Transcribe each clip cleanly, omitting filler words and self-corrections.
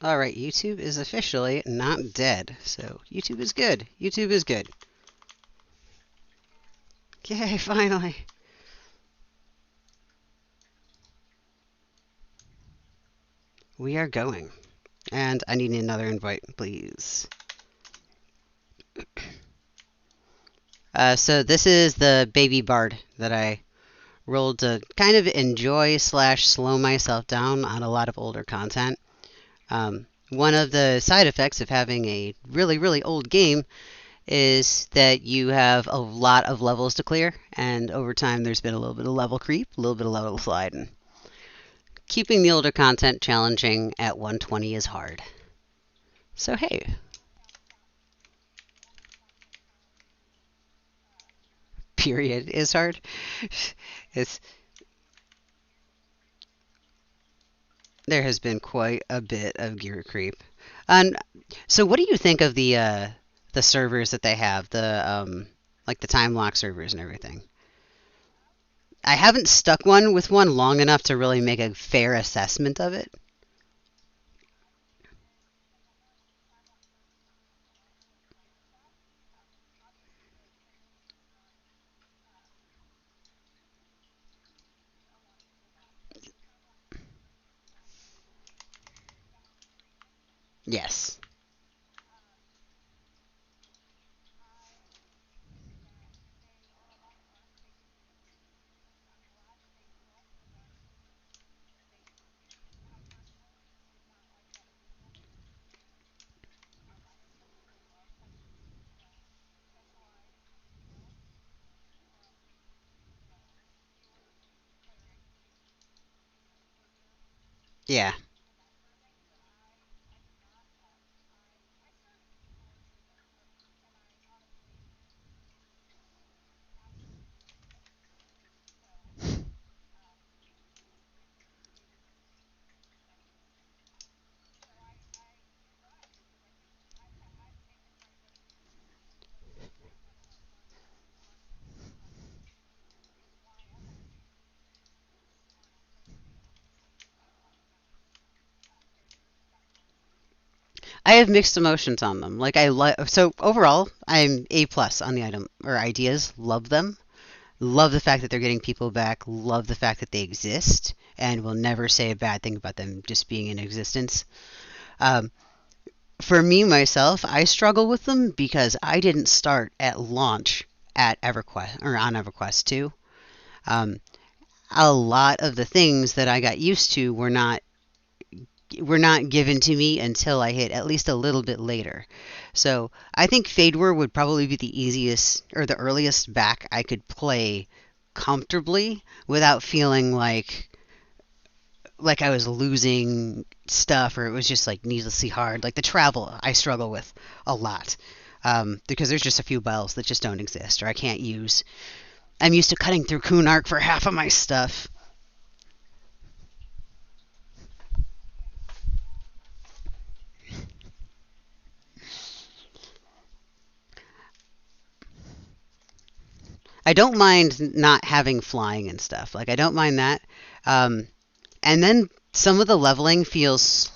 Alright, YouTube is officially not dead. So, YouTube is good. YouTube is good. Yay, finally. We are going. And I need another invite, please. So this is the baby bard that I rolled to kind of enjoy slash slow myself down on a lot of older content. One of the side effects of having a really, really old game is that you have a lot of levels to clear, and over time there's been a little bit of level creep, a little bit of level sliding. Keeping the older content challenging at 120 is hard. So hey, period is hard. It's There has been quite a bit of gear creep. And so what do you think of the servers that they have, the like the time lock servers and everything? I haven't stuck one with one long enough to really make a fair assessment of it. Yes. Yeah. I have mixed emotions on them. Like so overall, I'm A plus on the item or ideas. Love them. Love the fact that they're getting people back. Love the fact that they exist, and will never say a bad thing about them just being in existence. Um, for me myself, I struggle with them because I didn't start at launch at EverQuest or on EverQuest 2. Um, a lot of the things that I got used to were not given to me until I hit at least a little bit later. So I think Fade War would probably be the easiest or the earliest back I could play comfortably without feeling like I was losing stuff or it was just like needlessly hard. Like the travel, I struggle with a lot because there's just a few bells that just don't exist or I can't use. I'm used to cutting through Kunark for half of my stuff. I don't mind not having flying and stuff. Like I don't mind that. Um, and then some of the leveling feels.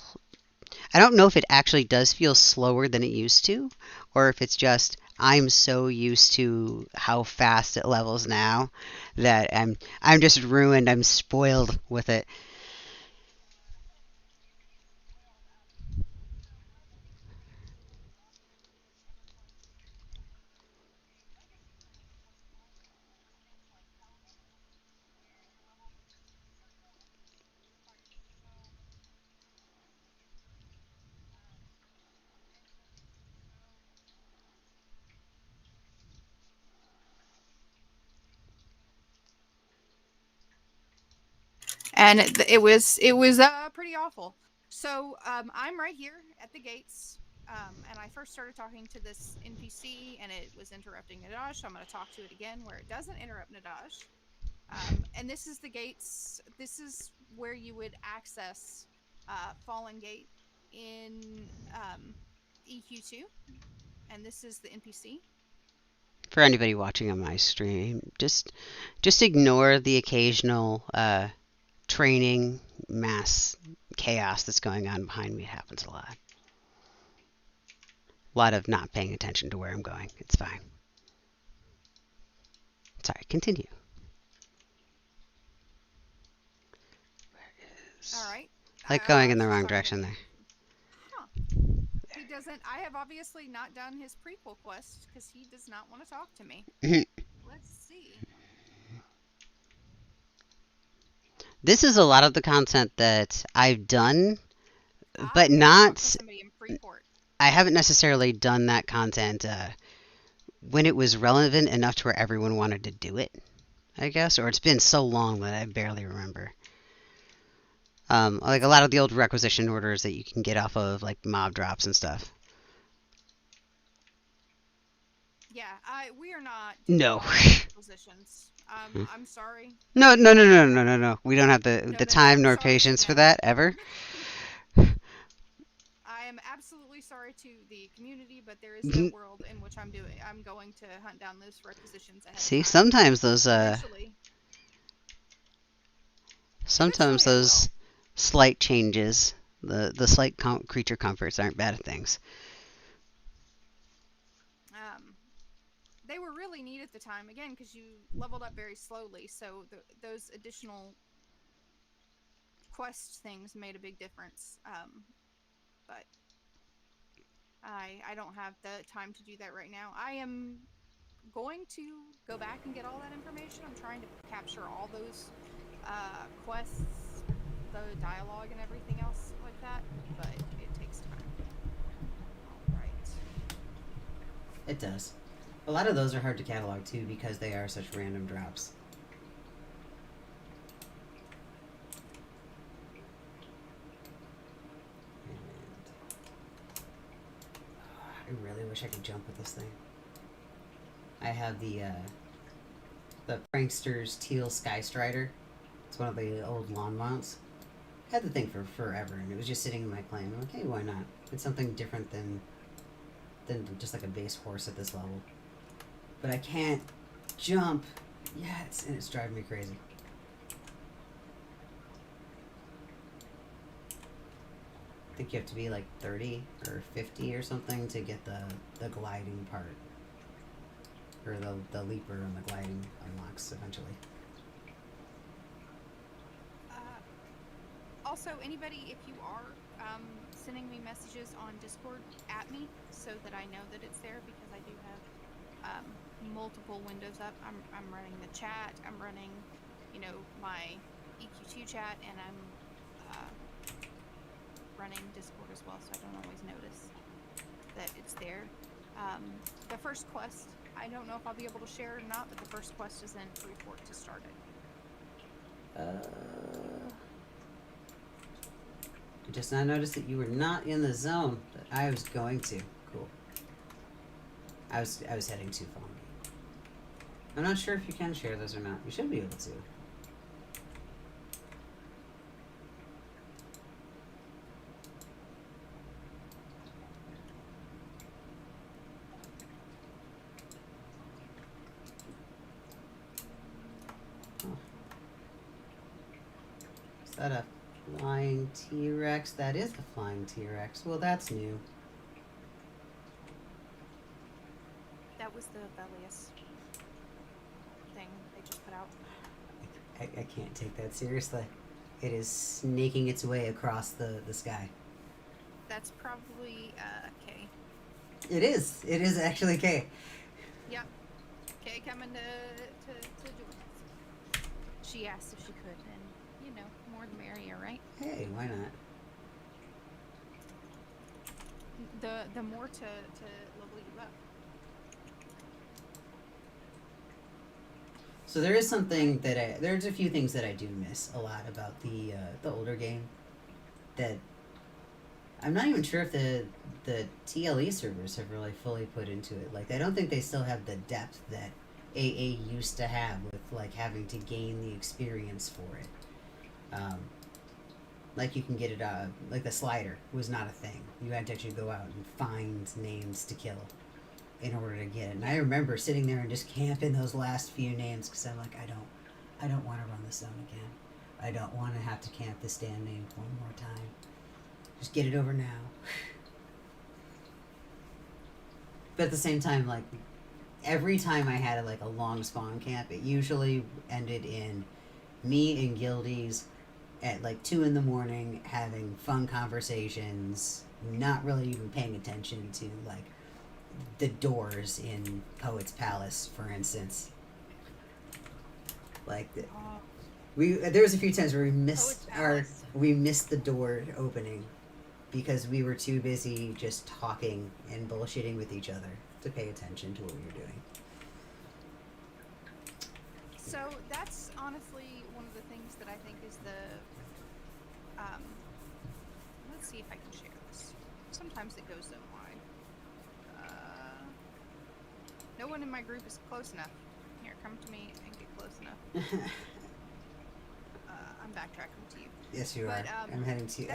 I don't know if it actually does feel slower than it used to, or if it's just I'm so used to how fast it levels now that I'm just ruined. I'm spoiled with it. And it was pretty awful. So I'm right here at the gates, and I first started talking to this NPC, and it was interrupting Nadash. So I'm going to talk to it again where it doesn't interrupt Nadash. And this is the gates. This is where you would access Fallen Gate in EQ2, and this is the NPC. For anybody watching on my stream, just ignore the occasional training mass chaos that's going on behind me. It happens a lot. A lot of not paying attention to where I'm going. It's fine. Sorry, continue. All right. Like going in the She's wrong talking to direction me. there. Huh. He doesn't. I have obviously not done his prequel quest because he does not want to talk to me. Let's see. This is a lot of the content that I've done, but You want to talk to not. somebody in Freeport. I haven't necessarily done that content when it was relevant enough to where everyone wanted to do it, I guess, or it's been so long that I barely remember. Like a lot of the old requisition orders that you can get off of like mob drops and stuff. Yeah, we are not doing No. requisitions. I'm sorry. No, no, no, no, no, no, no. We don't have the No, the no, no. time I'm nor sorry, but patience for no. that ever. I am absolutely sorry to the community, but there is no world in which I'm going to hunt down those requisitions ahead See, of time. sometimes those Eventually I will. slight changes, the slight creature comforts aren't bad things. They were really neat at the time, again, because you leveled up very slowly, so those additional quest things made a big difference. But I don't have the time to do that right now. I am going to go back and get all that information. I'm trying to capture all those quests, the dialogue, and everything else like that, but it takes time. All right. It does. A lot of those are hard to catalog too because they are such random drops. And I really wish I could jump with this thing. I have the Prankster's Teal Sky Strider. It's one of the old lawn mounts. I had the thing for forever, and it was just sitting in my claim. I'm like, hey, why not? It's something different than just like a base horse at this level. But I can't jump yet, and it's driving me crazy. I think you have to be like 30 or 50 or something to get the gliding part. Or the leaper and the gliding unlocks eventually. Also, anybody, if you are sending me messages on Discord, at me so that I know that it's there, because I do have multiple windows up. I'm running the chat. I'm running, my EQ2 chat, and I'm running Discord as well, so I don't always notice that it's there. The first quest, I don't know if I'll be able to share it or not, but the first quest is in Freeport to start it. I just now noticed that you were not in the zone that I was going to. Cool. I was heading to Phone. I'm not sure if you can share those or not. You should be able to. Oh. Is that a flying T-Rex? That is a flying T-Rex. Well, that's new. That was the Velius thing they just put out. I can't take that seriously. It is snaking its way across the sky. That's probably Kay. It is. It is actually Kay. Yep. Kay coming to join us. She asked if she could, and more the merrier, right? Hey, why not? The more to level you up. So there is something that there's a few things that I do miss a lot about the older game that I'm not even sure if the TLE servers have really fully put into it. Like, I don't think they still have the depth that AA used to have with like having to gain the experience for it. Like you can get it like the slider was not a thing. You had to actually go out and find names to kill in order to get it. And I remember sitting there and just camping those last few names because I'm like, I don't want to run the zone again. I don't want to have to camp the stand name one more time. Just get it over now. But at the same time, like, every time I had like a long spawn camp, it usually ended in me and guildies at like 2 in the morning having fun conversations, not really even paying attention to like the doors in Poet's Palace, for instance. Like there was a few times where we missed the door opening because we were too busy just talking and bullshitting with each other to pay attention to what we were doing. So that's honestly one of the things that I think is the. Let's see if I can share this. Sometimes it goes so wide. No one in my group is close enough. Here, come to me and get close enough. I'm backtracking to you. Yes, you are. I'm heading to you.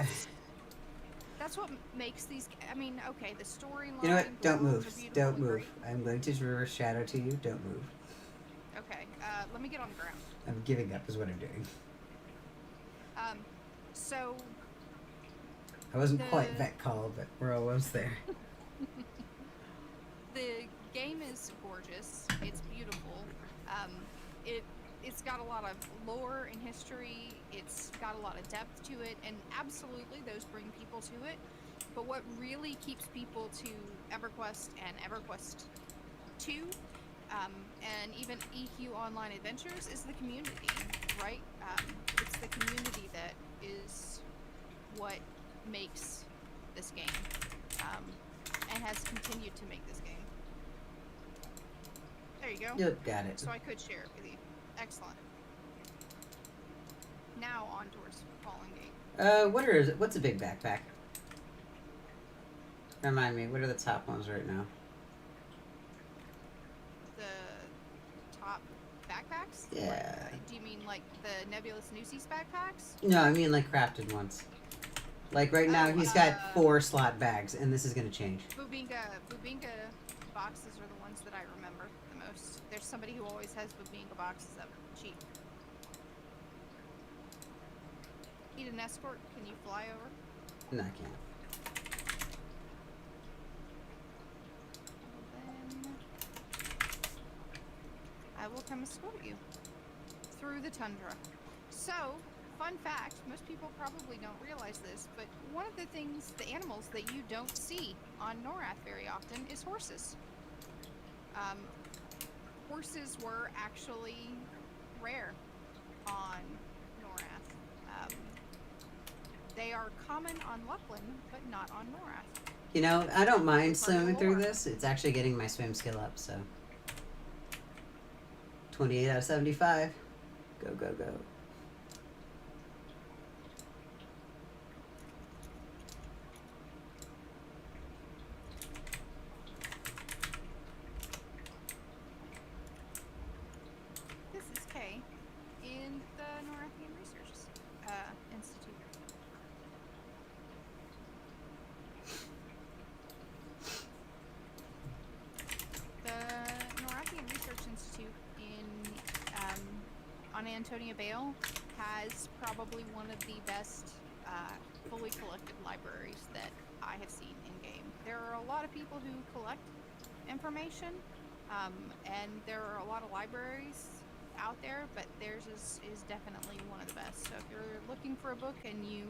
That's what makes these. I mean, okay, the storyline. You know what? Don't move. Don't move. I'm going to reverse shadow to you. Don't move. Okay. Let me get on the ground. I'm giving up, is what I'm doing. So. I wasn't quite vet call, but we're almost there. The game is gorgeous. It's beautiful. It's got a lot of lore and history. It's got a lot of depth to it, and absolutely those bring people to it. But what really keeps people to EverQuest and EverQuest 2, and even EQ Online Adventures is the community, right? It's the community that is what makes this game, and has continued to make this game. There you go. Yep, got it. So I could share it with you. Excellent. Now on towards Falling Gate. What's a big backpack? Remind me, what are the top ones right now? The top backpacks? Yeah. Like, do you mean like the Nebulous Nuces backpacks? No, I mean like crafted ones. Like right now, he's got 4 slot bags, and this is going to change. Bubinga boxes are the ones that I remember the most. There's somebody who always has Bubinga boxes that are cheap. Need an escort? Can you fly over? No, I can't. Then I will come escort you through the tundra. So, fun fact, most people probably don't realize this, but one of the animals that you don't see on Norrath very often is horses. Horses were actually rare on Norrath. They are common on Luckland, but not on Norrath. You know, I don't mind swimming through this. It's actually getting my swim skill up, so. 28 out of 75. Go, go, go. This is Kay in the Norrathian Research Institute. The Norrathian Research Institute on Antonia Vale has probably one of the best fully collected libraries that I have seen in game. There are a lot of people who collect information, and there are a lot of libraries out there, but theirs is definitely one of the best. So if you're looking for a book and you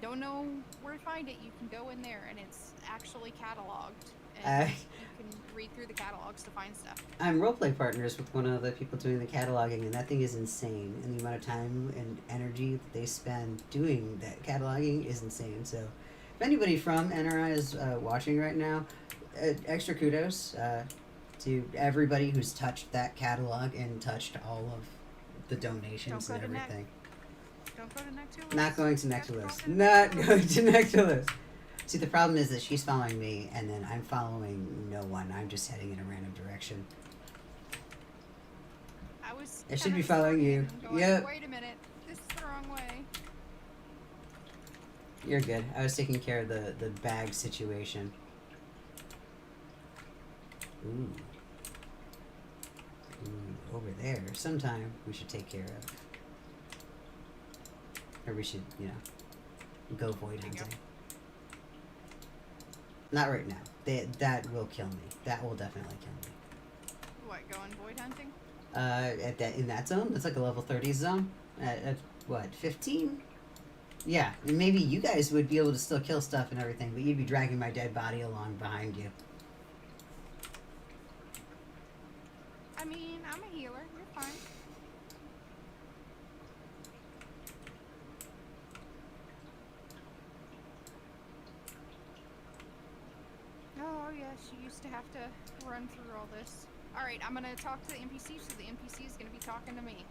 don't know where to find it, you can go in there and it's actually cataloged, and you can read through the catalogs to find stuff. I'm roleplay partners with one of the people doing the cataloging, and that thing is insane. And the amount of time and energy that they spend doing that cataloging is insane. So if anybody from NRI is watching right now, extra kudos to everybody who's touched that catalog and touched all of the donations and everything. Don't go to Nectarless. Not going to Nectarless. Not going to Nectarless. See, the problem is that she's following me, and then I'm following no one. I'm just heading in a random direction. I should be following you. Yep. Wait a minute. This is the wrong way. You're good. I was taking care of the bag situation. Ooh. Ooh, over there. Sometime we should take care of. Or we should, go void There you go. hunting. Not right now. That will kill me. That will definitely kill me. What, going void hunting? In that zone, that's like a level 30 zone. At what, 15? Yeah, and maybe you guys would be able to still kill stuff and everything, but you'd be dragging my dead body along behind you. I mean, I'm a healer. You're fine. Oh, yes, you used to have to run through all this. Alright, I'm gonna talk to the NPC, so the NPC is gonna be talking to me.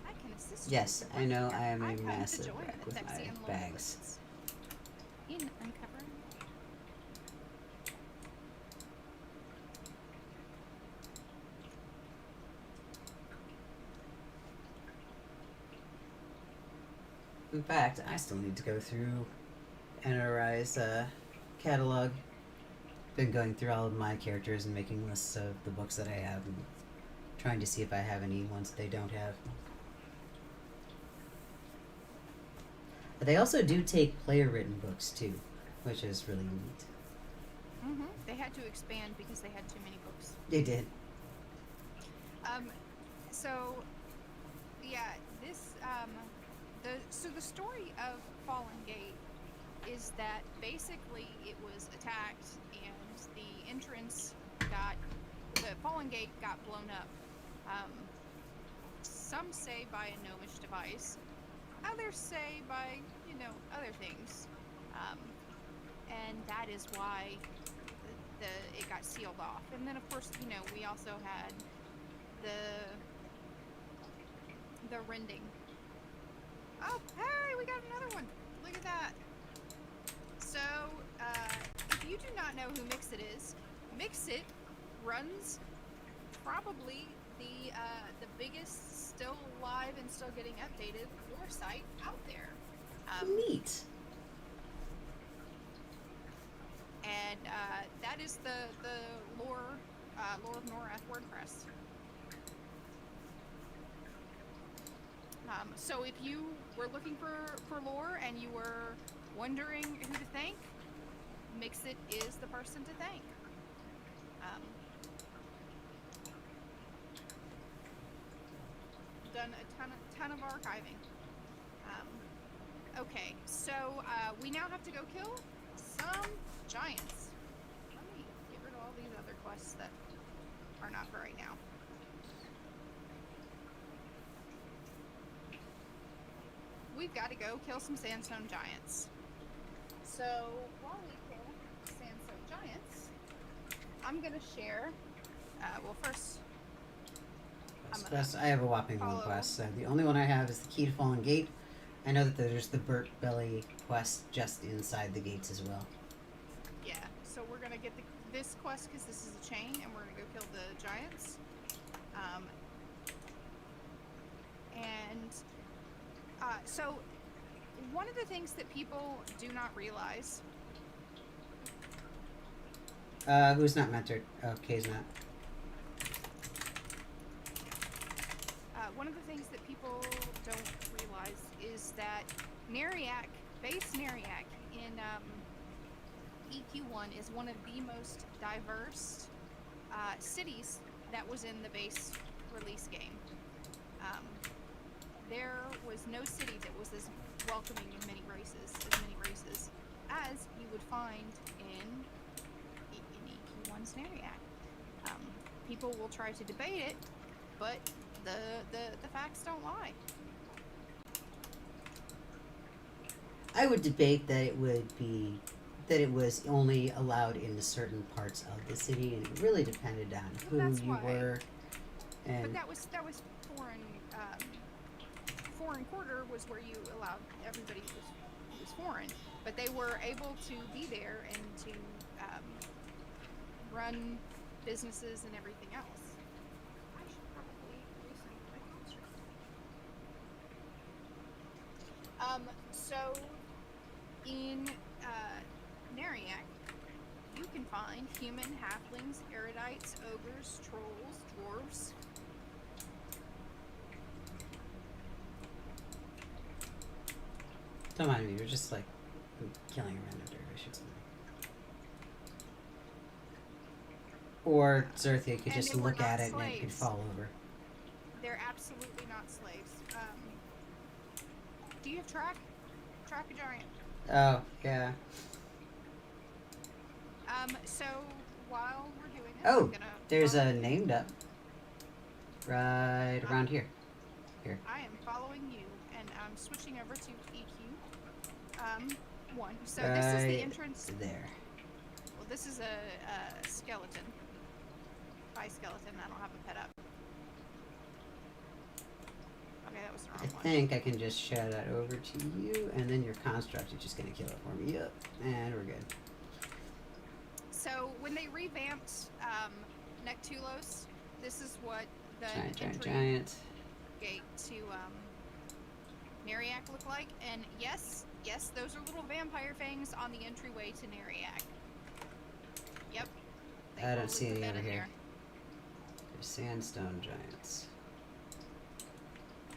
I can assist you. Yes, with I know work I am here. a I've come to massive join wreck the with sexy my and lonely bags. lists in uncovering. In fact, I still need to go through NRI's catalog. Been going through all of my characters and making lists of the books that I have and trying to see if I have any ones that they don't have. But they also do take player written books too, which is really neat. Mm-hmm. They had to expand because they had too many books. They did. So, yeah, this, so the story of Fallen Gate is that basically it was attacked and the entrance the Fallen Gate got blown up. Some say by a gnomish device, others say by, other things. And that is why it got sealed off. And then of course, we also had the rending. Oh, hey, we got another one. Look at that. So, if you do not know who Mixit is, Mixit runs probably the biggest still alive and still getting updated lore site out there. Neat. And that is the lore of Norrath WordPress. So if you were looking for lore and you were wondering who to thank, Mixit is the person to thank. Done a ton of archiving. Okay, so we now have to go kill some giants. Let me get rid of all these other quests that are not for right now. We've got to go kill some sandstone giants. So while we kill sandstone giants, I'm gonna share. Well, first, I have a whopping one quest. So the only one I have is the key to Fallen Gate. I know that there's the Burt Belly quest just inside the gates as well. Yeah, so we're gonna get this quest because this is a chain, and we're gonna go kill the giants. So one of the things that people do not realize. Who's not mentored? Oh, Kay's not. One of the things that people don't realize is that Neriac, base Neriac in EQ1 is one of the most diverse cities that was in the base release game. There was no city that was as welcoming in many races as you would find in EQ1's Neriac. People will try to debate it, but the facts don't lie. I would debate that it was only allowed in certain parts of the city, and it really depended on who you were. And but that was foreign. Foreign quarter was where you allowed everybody who was foreign, but they were able to be there and to run businesses and everything else. I should probably resync my construct. So in Neriac, you can find human, halflings, erudites, ogres, trolls, dwarves. Don't mind me, you're just like killing a random dervish or something. Or Zerthia could And just they were look not at it and it could slaves. fall over. They're absolutely not slaves. Do you have track? Track a giant. Oh, yeah. So while we're doing this, Oh, I'm gonna there's follow a you. named up. Right around here. Here. I am following you, and I'm switching over to EQ. 1. So Right this is the entrance. there. Well, this is a skeleton. By skeleton, I don't have a pet up. Okay, that was the wrong I one. think I can just shout that over to you, and then your construct is just going to kill it for me. Yep. And we're good. So when they revamped Nectulos, this is what the entry Giant. gate to Neriak look like. And yes, those are little vampire fangs on the entryway to Neriak. Yep. I don't see put any that over in here. there. There's sandstone giants.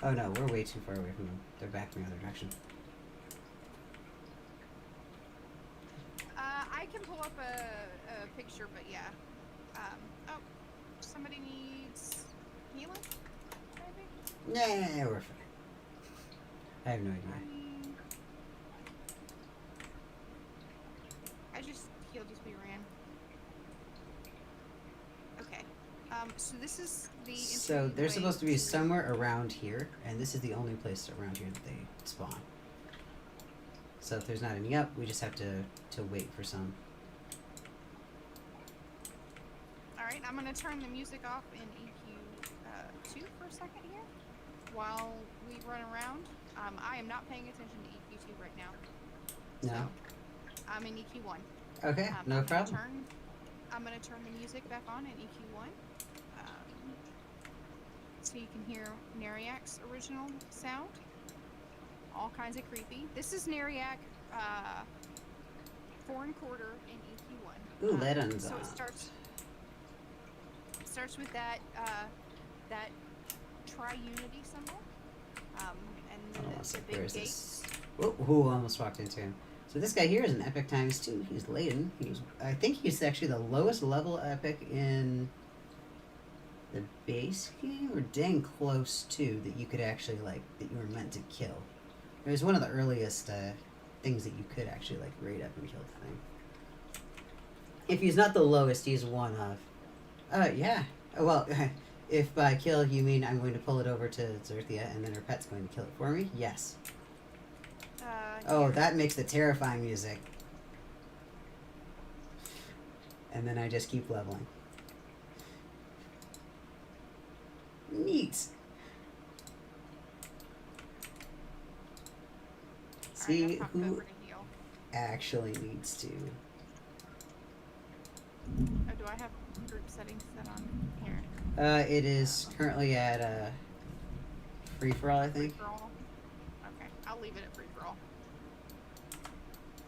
Oh no, we're way too far away from them. They're back in the other direction. I can pull up a picture, but yeah. Oh, somebody needs healing, maybe? Nah, we're fine. I have no idea. I just healed as we ran. Okay. So this is the So they're entryway supposed to be somewhere around here, and this is the only place around here that they spawn. So if there's not any up, we just have to wait for some. Alright, I'm going to turn the music off in EQ2 for a second here while we run around. I am not paying attention to EQ2 right now. No? So I'm in EQ1. Okay, no problem. I'm going to turn the music back on in EQ1 so you can hear Neriak's original sound. All kinds of creepy. This is Neriak foreign quarter in EQ1. Ooh, lead on. So it starts with that that triunity symbol, and the big gates. Who almost walked into him? So this guy here is an epic times 2. He's Layden. I think he's actually the lowest level epic in the base game, or dang close to that you could actually that you were meant to kill. It was one of the earliest things that you could actually raid up and kill the thing. If he's not the lowest, he's one of. Yeah. Well, if by kill you mean I'm going to pull it over to Zerthia and then her pet's going to kill it for me, yes. Oh, that makes the terrifying music. And then I just keep leveling. Neat. See who actually needs to. Oh, do I have group settings set on here? It is currently at free for all, I think. Free for all. Okay, I'll leave it at free for all.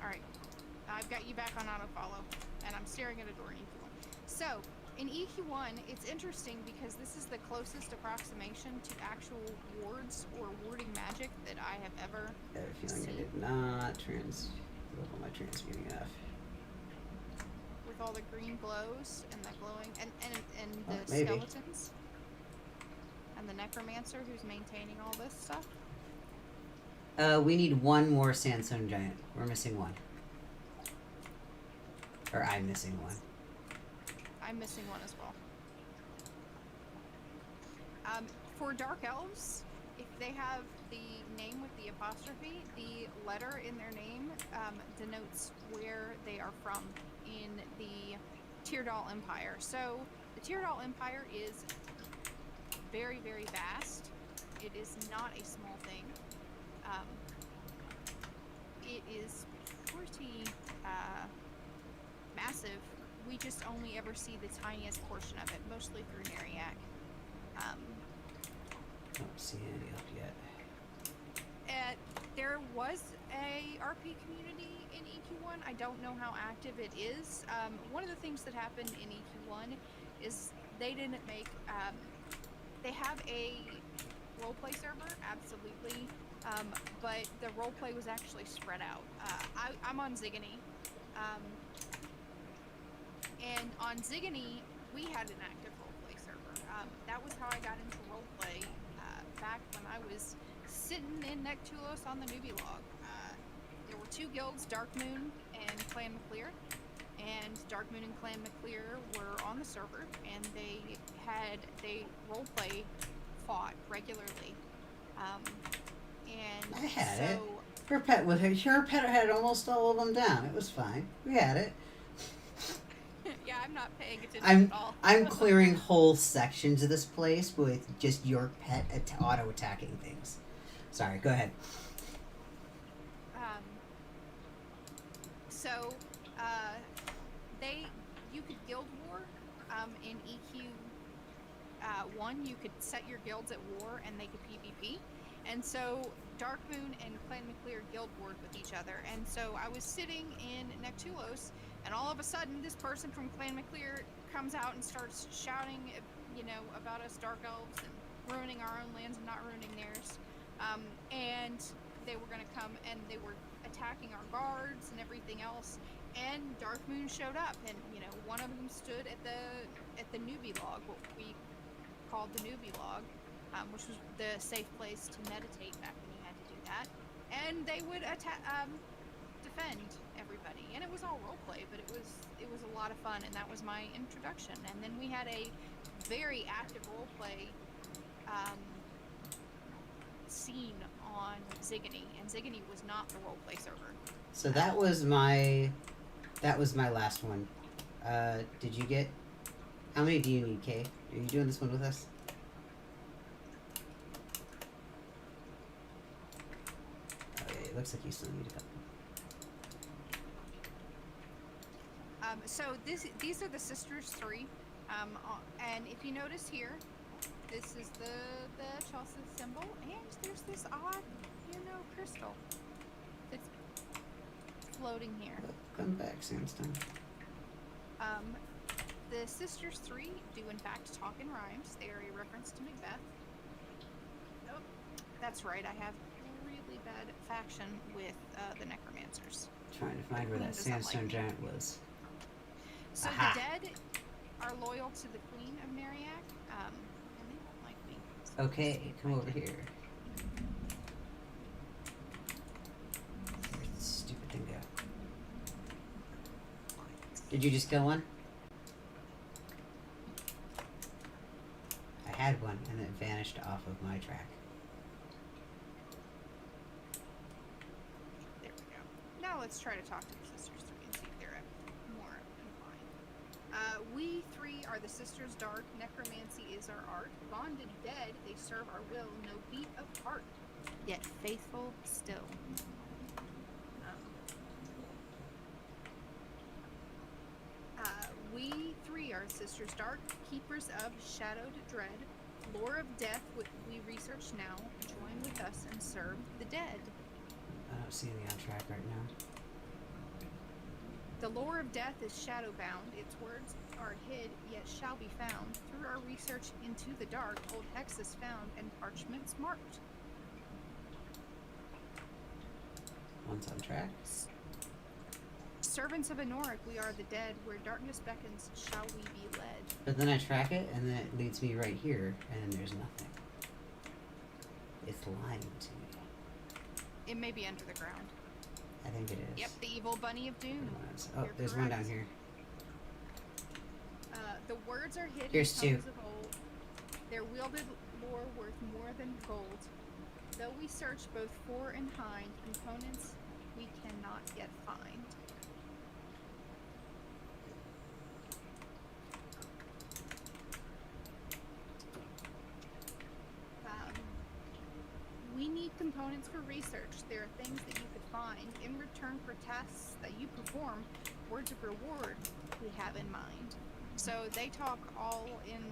All right, I've got you back on auto follow, and I'm staring at a door in EQ1. So in EQ1, it's interesting because this is the closest approximation to actual wards or warding magic that I have ever I have a feeling seen. I did not level my transmuting enough. With all the green glows and the glowing and the maybe. skeletons and the necromancer who's maintaining all this stuff. We need one more sandstone giant. We're missing one. Or I'm missing one. I'm missing one as well. For dark elves, if they have the name with the apostrophe, the letter in their name denotes where they are from in the Teardal Empire. So the Teardal Empire is very, very vast. It is not a small thing. It is pretty massive. We just only ever see the tiniest portion of it, mostly through Neriak. Don't see any up yet. There was a RP community in EQ1. I don't know how active it is. One of the things that happened in EQ1 is they didn't make. They have a roleplay server, absolutely, but the roleplay was actually spread out. I'm on Zigony, and on Zigony we had an active roleplay server. That was how I got into roleplay back when I was sitting in Nectulos on the newbie log. There were two guilds, Dark Moon and Clan McClear, and Dark Moon and Clan McClear were on the server, and they roleplay fought regularly. And I had so, it. Her pet had almost all of them down. It was fine. We had it. yeah, I'm not paying attention at all. I'm clearing whole sections of this place with just your pet auto attacking things. Sorry, go ahead. So, you could guild war in EQ 1. You could set your guilds at war, and they could PvP. And so, Dark Moon and Clan McClear guild warred with each other. And so, I was sitting in Nectulos, and all of a sudden, this person from Clan McClear comes out and starts shouting, about us Dark Elves and ruining our own lands and not ruining theirs. And they were going to come, and they were attacking our guards and everything else. And Dark Moon showed up, and one of them stood at the newbie log, what we called the newbie log, which was the safe place to meditate back when you had to do that. And they would defend everybody, and it was all roleplay, but it was a lot of fun, and that was my introduction. And then we had a very active roleplay scene on Zigony, and Zigony was not the roleplay server. So that was my last one. Did you get? How many do you need, Kay? Are you doing this one with us? Okay, it looks like you still need a couple. So these are the Sisters 3, and if you notice here, this is the Chelsea symbol, and there's this odd, crystal that's floating here. Come back, Sandstone. The Sisters 3 do in fact talk in rhymes. They are a reference to Macbeth. Oh, that's right, I have really bad faction with the Necromancers. Trying to find where that Sandstone giant was. So Aha. the dead are loyal to the Queen of Mariac, and they don't like me. So Okay, come over here. Where'd this stupid thing go? Did you just kill one? I had one, and it vanished off of my track. There we go. Now let's try to talk to the Sisters 3 and see if they're more inclined. We 3 are the Sisters Dark. Necromancy is our art. Bonded dead, they serve our will. No beat of heart, yet faithful still. We 3 are Sisters Dark, keepers of shadowed dread. Lore of death, we research now. Join with us and serve the dead. I don't see any on track right now. The lore of death is shadow-bound. Its words are hid, yet shall be found. Through our research into the dark, old hexes found and parchments marked. One's on track. Servants of Norrath, we are the dead. Where darkness beckons, shall we be led. But then I track it, and then it leads me right here, and there's nothing. It's lying to me. It may be under the ground. I think it is. Yep, the evil bunny of doom. Oh, You're there's correct. one down here. The words are hidden. Here's two. Tongues of old. Their wielded lore worth more than gold. Though we search both fore and hind, components we cannot yet find. We need components for research. There are things that you could find. In return for tasks that you perform, words of reward we have in mind. So they talk all in,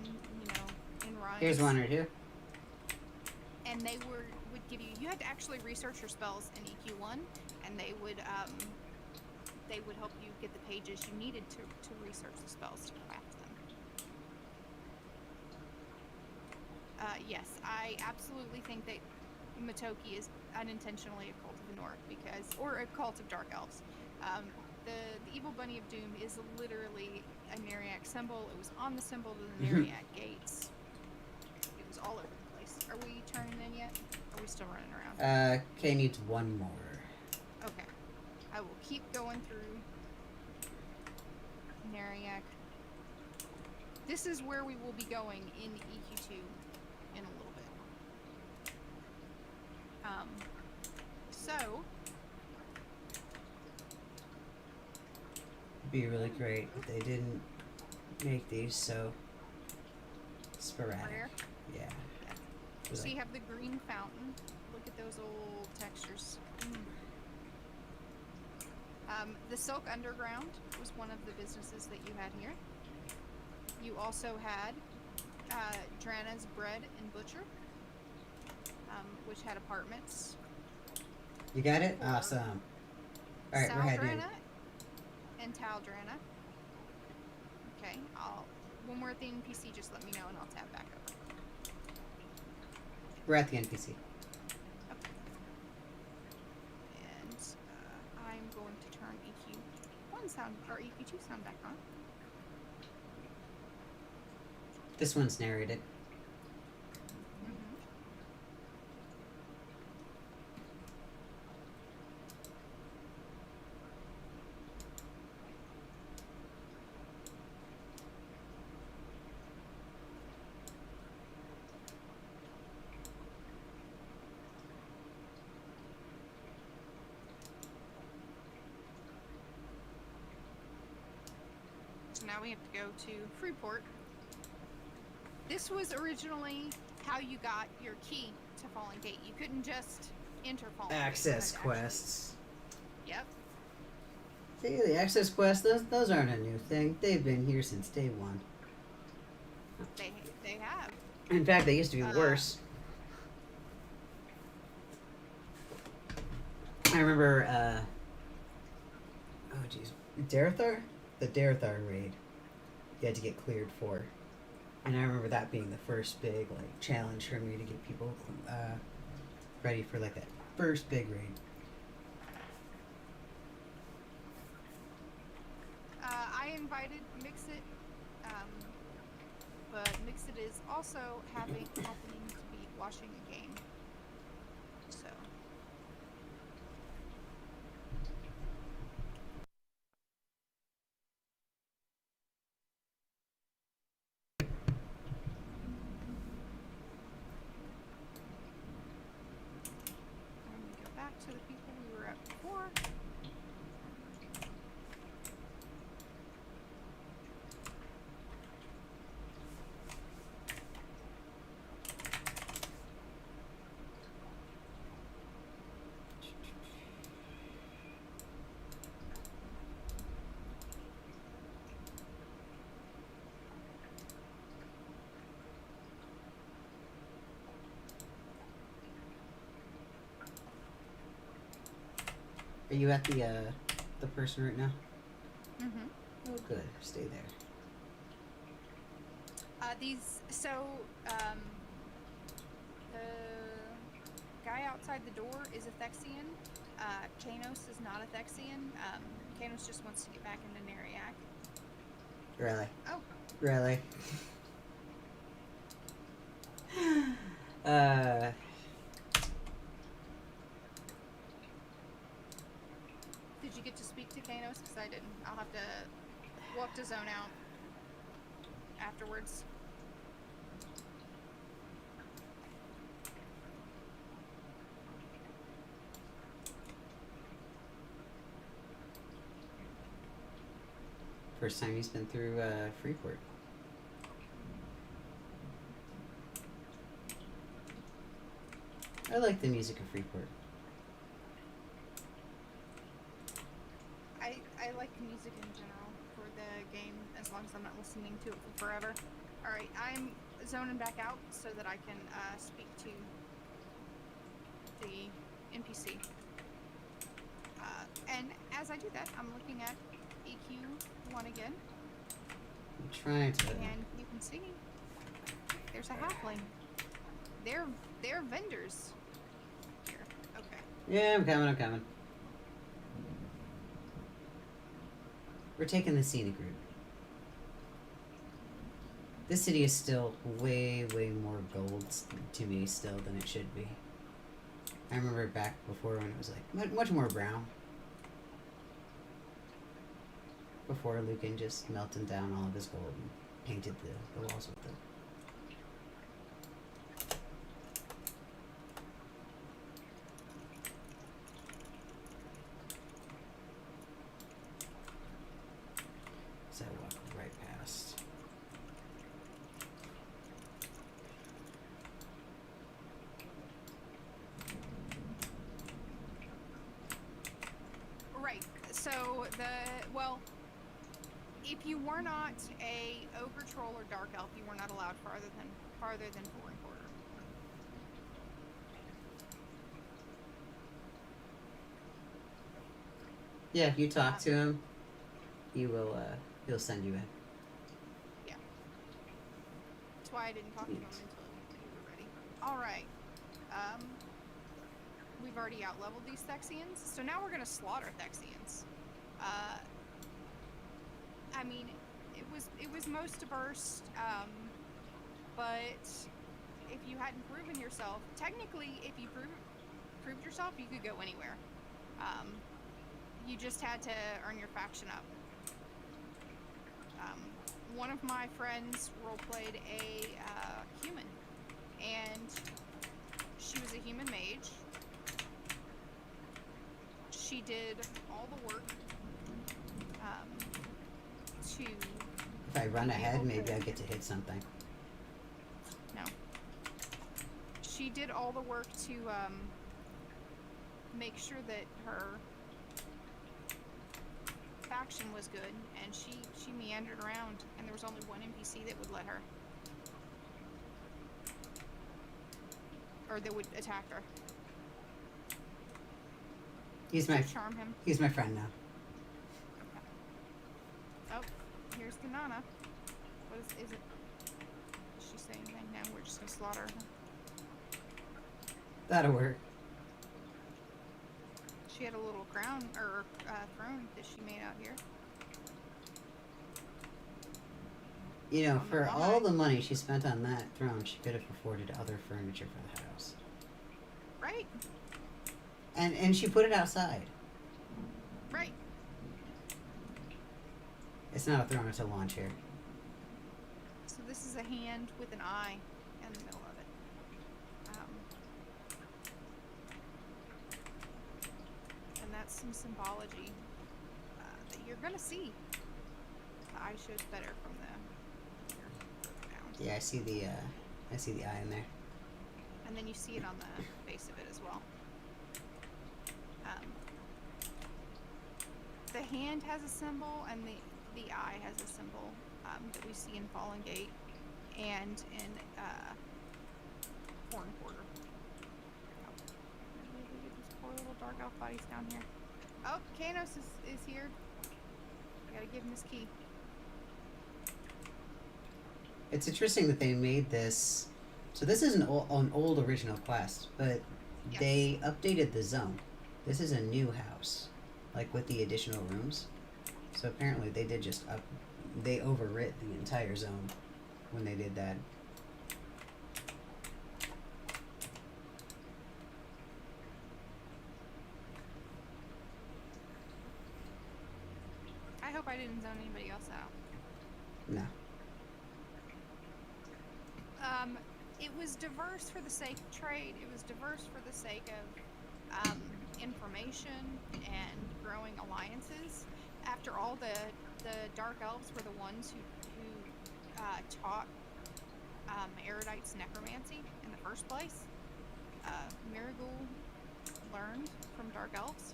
in rhymes. Here's one right here. And they would give you had to actually research your spells in EQ1, and they would they would help you get the pages you needed to research the spells to craft them. Yes, I absolutely think that Matoki is unintentionally a cult of the North or a cult of Dark Elves. The Evil Bunny of Doom is literally a Neriac symbol. It was on the symbol of the Neriac gates. It was all over the place. Are we turning in yet? Or are we still running around? Kay needs one more. Okay. I will keep going through Neriac. This is where we will be going in EQ2 in a little bit. So It'd be really great if they didn't make these so sporadic. rare. Yeah. So Like, you have the green fountain. Look at those old textures. The Silk Underground was one of the businesses that you had here. You also had Drana's Bread and Butcher, which had apartments. you got it? Awesome. Alright, we're heading in. Saldrana and Taldrana. Okay, when we're at the NPC, just let me know and I'll tab back over. We're at the NPC. Okay. And I'm going to turn EQ1 sound, or EQ2 sound back on. This one's narrated. So now we have to go to Freeport. This was originally how you got your key to Fallen Gate. You couldn't just enter Fallen Gate. Access You had to quests. Yep. See, the access quests, those aren't a new thing. They've been here since day one. They have. In fact, they used to be worse. I remember, oh jeez, Darethar? The Darethar raid you had to get cleared for. And I remember that being the first big, like, challenge for me to get people ready for, like, that first big raid. I invited Mixit, but Mixit is also helping to be watching a game. So. Back to the people we were at before. Are you at the person right now? Mm-hmm. Oh, good. Stay there. The guy outside the door is a Thexian. Kanos is not a Thexian. Kanos just wants to get back into Neriac. Really? Oh. Really? Did you get to speak to Kanos? Because I didn't. We'll have to zone out afterwards. First time he's been through Freeport. I like the music of Freeport. I like music in general for the game, as long as I'm not listening to it for forever. Alright, I'm zoning back out so that I can speak to the NPC. And as I do that, I'm looking at EQ1 again, I'm trying to. and you can see there's a halfling. They're vendors here. Okay. Yeah, I'm coming. I'm coming. We're taking the scenic route. This city is still way, way more gold to me still than it should be. I remember back before when it was like much more brown. Before Lucan just melted down all of his gold and painted the walls with it. So I walk right past. Right. So if you were not a ogre, troll, or dark elf, you were not allowed farther than four and quarter. Yeah, if you talk to him, he'll send you in. Yeah. That's why I didn't talk to him until you were ready. All right. We've already out-leveled these Thexians, so now we're gonna slaughter Thexians. I mean, it was most diverse, but if you hadn't proven yourself, technically, if you proved yourself, you could go anywhere. You just had to earn your faction up. One of my friends roleplayed a human, and she was a human mage. She did all the work to... If I run ahead, maybe I get to hit something. No. She did all the work to make sure that her faction was good, and she meandered around, and there was only one NPC that would let her. Or that would attack her. He's my Charm him. He's my friend now. Oh, here's the Nana. What is it? Is she saying anything? No, we're just gonna slaughter her. That'll work. She had a little crown, or throne that she made out here. You know, for all the money she spent on that throne, she could have afforded other furniture for the house. Right. And she put it outside. Right. It's not a throne, it's a lawn chair. So this is a hand with an eye in the middle of it. And that's some symbology that you're gonna see. The eye shows better from the down. Yeah, I see the eye in there. And then you see it on the face of it as well. The hand has a symbol, and the eye has a symbol that we see in Fallen Gate and in Horn Quarter. Oh. These poor little dark elf bodies down here. Oh, Kanos is here. I gotta give him his key. It's interesting that they made this. So this is an old original quest, but Yes. they updated the zone. This is a new house, like with the additional rooms. So apparently they did they overwrit the entire zone when they did that. I hope I didn't zone anybody else out. No. It was diverse for the sake of trade. It was diverse for the sake of information and growing alliances. After all, the Dark Elves were the ones who taught Erudites necromancy in the first place. Miragul learned from Dark Elves.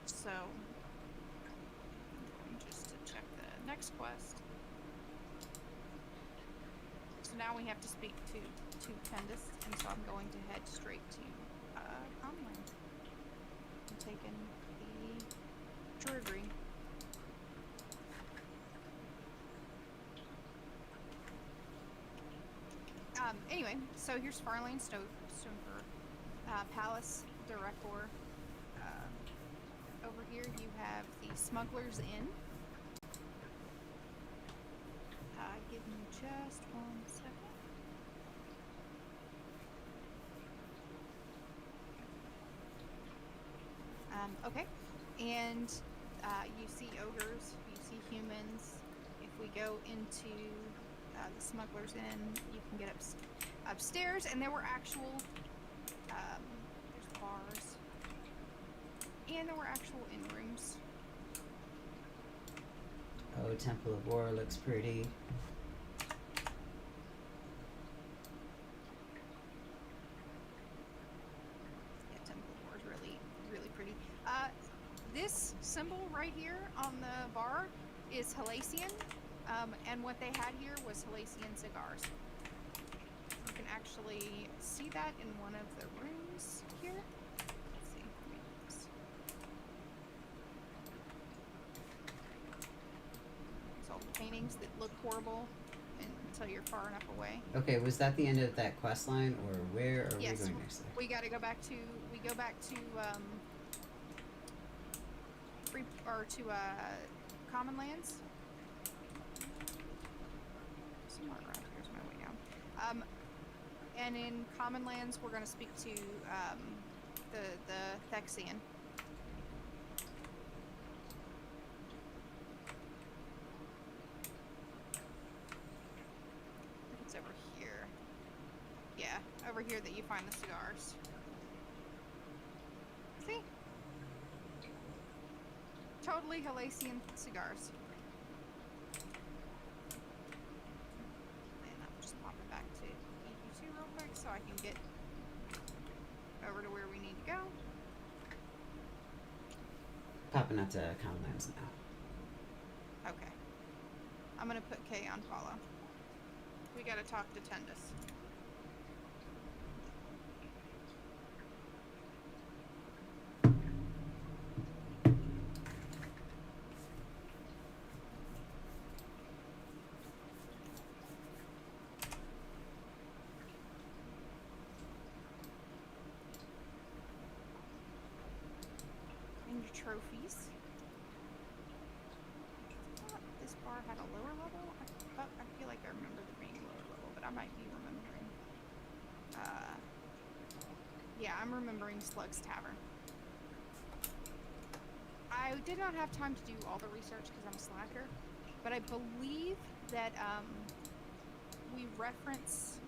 So, just to check the next quest. So now now we have to speak to Tendus, and so I'm going to head straight to Commonland. I'm taking the Druidry. Anyway, so here's Farlane Stonefur, Palace Director. Over here you have the Smuggler's Inn. Give me just 1 second. Okay, and you see ogres, you see humans. If we go into the Smuggler's Inn, you can get upstairs, and there were actual, there's bars, and there were actual inn rooms. Oh, Temple of War looks pretty. Yeah, Temple of War is really, really pretty. This symbol right here on the bar is Halasian, and what they had here was Halasian cigars. You can actually see that in one of the rooms here. Let's see. Let me do this. There's all the paintings that look horrible until you're far enough away. Okay, was that the end of that quest line, or where are Yes, we going next? There? we got to go back to. We go back to Common Lands. Somewhere around here's my way down. And in Common Lands, we're going to speak to the Thexian. It's over here. Yeah, over here that you find the cigars. See? Totally Halasian cigars. And I'm just popping back to EQ2 real quick so I can get over to where we need to go. Popping up to Commonlands now. Okay. I'm gonna put K on follow. We gotta talk to Tendus. And your trophies. I thought this bar had a lower level. I feel like I remember there being a lower level, but I might be remembering. Yeah, I'm remembering Slug's Tavern. I did not have time to do all the research because I'm a slacker, but I believe that we reference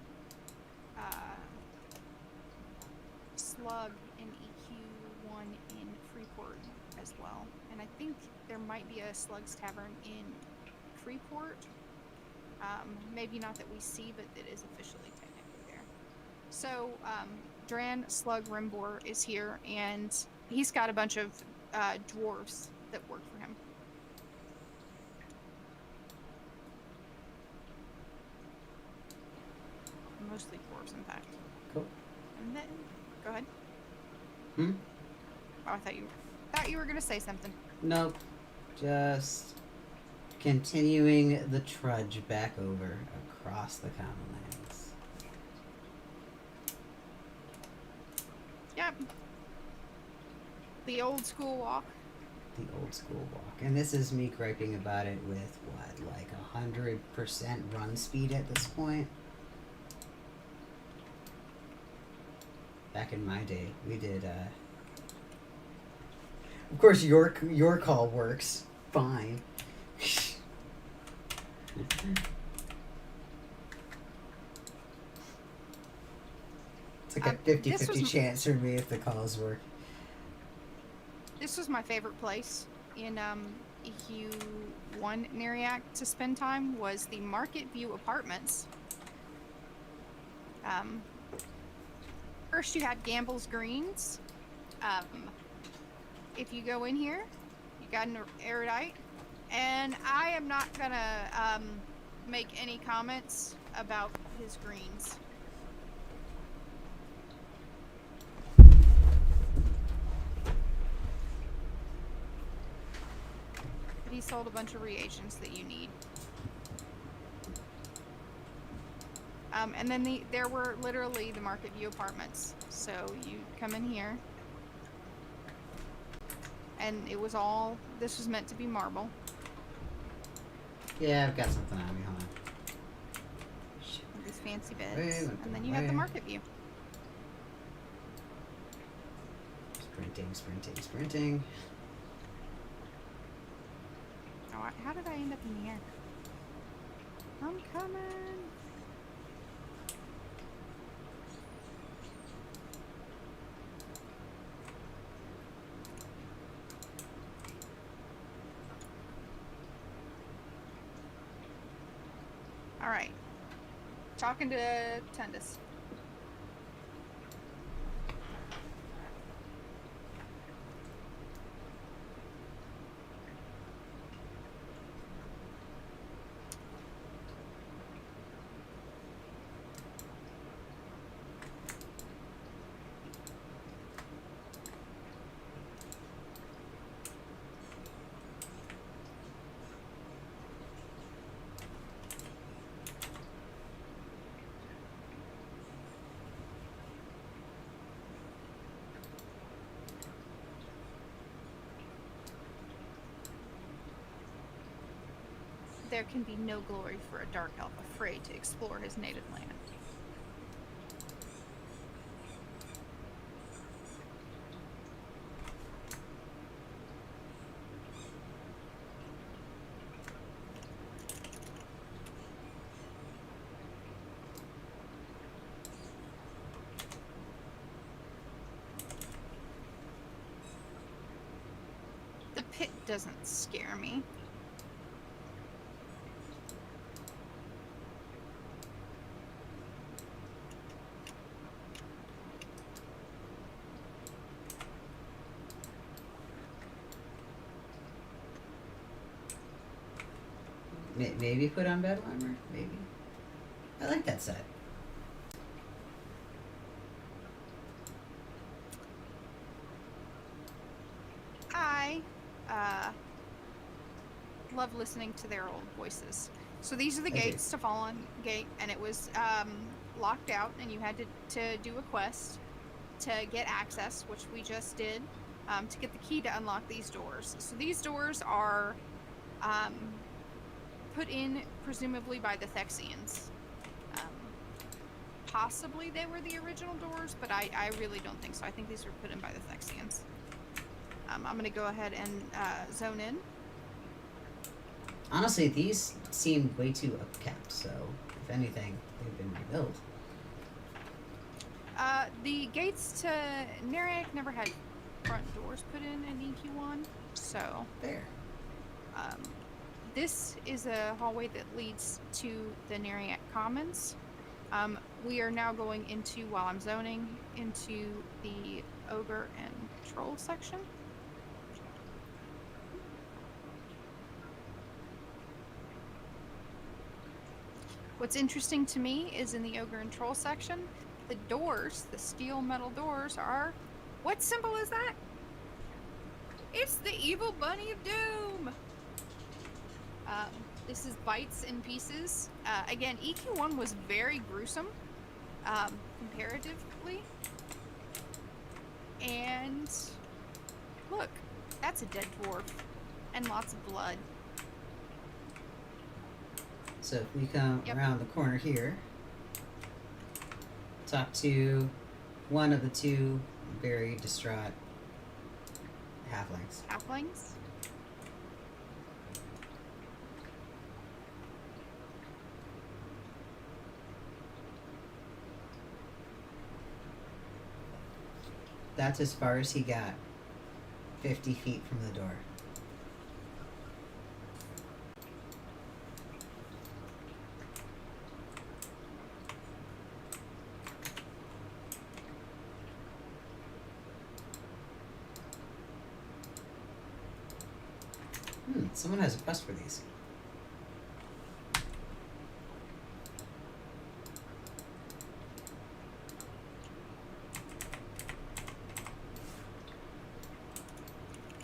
Slug in EQ1 in Freeport as well, and I think there might be a Slug's Tavern in Freeport. Maybe not that we see, but that is officially technically there. So Dran Slug Rimbor is here, and he's got a bunch of dwarves that work for him. Mostly dwarves, in fact. Cool. And then, go ahead. Hmm? Oh, I thought you were gonna say something. Nope. Just continuing the trudge back over across the Commonlands. Yep. The old school walk. The old school walk. And this is me griping about it with, what, like 100% run speed at this point? Back in my day, we did, Of course, your call works fine. It's like a 50-50 chance for me if the calls work. This was my favorite place in EQ1 Neriac to spend time, was the Market View Apartments. First you had Gamble's Greens. If you go in here, you got an erudite, and I am not gonna make any comments about his greens. But he sold a bunch of reagents that you need. And then there were literally the Market View apartments. So you come in here. And it was all, this was meant to be marble. Yeah, I've got something on me. Hold on. These fancy beds. Wait, and then you have the Market View. Sprinting. Oh, how did I end up in here? I'm coming. All right. Talking to Tundus. There can be no glory for a dark elf afraid to explore his native land. The pit doesn't scare me. Maybe put on Battle Armor? Maybe. I like that set. I love listening to their old voices. So these are the gates to Fallen Gate, and it was locked out, and you had to do a quest to get access, which we just did, to get the key to unlock these doors. So these doors are put in presumably by the Thexians. Possibly they were the original doors, but I really don't think so. I think these were put in by the Thexians. I'm going to go ahead and zone in. Honestly, these seem way too upkept, so if anything, they've been rebuilt. The gates to Norrath never had front doors put in EQ1, so... There. This is a hallway that leads to the Norrath Commons. We are now going into, while I'm zoning, into the Ogre and Troll section. What's interesting to me is in the Ogre and Troll section, the doors, the steel metal doors are... What symbol is that? It's the evil bunny of doom! This is bites in pieces. Again, EQ1 was very gruesome, comparatively. And look, that's a dead dwarf and lots of blood. So if we come around the corner here, talk to one of the two very distraught halflings. Halflings? That's as far as he got. 50 feet from the door. Someone has a quest for these.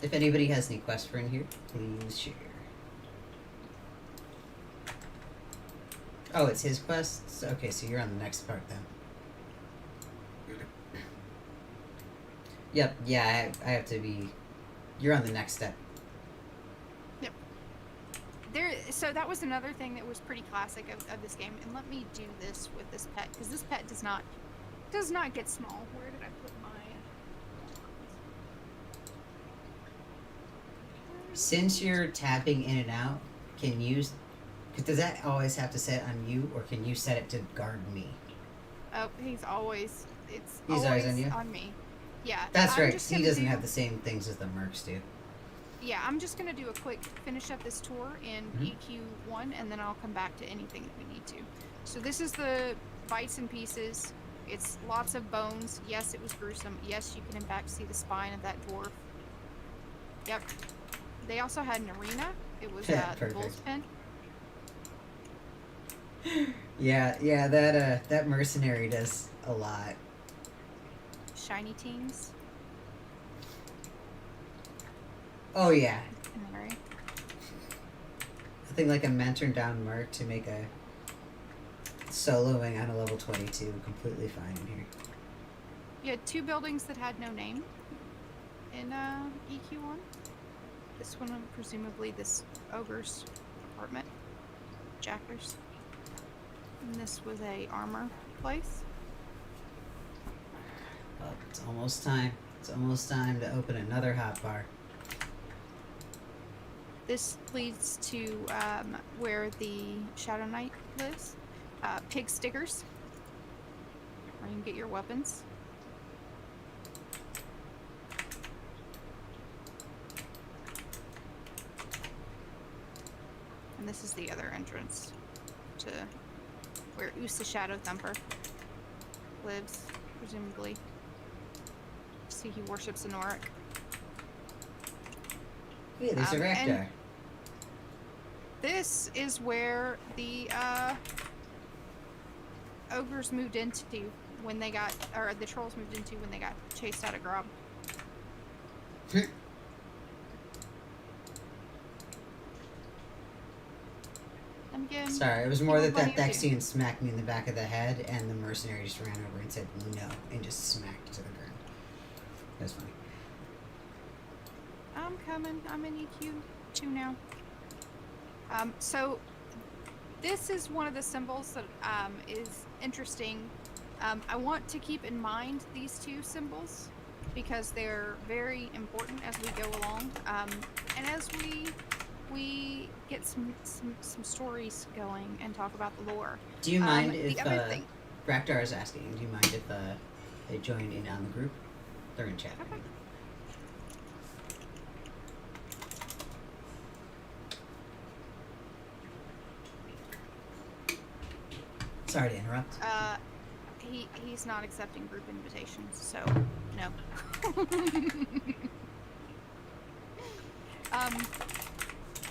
If anybody has any quests for in here, please share. Oh, it's his quests? Okay, so you're on the next part then. Yep, yeah, I have to be... You're on the next step. So that was another thing that was pretty classic of this game. And let me do this with this pet, because this pet does not get small. Where did I put my... Since you're tapping in and out, can you... Does that always have to set on you, or can you set it to guard me? Oh, he's always always on you? on me. Yeah. That's I'm right, just he gonna doesn't have the same things as the mercs do. Yeah, I'm just going to do a quick finish up this tour in EQ1, and then I'll come back to anything that we need to. So this is the bites and pieces. It's lots of bones. Yes, it was gruesome. Yes, you can in fact see the spine of that dwarf. Yep. They also had an arena. It was the bull's pen. Yeah, that mercenary does a lot. Shiny teams. Oh yeah. Alright. I think like a mentor down merc to make a soloing on a level 22 completely fine in here. You had 2 buildings that had no name in EQ1. This one, presumably this ogre's apartment. Jackers. And this was a armor place. Well, it's almost time. It's almost time to open another hot bar. This leads to where the Shadow Knight lives. Pig stickers, where you can get your weapons. And this is the other entrance to where Usa Shadow Thumper lives, presumably. See, he worships a Norrath. Yeah, there's a Raktar. This is where the ogres moved into when they got, or the trolls moved into when they got chased out of Grob. And again, sorry, it was more that Thexian smacked me in the back of the head, and the mercenary just ran over and said no, and just smacked to the ground. That was funny. I'm coming. I'm in EQ2 now. So this is one of the symbols that is interesting. I want to keep in mind these 2 symbols because they're very important as we go along, and as we get some stories going and talk about the lore. Do you mind if Raktar is asking? Do you mind if they join in on the group? They're in chat. Okay. Sorry to interrupt. He's not accepting group invitations, so no.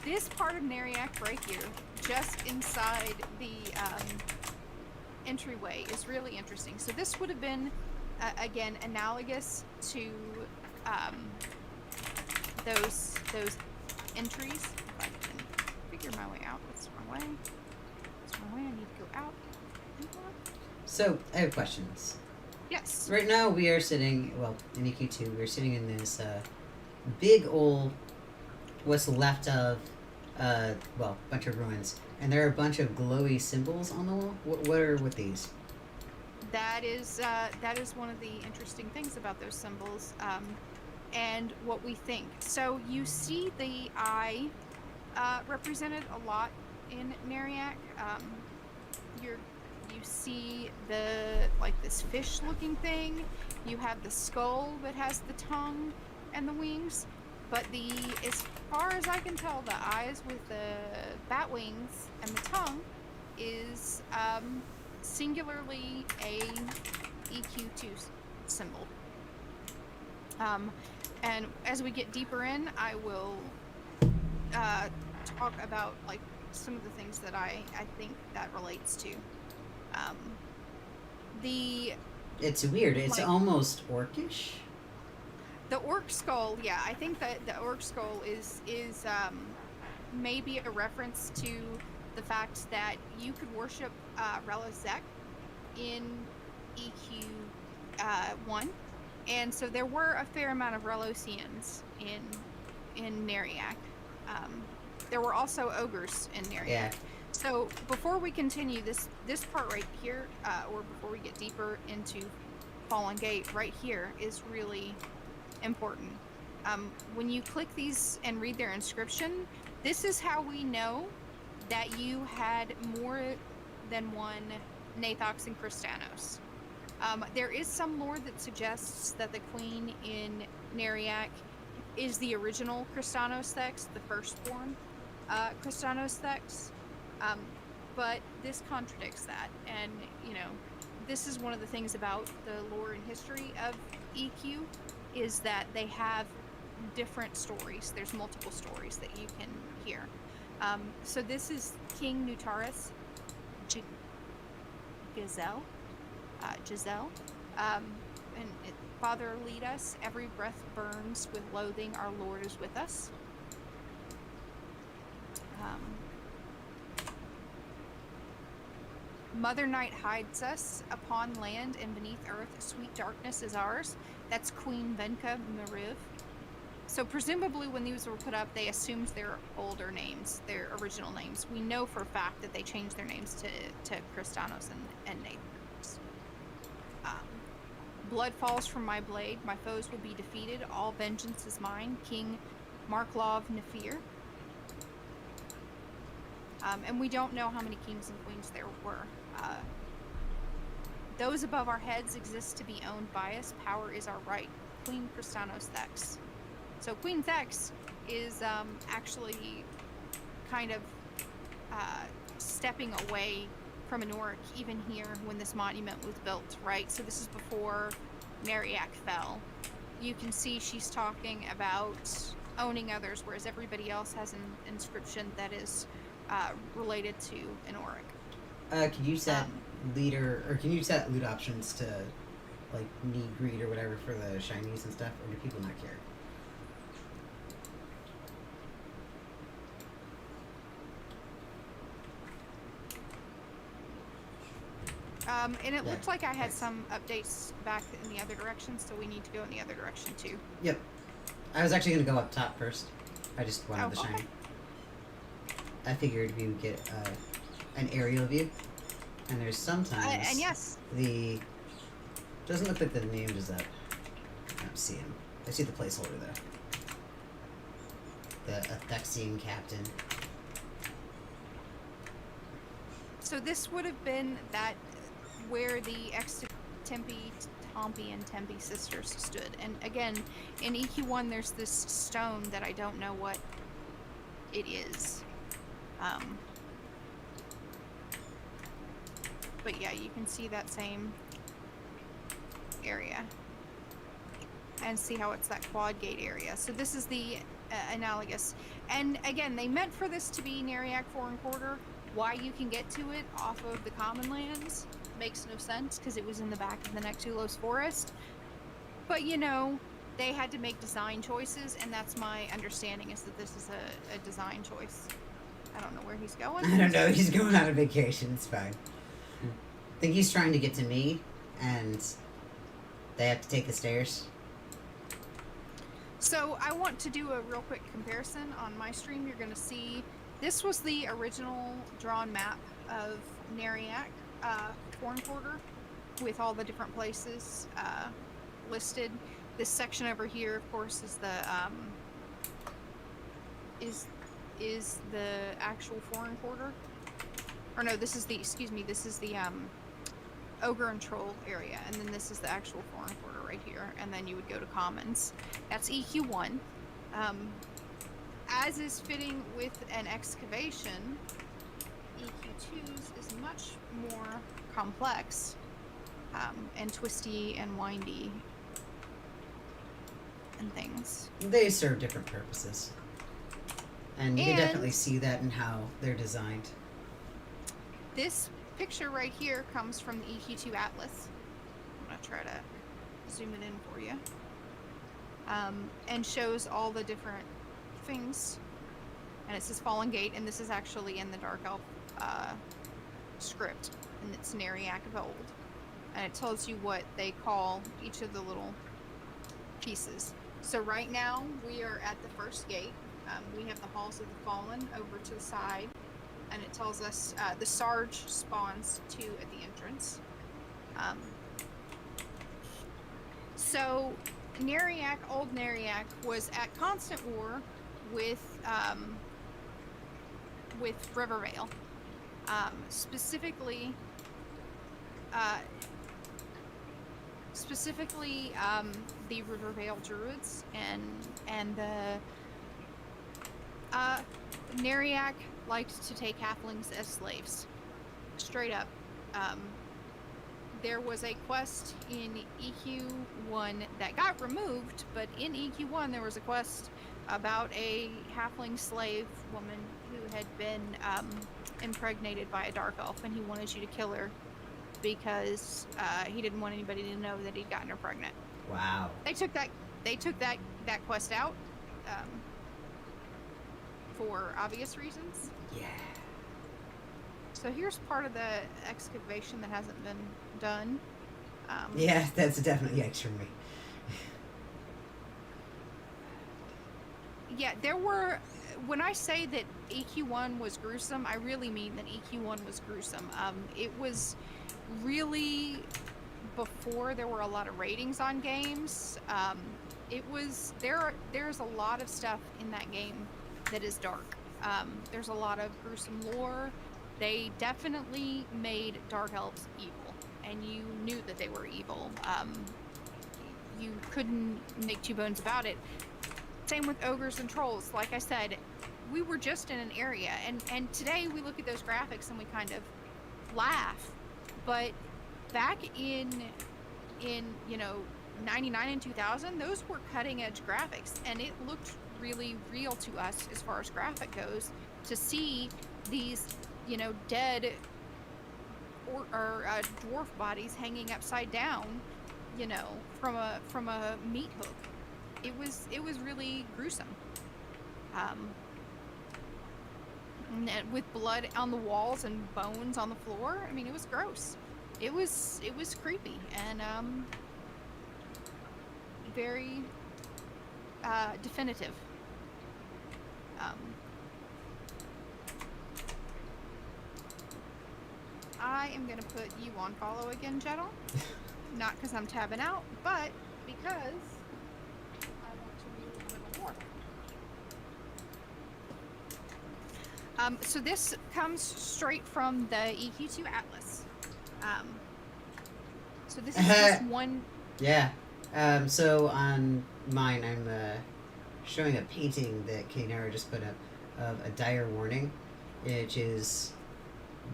This part of Neriak right here, just inside the entryway, is really interesting. So this would have been, again, analogous to those entries. If I can figure my way out. What's my way? What's my way? I need to go out. So, I have questions. Yes. Right now we are sitting, well, in EQ2, we're sitting in this big old, what's left of, well, bunch of ruins. And there are a bunch of glowy symbols on the wall. What are with these? That is one of the interesting things about those symbols, and what we think. So you see the eye represented a lot in Neriak. You see this fish-looking thing. You have the skull that has the tongue and the wings. But as far as I can tell, the eyes with the bat wings and the tongue is singularly a EQ2 symbol. And as we get deeper in, I will talk about some of the things that I think that relates to. It's weird. It's almost orcish. The orc skull, yeah, I think that the orc skull is maybe a reference to the fact that you could worship Relazek in EQ 1, and so there were a fair amount of Relosians in Neriak. There were also ogres in Neriak. Yeah. So before we continue this part right here, or before we get deeper into Fallen Gate, right here is really important. When you click these and read their inscription, this is how we know that you had more than one Nathox and Christanos. There is some lore that suggests that the queen in Neriak is the original Christanos Thex, the firstborn Christanos Thex, but this contradicts that. And, you know, this is one of the things about the lore and history of EQ, is that they have different stories. There's multiple stories that you can hear. So this is King Nutaris Giselle. Father, lead us. Every breath burns with loathing. Our Lord is with us. Mother Night hides us upon land and beneath earth. Sweet darkness is ours. That's Queen Venka Mariv. So presumably when these were put up, they assumed their older names, their original names. We know for a fact that they changed their names to Christanos and Nathans. Blood falls from my blade. My foes will be defeated. All vengeance is mine. King Marklov Nefir. And we don't know how many kings and queens there were. Those above our heads exist to be owned by us. Power is our right. Queen Christanos Thex. So Queen Thex is actually kind of stepping away from Anoric even here when this monument was built, right? So this is before Neriak fell. You can see she's talking about owning others, whereas everybody else has an inscription that is related to Anoric. Can you set leader, or can you set loot options to, like, need greed or whatever for the shinies and stuff, or do people not care? And it looked like I had some updates back in the other direction, so we need to go in the other direction too. Yep. I was actually going to go up top first. I just wanted the shiny. Okay. I figured we would get an aerial view. And there's sometimes... and yes. Doesn't look like the name is up. I don't see him. I see the placeholder though. The Athexian captain. So this would have been that where the Tempe, and Tempe sisters stood. And again, in EQ1 there's this stone that I don't know what it is. But yeah, you can see that same area. And see how it's that quad gate area. So this is the analogous. And again, they meant for this to be Neriak Foreign Quarter. Why you can get to it off of the common lands makes no sense, because it was in the back of the Nectulos Forest. But you know, they had to make design choices, and that's my understanding, is that this is a design choice. I don't know where he's going. I don't know, he's going on a vacation, it's fine. I think he's trying to get to me, and they have to take the stairs. So I want to do a real quick comparison. On my stream, you're going to see this was the original drawn map of Neriak Foreign Quarter, with all the different places listed. This section over here, of course, is the is the actual Foreign Quarter. Or no, this is the Ogre and Troll area, and then this is the actual Foreign Quarter right here, and then you would go to Commons. That's EQ1. As is fitting with an excavation, EQ2's is much more complex and twisty and windy and things. They serve different purposes. And you can definitely see that in how they're designed. This picture right here comes from the EQ2 Atlas. I'm going to try to zoom it in for you. and shows all the different things. And it says Fallen Gate, and this is actually in the Dark Elf script, and it's Neriac of old. And it tells you what they call each of the little pieces. So right now we are at the first gate. We have the Halls of the Fallen over to the side, and it tells us the Sarge spawns 2 at the entrance. So Neriac, old Neriac, was at constant war with Rivervale, specifically the Rivervale Druids and the Neriac liked to take halflings as slaves, straight up. There was a quest in EQ1 that got removed, but in EQ1 there was a quest about a halfling slave woman who had been impregnated by a dark elf, and he wanted you to kill her because he didn't want anybody to know that he'd gotten her pregnant. Wow. They took that quest out for obvious reasons. Yeah. So here's part of the excavation that hasn't been done. Yeah, that's definitely yikes for me. Yeah, there were. When I say that EQ1 was gruesome, I really mean that EQ1 was gruesome. It was really before there were a lot of ratings on games. It was there's a lot of stuff in that game that is dark. There's a lot of gruesome lore. They definitely made dark elves evil, and you knew that they were evil. You couldn't make two bones about it. Same with ogres and trolls. Like I said, we were just in an area, and today we look at those graphics and we kind of laugh. But back in 99 and 2000, those were cutting edge graphics, and it looked really real to us as far as graphic goes to see these dead or dwarf bodies hanging upside down, from a meat hook. It was really gruesome. With blood on the walls and bones on the floor. I mean, it was gross. It was creepy and very definitive. I am gonna put you on follow again, Jettle. Not because I'm tabbing out, but because I want to read a little more. So this comes straight from the EQ2 Atlas. So this is just one. Yeah. So on mine, I'm showing a painting that Kainara just put up of a dire warning, which is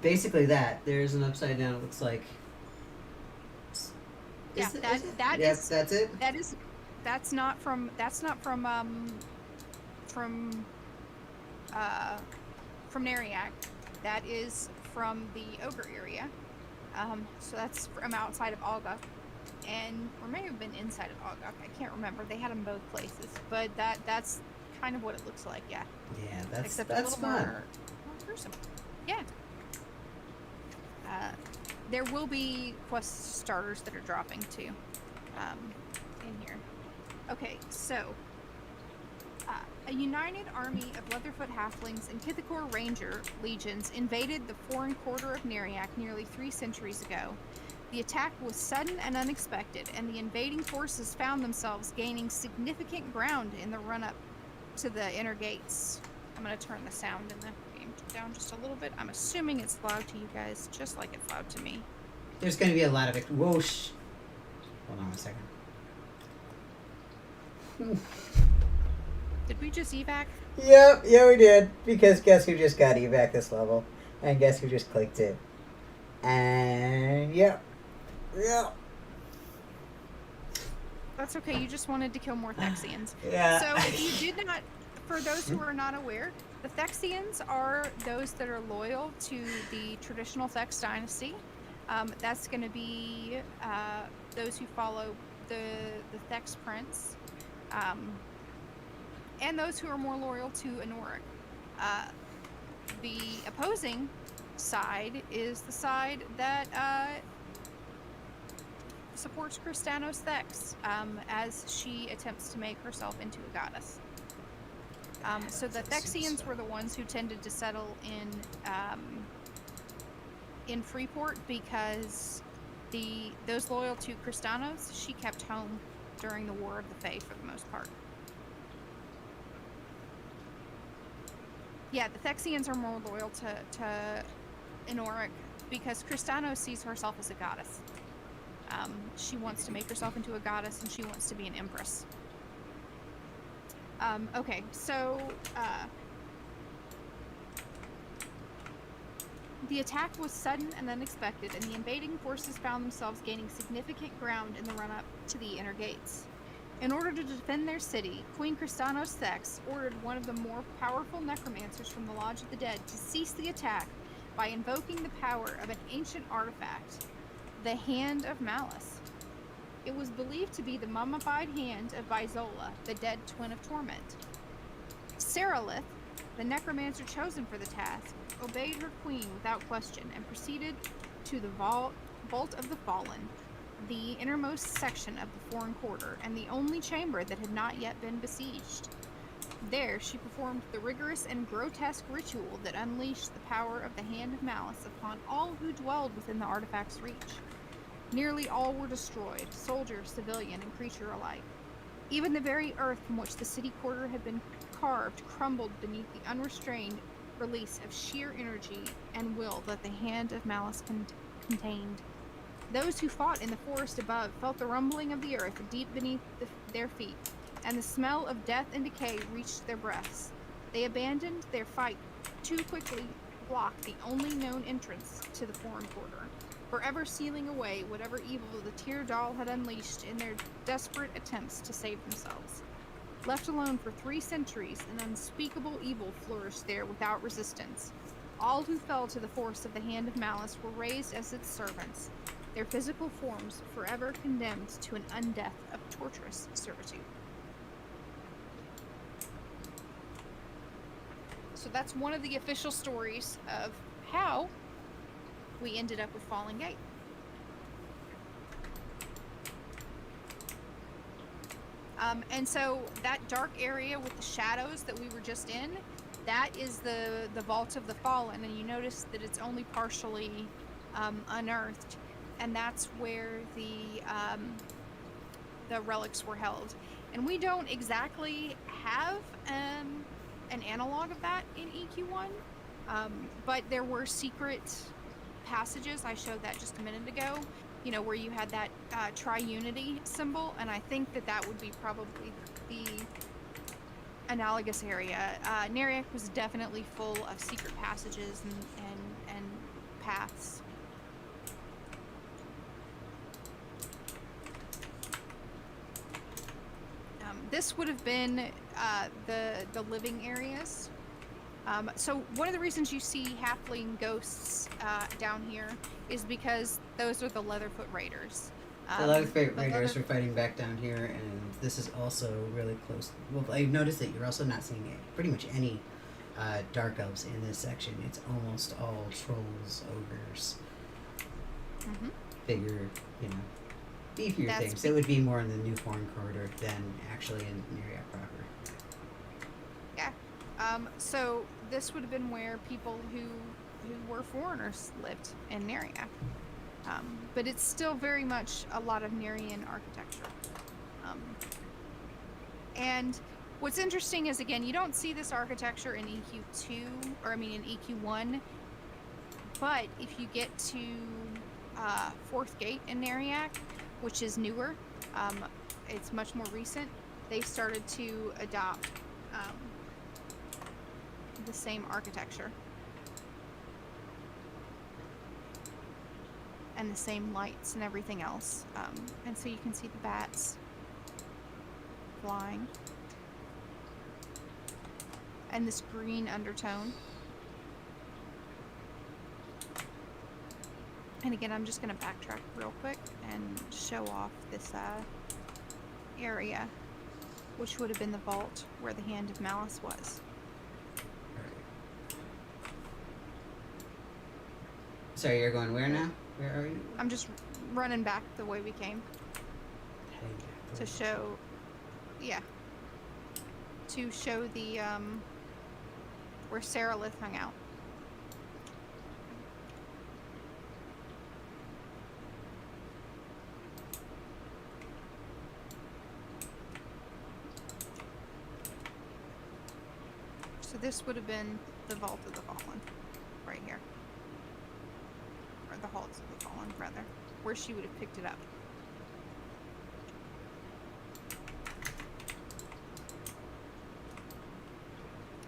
basically that. There's an upside down. It looks like. Yeah, That's it. That's not from Neriac. That is from the ogre area. So that's from outside of Alga, or may have been inside of Alga. I can't remember. They had them both places, but that's kind of what it looks like. Yeah. Yeah, that's a that's little fun. more gruesome. Yeah. There will be quest starters that are dropping too, in here. Okay, so a united army of Leatherfoot halflings and Kithakor Ranger legions invaded the foreign quarter of Neriac nearly 3 centuries ago. The attack was sudden and unexpected, and the invading forces found themselves gaining significant ground in the run-up to the inner gates. I'm going to turn the sound in the game down just a little bit. I'm assuming it's loud to you guys, just like it's loud to me. There's going to be a lot of it. Whoosh. Hold on a second. Did we just evac? Yep, yeah, we did. Because guess who just got evac this level? And guess who just clicked it? And yep. That's okay. You just wanted to kill more Thexians. Yeah. So if you did not, for those who are not aware, the Thexians are those that are loyal to the traditional Thex dynasty. That's going to be those who follow the Thex prince. and those who are more loyal to Anoric. The opposing side is the side that supports Kristanos Thex as she attempts to make herself into a goddess. So the Thexians were the ones who tended to settle in Freeport because those loyal to Kristanos, she kept home during the War of the Fae for the most part. Yeah, the Thexians are more loyal to Anoric because Kristanos sees herself as a goddess. She wants to make herself into a goddess, and she wants to be an empress. Okay, so the attack was sudden and unexpected, and the invading forces found themselves gaining significant ground in the run-up to the inner gates. In order to defend their city, Queen Kristanos Thex ordered one of the more powerful necromancers from the Lodge of the Dead to cease the attack by invoking the power of an ancient artifact, the Hand of Malice. It was believed to be the mummified hand of Bizola, the dead twin of Torment. Seralith, the necromancer chosen for the task, obeyed her queen without question and proceeded to the Vault of the Fallen, the innermost section of the Foreign Quarter, and the only chamber that had not yet been besieged. There, she performed the rigorous and grotesque ritual that unleashed the power of the Hand of Malice upon all who dwelled within the artifact's reach. Nearly all were destroyed, soldier, civilian, and creature alike. Even the very earth from which the city quarter had been carved crumbled beneath the unrestrained release of sheer energy and will that the Hand of Malice contained. Those who fought in the forest above felt the rumbling of the earth deep beneath their feet, and the smell of death and decay reached their breaths. They abandoned their fight too quickly, blocked the only known entrance to the Foreign Quarter, forever sealing away whatever evil the Tear Doll had unleashed in their desperate attempts to save themselves. Left alone for 3 centuries, an unspeakable evil flourished there without resistance. All who fell to the force of the Hand of Malice were raised as its servants, their physical forms forever condemned to an undeath of torturous servitude. So that's one of the official stories of how we ended up with Fallen Gate. And so that dark area with the shadows that we were just in, that is the Vault of the Fallen, and you notice that it's only partially unearthed, and that's where the relics were held. And we don't exactly have an analog of that in EQ1, but there were secret passages. I showed that just a minute ago, you know, where you had that triunity symbol, and I think that would be probably the analogous area. Neriac was definitely full of secret passages and paths. This would have been the living areas. So one of the reasons you see halfling ghosts down here is because those are the Leatherfoot Raiders. The Leatherfoot Raiders are fighting back down here, and this is also really close. Well, I noticed that you're also not seeing pretty much any dark elves in this section. It's almost all trolls, ogres, bigger, you know, beefier things. It would be more in the New Foreign Corridor than actually in Neriac proper. Yeah. So this would have been where people who were foreigners lived in Neriac. But it's still very much a lot of Nerian architecture. And what's interesting is, again, you don't see this architecture in EQ2, or I mean in EQ1, but if you get to Fourth Gate in Neriac, which is newer, it's much more recent, they started to adopt the same architecture and the same lights and everything else. And so you can see the bats flying and this green undertone. And again, I'm just going to backtrack real quick and show off this area. which would have been the vault where the Hand of Malice was. Alright. Sorry, you're going where now? Where are you? I'm just running back the way we came Heading back to over. show, yeah, to show the where Sarah Lith hung out. So this would have been the Vault of the Fallen, right here. Or the Halls of the Fallen, rather. Where she would have picked it up.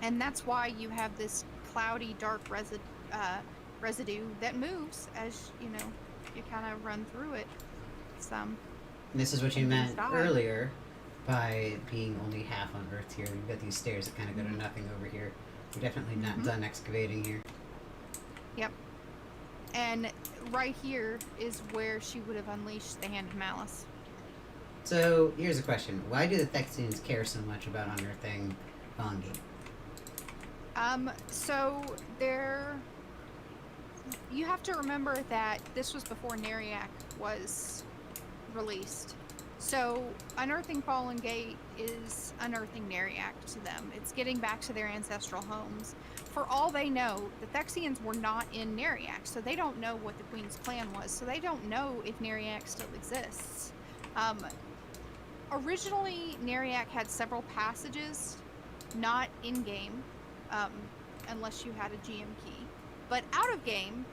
And that's why you have this cloudy, dark residue that moves as, you know, you kind of run through it. Some. This is what you And things meant die. earlier by being only half on Earth here. We've got these stairs that kind of go to nothing over here. We're definitely not Mhm. done excavating here. Yep. And right here is where she would have unleashed the Hand of Malice. So, here's a question. Why do the Thexians care so much about unearthing Bongi? So you have to remember that this was before Neriak was released. So unearthing Fallen Gate is unearthing Neriak to them. It's getting back to their ancestral homes. For all they know, the Thexians were not in Neriak, so they don't know what the Queen's plan was. So they don't know if Neriak still exists. Originally, Neriak had several passages, not in-game, unless you had a GM key. But out of game,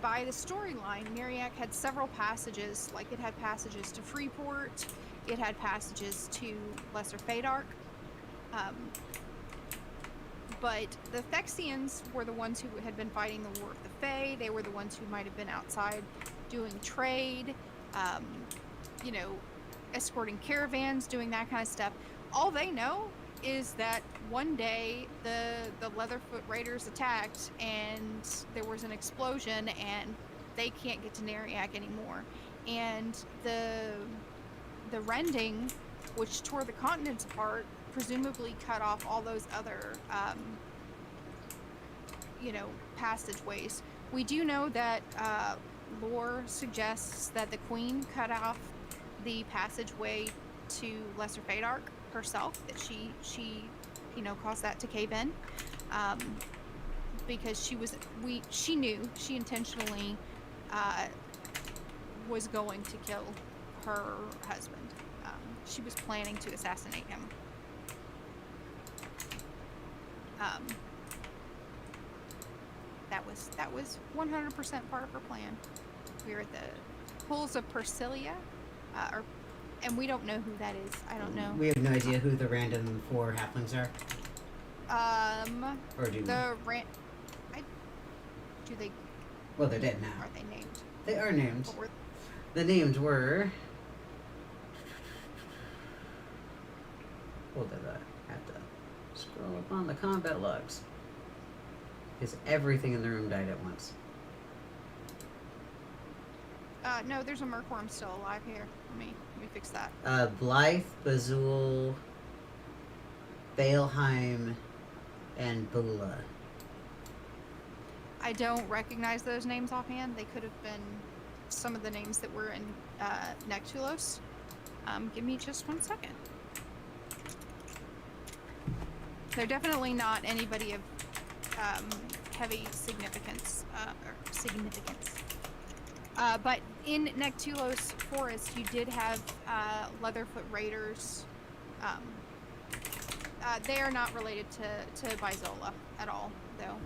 by the storyline, Neriak had several passages, like it had passages to Freeport, it had passages to Lesser Fadark. But the Thexians were the ones who had been fighting the War of the Fae. They were the ones who might have been outside doing trade, you know, escorting caravans, doing that kind of stuff. All they know is that one day the Leatherfoot Raiders attacked and there was an explosion and they can't get to Neriak anymore. And the rending, which tore the continents apart, presumably cut off all those other you know, passageways. We do know that lore suggests that the Queen cut off the passageway to Lesser Fadark herself, that she you know, caused that to cave in, because she knew she intentionally was going to kill her husband. She was planning to assassinate him. That was 100% part of her plan. We were at the pools of Persilia, and we don't know who that is. I don't know. We have no idea who the random 4 halflings are. Or do we? Do they? Well, they're dead now. Are they named? They are named. What were The names were... Hold it up. I have to scroll up on the combat logs. Because everything in the room died at once. No, there's a Mercworm still alive here. Let me fix that. Blythe, Bazul, Baleheim, and Bula. I don't recognize those names offhand. They could have been some of the names that were in Nectulos. Give me just 1 second. They're definitely not anybody of heavy significance. But in Nectulos Forest, you did have Leatherfoot Raiders. They are not related to Bizola at all, though.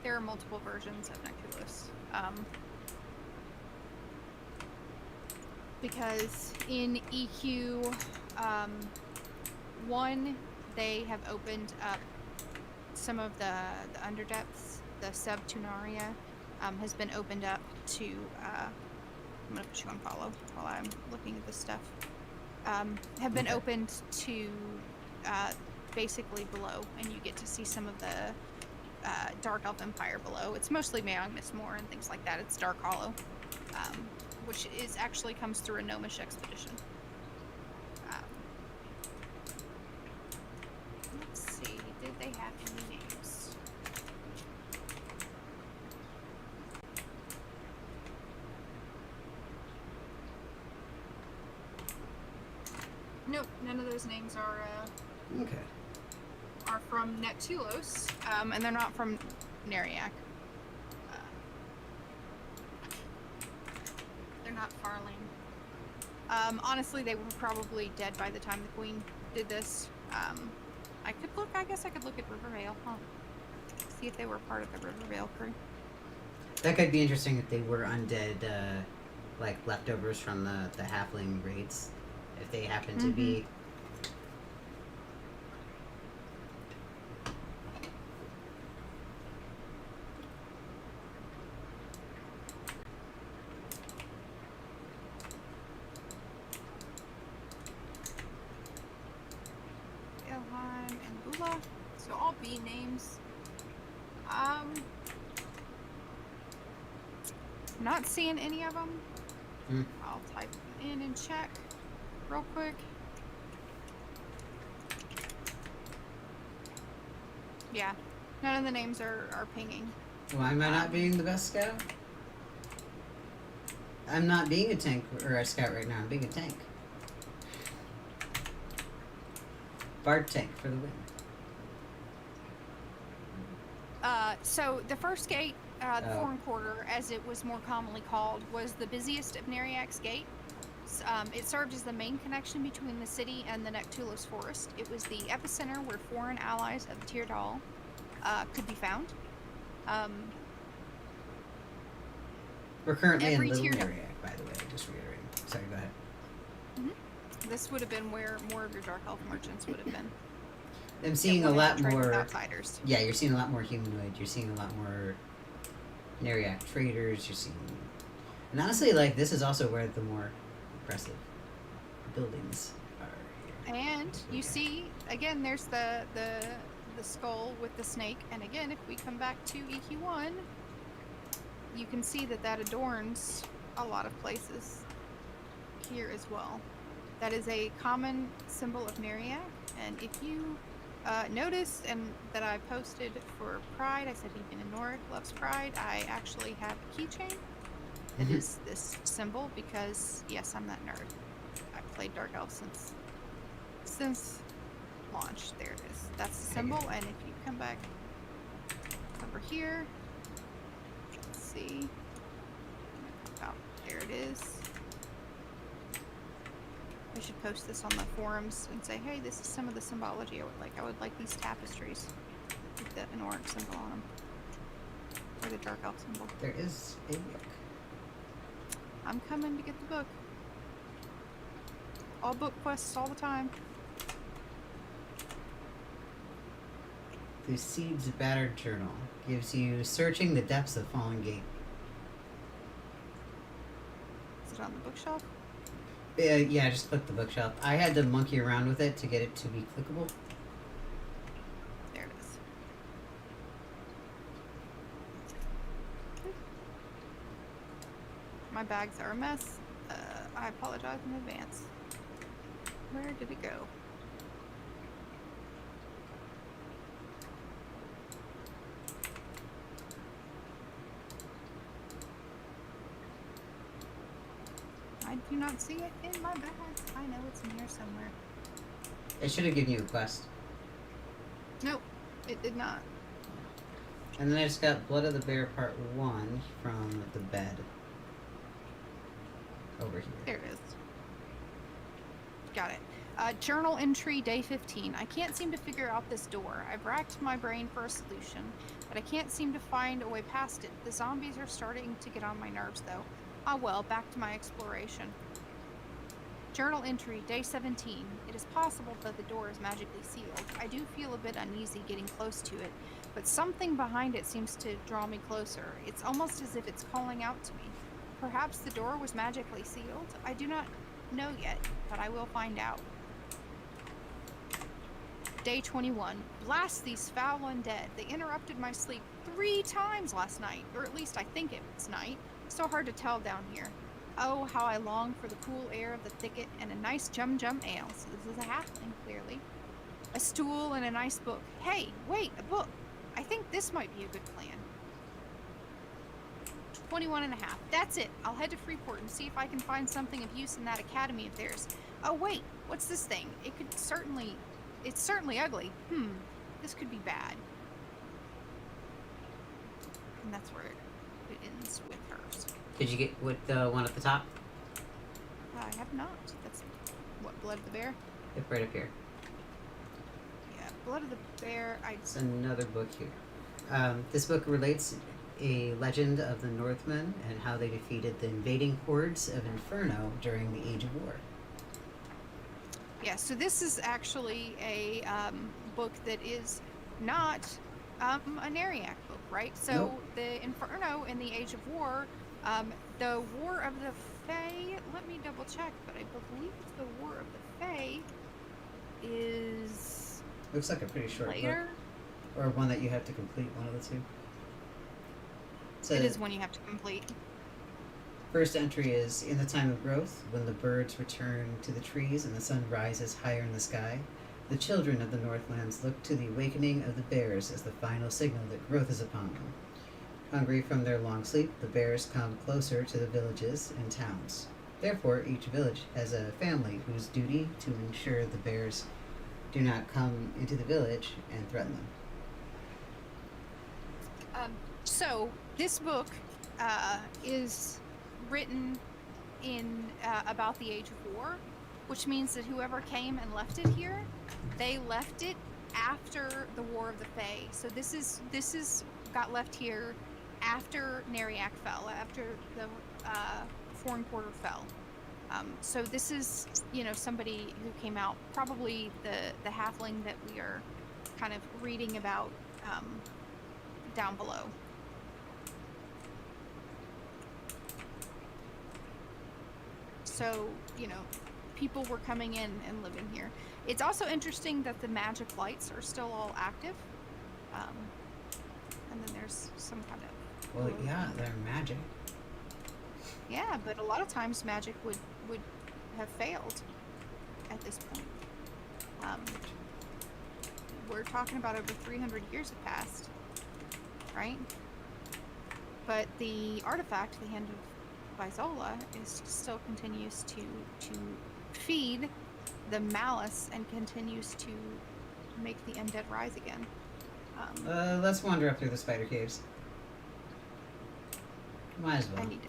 There are multiple versions of Nectulos. Because in EQ 1, they have opened up some of the underdepths. The Subtunaria has been opened up to... I'm going to put you on follow while I'm looking at this stuff. have been Okay. opened to basically below, and you get to see some of the Dark Elf Empire below. It's mostly Mayong Mistmore and things like that. It's Dark Hollow, which is actually comes through a gnomish expedition. Let's see, did they have any names? Nope, none of those names Okay. are from Neptulos, and they're not from Neriak. They're not Farlane. Honestly, they were probably dead by the time the Queen did this. I could look. I guess I could look at Rivervale. Huh? See if they were part of the Rivervale crew. That could be interesting if they were undead, like leftovers from the halfling raids. If they happen to be. Ilheim and Bula. So all B names. Not seeing any of them. I'll type them in and check real quick. Yeah, none of the names are pinging. Why am I not being the best scout? I'm not being a tank or a scout right now. I'm being a tank. Bard tank for the win. So the first gate, the Foreign Quarter, as it was more commonly called, was the busiest of Neriak's gate. It served as the main connection between the city and the Nectulos forest. It was the epicenter where foreign allies of the Tyrdal could be found. We're currently in Every Little Tyrdal- Neriak, by the way. Just reiterating. Sorry, go ahead. This would have been where more of your Dark Elf merchants would have been. I'm seeing a That wanted lot to trade with more. outsiders. Yeah, you're seeing a lot more humanoid. You're seeing a lot more Neriak traders. You're seeing, and honestly, like this is also where the more impressive buildings are. And you see, again, there's the skull with the snake. And again, if we come back to EQ1, you can see that adorns a lot of places here as well. That is a common symbol of Neriak. And if you noticed and that I posted for Pride, I said even in Norrath loves Pride, I actually have a keychain that is this symbol because, yes, I'm that nerd. I've played Dark Elf since launch. There it is. That's the symbol. And if you come back over here, let's see. Oh, there it is. I should post this on the forums and say, hey, this is some of the symbology I would like. I would like these tapestries with the Anoric symbol on them. Or the Dark Elf symbol. There is a book. I'm coming to get the book. All book quests all the time. The Seeds Battered Journal gives you Searching the Depths of Fallen Gate. Is it on the bookshelf? Yeah, just click the bookshelf. I had to monkey around with it to get it to be clickable. There it is. My bags are a mess. I apologize in advance. Where did it go? I do not see it in my bag. I know it's in here somewhere. It should have given you a quest. Nope, it did not. And then I just got Blood of the Bear Part 1 from the bed. Over here. There it is. Got it. Journal entry day 15. I can't seem to figure out this door. I've racked my brain for a solution, but I can't seem to find a way past it. The zombies are starting to get on my nerves, though. Ah well, back to my exploration. Journal entry day 17. It is possible that the door is magically sealed. I do feel a bit uneasy getting close to it, but something behind it seems to draw me closer. It's almost as if it's calling out to me. Perhaps the door was magically sealed? I do not know yet, but I will find out. Day 21. Blast these foul undead. They interrupted my sleep 3 times last night, or at least I think it was night. So hard to tell down here. Oh, how I long for the cool air of the thicket and a nice jum-jum ale. So this is a halfling, clearly. A stool and a nice book. Hey, wait, a book. I think this might be a good plan. 21 and a half. That's it. I'll head to Freeport and see if I can find something of use in that academy of theirs. Oh, wait, what's this thing? It's certainly ugly. This could be bad. And that's where it ends with hers. Did you get with the one at the top? I have not. That's what, Blood of the Bear? Yep, right up here. Yeah, Blood of the Bear. It's another book here. This book relates a legend of the Northmen and how they defeated the invading hordes of Inferno during the Age of War. Yeah, so this is actually a book that is not a Neriac book, right? So Nope. the Inferno in the Age of War, the War of the Fae, let me double check, but I believe the War of the Fae is Looks like a pretty short later. book. Or one that you have to complete, one of the two. So It is one you have to complete. first entry is, in the time of growth, when the birds return to the trees and the sun rises higher in the sky, the children of the Northlands look to the awakening of the bears as the final signal that growth is upon them. Hungry from their long sleep, the bears come closer to the villages and towns. Therefore, each village has a family whose duty to ensure the bears do not come into the village and threaten them. So this book is written in about the Age of War, which means that whoever came and left it here, they left it after the War of the Fae. So this is got left here after Neriac fell, after the Foreign Quarter fell. So this is, somebody who came out, probably the halfling that we are kind of reading about down below. So, people were coming in and living here. It's also interesting that the magic lights are still all active. And then there's some kind of... Well, yeah, they're magic. Yeah, but a lot of times magic would have failed at this point. We're talking about over 300 years have passed, right? But the artifact, the Hand of Vizola, still continues to feed the malice and continues to make the undead rise again. Let's wander up through the spider caves. Might as well. I need to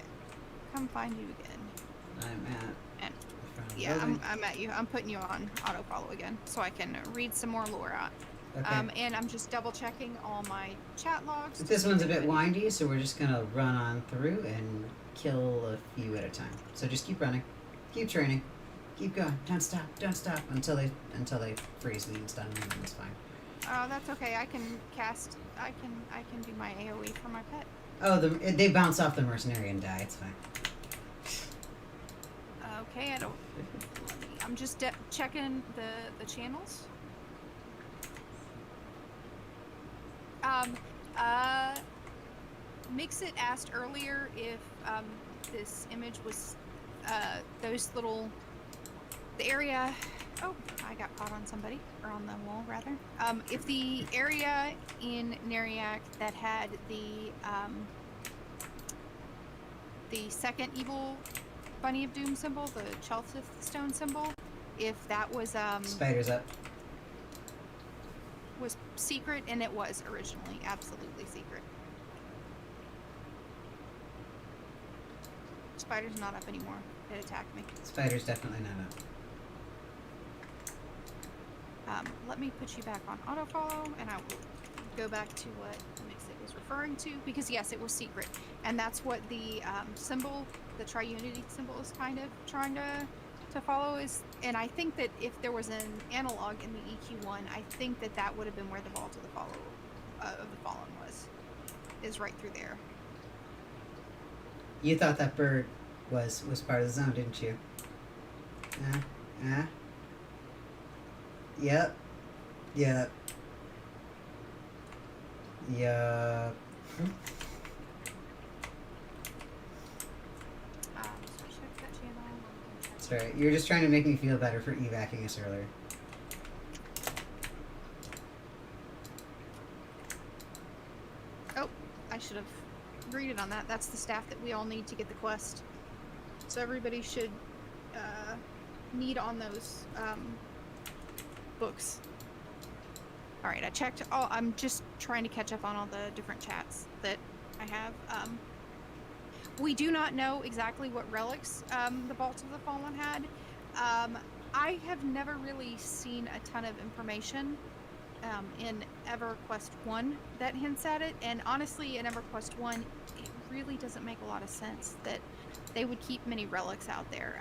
come find you again. I'm at And the front of the yeah, building. I'm at you. I'm putting you on auto follow again so I can read some more lore out. Okay. And I'm just double checking all my chat logs. This one's a bit windy, so we're just gonna run on through and kill a few at a time. So just keep running, keep training, keep going. Don't stop until they freeze me and stun me, and it's fine. Oh, that's okay. I can cast. I can do my AOE for my pet. Oh, they bounce off the mercenary and die. It's fine. Okay, I don't. I'm just checking the channels. Mixit asked earlier if this image was the area. Oh, I got caught on somebody, or on the wall rather. If the area in Neriac that had the second evil Bunny of Doom symbol, the Chelfith stone symbol, if that was Spiders up. was secret, and it was originally absolutely secret. Spider's not up anymore. It attacked me. Spiders definitely not up. Let me put you back on autofollow, and I will go back to what Mixit was referring to, because yes, it was secret, and that's what the symbol, the Triunity symbol, is kind of trying to follow. Is, and I think that if there was an analog in the EQ1, I think that would have been where the Vault of the Fallen is right through there. You thought that bird was part of the zone, didn't you? Yep. Yep. Yep. So check that channel. That's right. You were just trying to make me feel better for evacing us earlier. Oh, I should have greeted on that. That's the staff that we all need to get the quest. So everybody should need on those books. All right, I checked. Oh, I'm just trying to catch up on all the different chats that I have. We do not know exactly what relics the Vault of the Fallen had. I have never really seen a ton of information in EverQuest 1 that hints at it, and honestly, in EverQuest 1, it really doesn't make a lot of sense that they would keep many relics out there.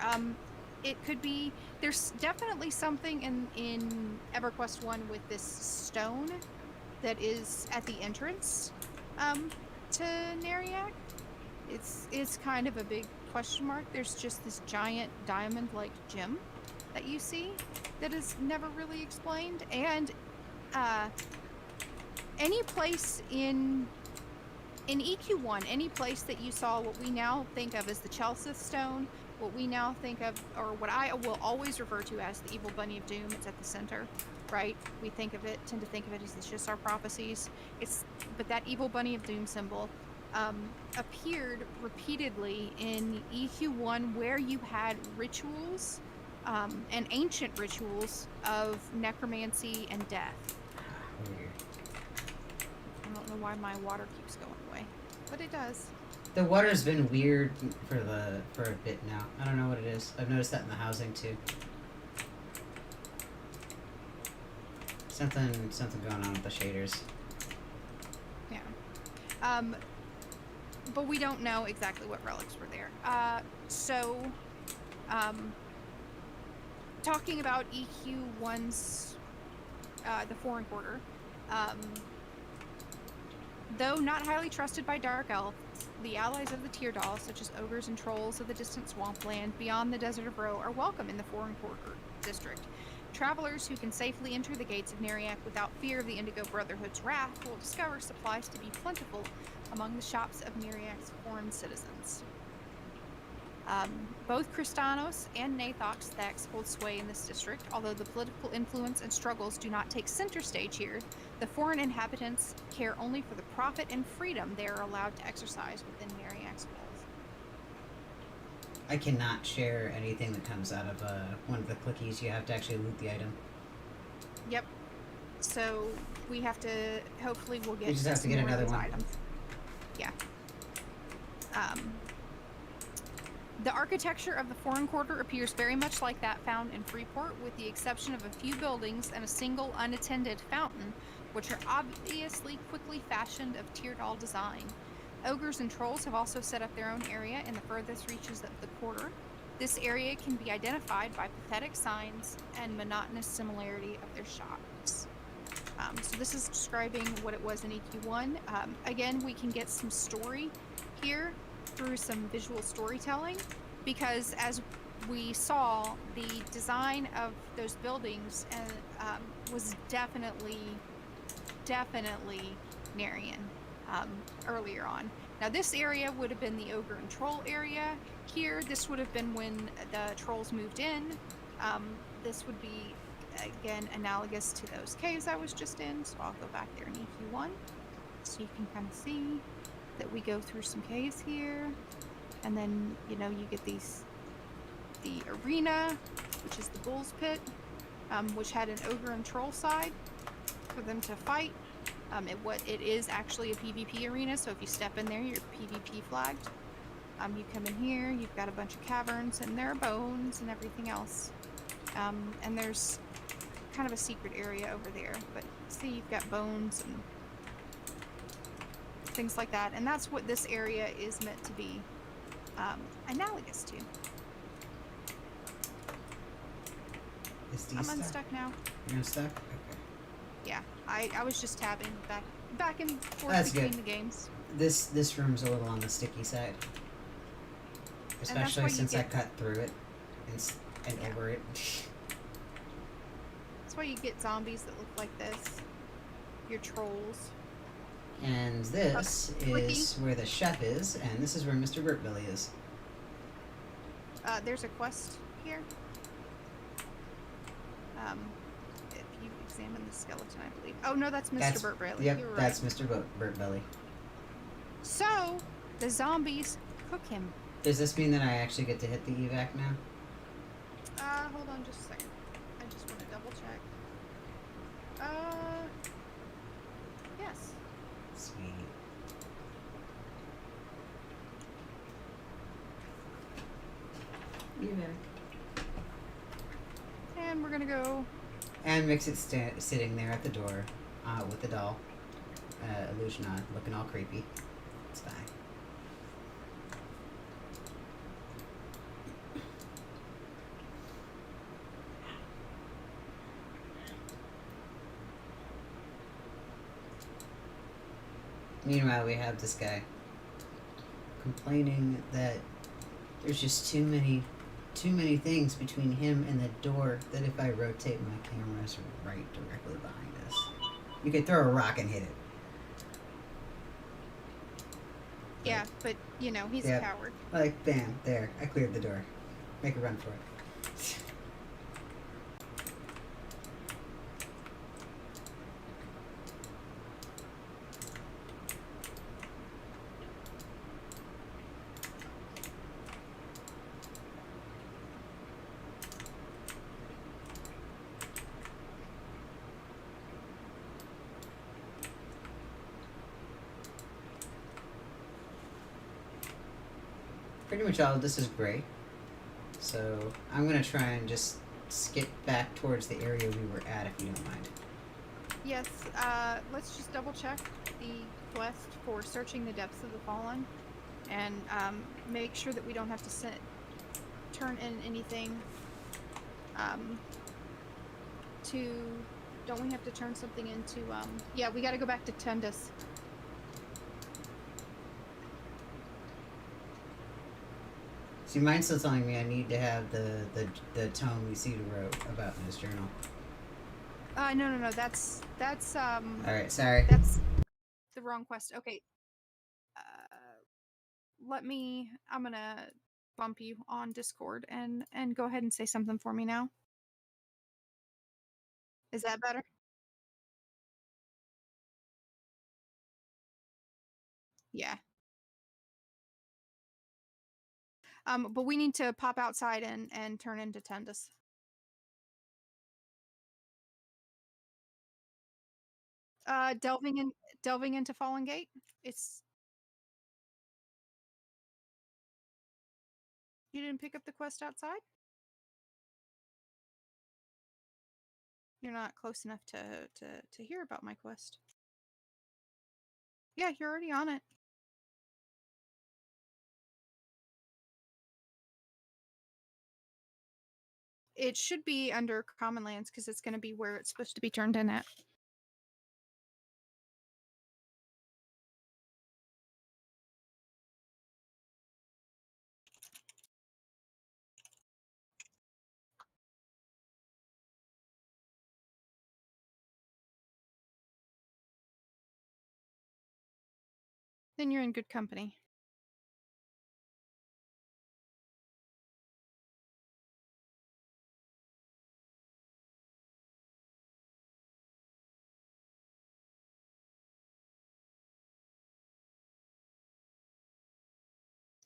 It could be, there's definitely something in EverQuest 1 with this stone that is at the entrance to Neriak. It's kind of a big question mark. There's just this giant diamond-like gem that you see that is never really explained, and any place in EQ1, any place that you saw what we now think of as the Chelsith Stone, what we now think of, or what I will always refer to as the Evil Bunny of Doom, it's at the center, right? We tend to think of it as just our prophecies. But that Evil Bunny of Doom symbol appeared repeatedly in EQ1, where you had rituals and ancient rituals of necromancy and death. Weird. I don't know why my water keeps going away, but it does. The water's been weird for a bit now. I don't know what it is. I've noticed that in the housing too. Something going on with the shaders. Yeah. But we don't know exactly what relics were there. Talking about EQ1's the Foreign Quarter, though not highly trusted by Dark Elves, the allies of the Teardal, such as ogres and trolls of the distant swampland beyond the Desert of Ro, are welcome in the Foreign Quarter district. Travelers who can safely enter the gates of Neriak without fear of the Indigo Brotherhood's wrath will discover supplies to be plentiful among the shops of Neriak's foreign citizens. Both Kristanos and Nathox thecks hold sway in this district. Although the political influence and struggles do not take center stage here, the foreign inhabitants care only for the profit and freedom they are allowed to exercise within Neriak's walls. I cannot share anything that comes out of one of the clickies. You have to actually loot the item. Yep. So we have to. Hopefully, we'll get. We just have to get more of another those one. items. Yeah. The architecture of the Foreign Quarter appears very much like that found in Freeport, with the exception of a few buildings and a single unattended fountain, which are obviously quickly fashioned of Teardal design. Ogres and trolls have also set up their own area in the furthest reaches of the quarter. This area can be identified by pathetic signs and monotonous similarity of their shops. So this is describing what it was in EQ1. Again, we can get some story here through some visual storytelling, because as we saw, the design of those buildings was definitely Nerian earlier on. Now this area would have been the ogre and troll area. Here, this would have been when the trolls moved in. This would be, again, analogous to those caves I was just in, so I'll go back there in EQ1 so you can kind of see that we go through some caves here, and then you get the arena, which is the bull's pit, which had an ogre and troll side for them to fight. It is actually a PvP arena, so if you step in there, you're PvP flagged. You come in here, you've got a bunch of caverns, and there are bones and everything else. And there's kind of a secret area over there, but see, you've got bones and things like that, and that's what this area is meant to be analogous to. I'm unstuck now. You're unstuck? Okay. Yeah, I was just tabbing back and forth That's between good. the games. This room's a little on the sticky side. Especially since I cut through it. and Yeah. over it. That's why you get zombies that look like this. Your trolls. And this Clicky. is where the chef is, and this is where Mr. Burtbelly is. There's a quest here. If you examine the skeleton, I believe. Oh no, that's Mr. Burt Braley. Yep, You were right. that's Mr. Burtbelly. So the zombies cook him. Does this mean that I actually get to hit the evac now? Hold on just a second. I just want to double check. Yes. Sweet. Evac. And we're gonna go. And Mix-It sitting there at the door with the doll. Illusion on, looking all creepy. It's fine. Meanwhile, we have this guy complaining that there's just too many things between him and the door that if I rotate my cameras right directly behind us, you could throw a rock and hit it. Yeah, but you know he's a coward. Like bam, there, I cleared the door. Make a run for it. Pretty much all of this is gray. So I'm gonna try and just skip back towards the area we were at, if you don't mind. Yes, let's just double check the quest for searching the depths of the fallen, and make sure that we don't have to turn in anything. Don't we have to turn something into? Yeah, we got to go back to Tundus. See, mine's still telling me I need to have the tome Isidro wrote about in his journal. No, that's All right, sorry. That's the wrong quest. Okay. I'm gonna bump you on Discord and go ahead and say something for me now. Is that better? Yeah. But we need to pop outside and turn into Tundus. Delving into Fallen Gate. You didn't pick up the quest outside? You're not close enough to hear about my quest. Yeah, you're already on it. It should be under Common Lands because it's going to be where it's supposed to be turned in at. Then you're in good company.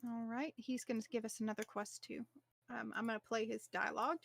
All right, he's going to give us another quest too. I'm going to play his dialogue.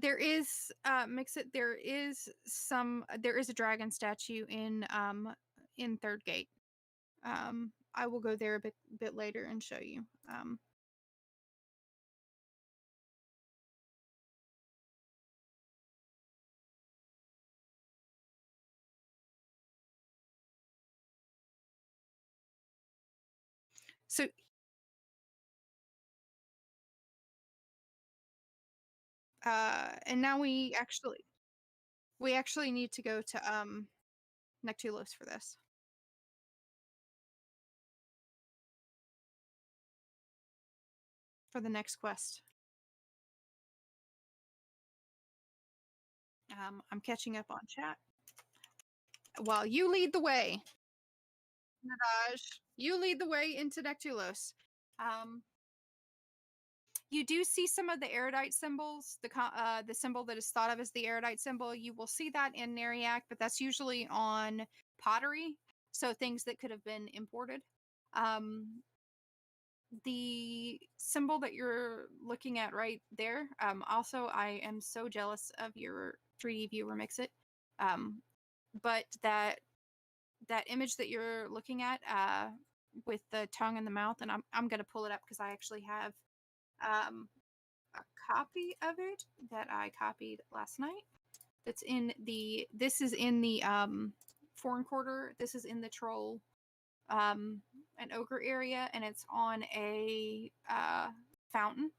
There is mix it. There is a dragon statue in Third Gate. I will go there a bit later and show you. So and now we actually need to go to Nectulos for this. For the next quest. I'm catching up on chat. Well, you lead the way. Nadaj, you lead the way into Nectulos. You do see some of the erudite symbols, the symbol that is thought of as the erudite symbol. You will see that in Neriak, but that's usually on pottery, so things that could have been imported. The symbol that you're looking at right there. Also, I am so jealous of your 3D viewer Mixit. But that image that you're looking at with the tongue and the mouth, and I'm going to pull it up because I actually have a copy of it that I copied last night. This is in the foreign quarter. This is in the troll an ogre area, and it's on a fountain.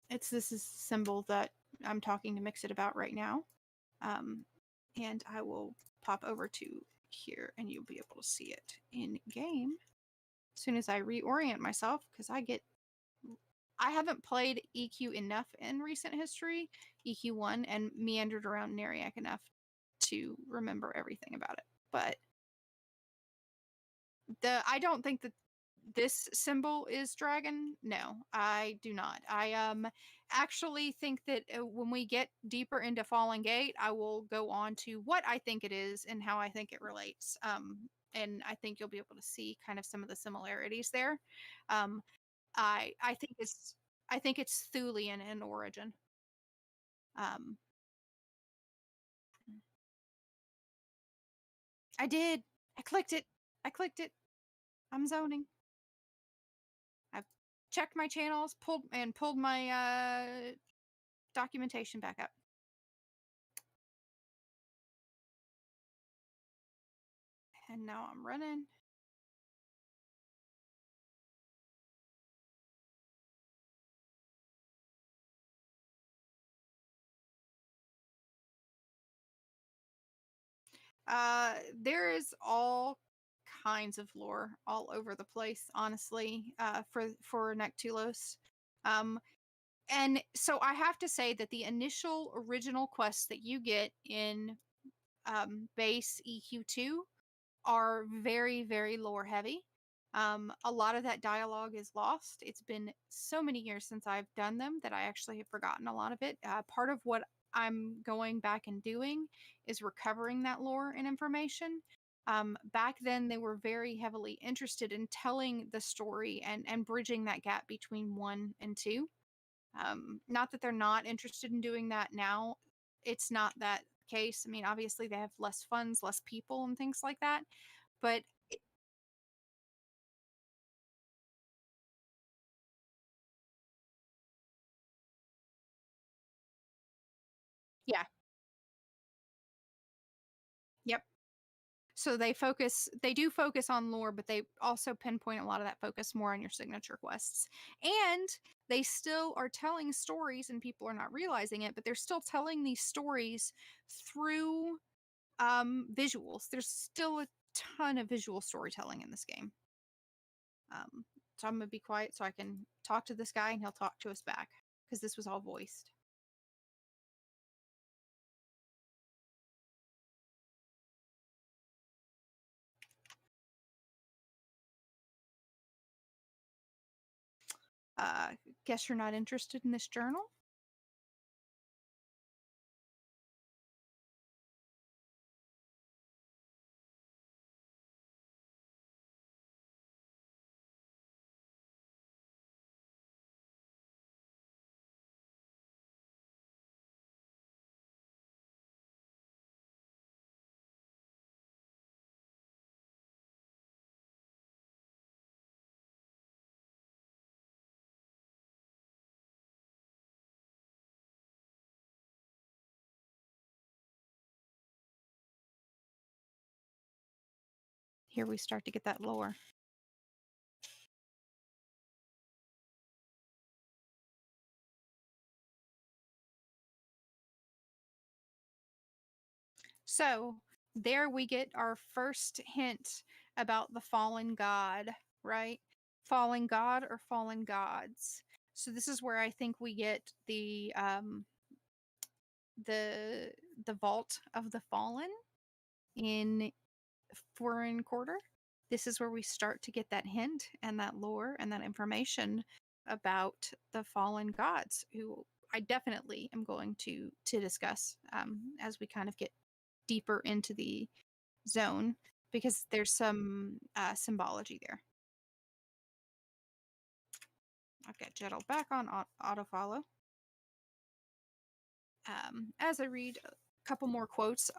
This is a symbol that I'm talking to Mixit about right now. And I will pop over to here and you'll be able to see it in game as soon as I reorient myself, because I haven't played EQ enough in recent history, EQ1, and meandered around Neriak enough to remember everything about it. But I don't think that this symbol is dragon. No, I do not. I actually think that when we get deeper into Fallen Gate, I will go on to what I think it is and how I think it relates. And I think you'll be able to see kind of some of the similarities there. I think it's Thulian in origin. I did. I clicked it. I'm zoning. I've checked my channels, pulled my documentation back up. And now I'm running. There is all kinds of lore all over the place, honestly, for Nectulos. And so I have to say that the initial original quests that you get in base EQ2 are very, very lore heavy. A lot of that dialogue is lost. It's been so many years since I've done them that I actually have forgotten a lot of it. Part of what I'm going back and doing is recovering that lore and information. Back then, they were very heavily interested in telling the story and bridging that gap between 1 and 2. Not that they're not interested in doing that now. It's not that case. I mean, obviously, they have less funds, less people, and things like that. But yeah. Yep. So they do focus on lore, but they also pinpoint a lot of that focus more on your signature quests. And they still are telling stories, and people are not realizing it, but they're still telling these stories through visuals. There's still a ton of visual storytelling in this game. So I'm going to be quiet so I can talk to this guy and he'll talk to us back, because this was all voiced. Guess you're not interested in this journal? here we start to get that lore. So there we get our first hint about the fallen god, right? Fallen god or fallen gods. So this is where I think we get the vault of the fallen in Foreign Quarter. This is where we start to get that hint and that lore and that information about the fallen gods, who I definitely am going to discuss as we kind of get deeper into the zone, because there's some symbology there. I've got Jettle back on auto follow. As I read a couple more quotes,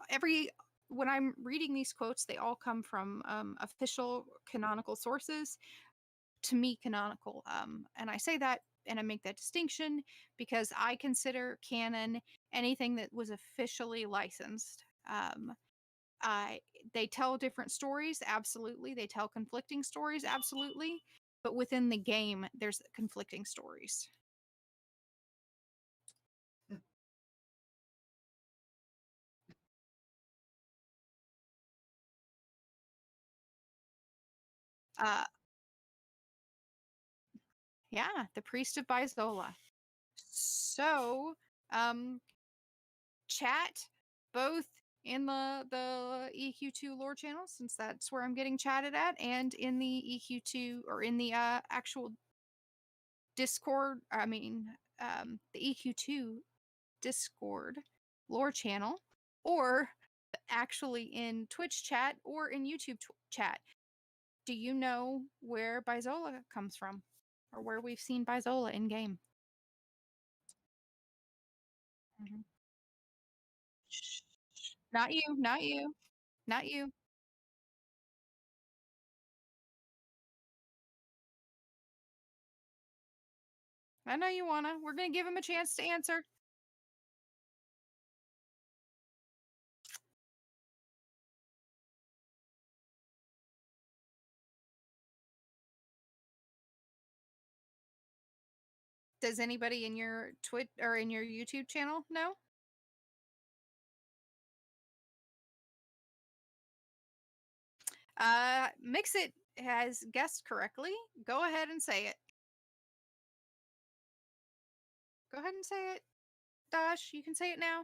when I'm reading these quotes, they all come from official canonical sources. To me, canonical, and I say that and I make that distinction because I consider canon anything that was officially licensed. They tell different stories, absolutely. They tell conflicting stories, absolutely. But within the game, there's conflicting stories. Yeah, the Priest of Bizola. So, chat both in the EQ2 lore channel, since that's where I'm getting chatted at, and in the EQ2 or in the actual Discord. I mean, the EQ2 Discord lore channel, or actually in Twitch chat or in YouTube chat. Do you know where Bizola comes from, or where we've seen Bizola in game? Mm-hmm. Not you, not you, not you. I know you wanna. We're gonna give him a chance to answer. Does anybody in your Twitch or in your YouTube channel know? Mixit has guessed correctly. Go ahead and say it. Go ahead and say it. Dash, you can say it now.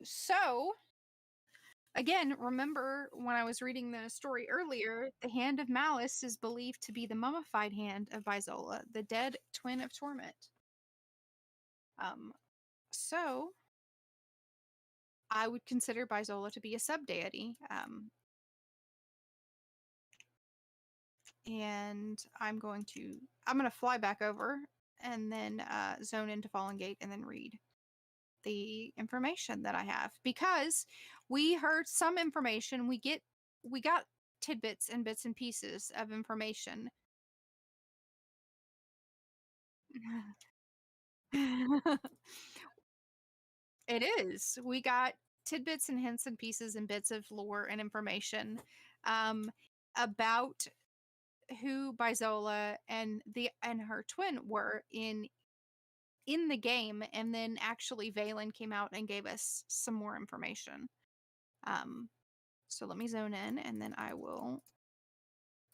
So, again, remember when I was reading the story earlier, the Hand of Malice is believed to be the mummified hand of Bizola, the dead twin of Torment. So I would consider Bizola to be a sub-deity. And I'm going to fly back over and then zone into Fallen Gate and then read the information that I have, because we heard some information. We got tidbits and bits and pieces of information. It is. We got tidbits and hints and pieces and bits of lore and information about who Bizola and her twin were in the game, and then actually Valen came out and gave us some more information. So let me zone in and then I will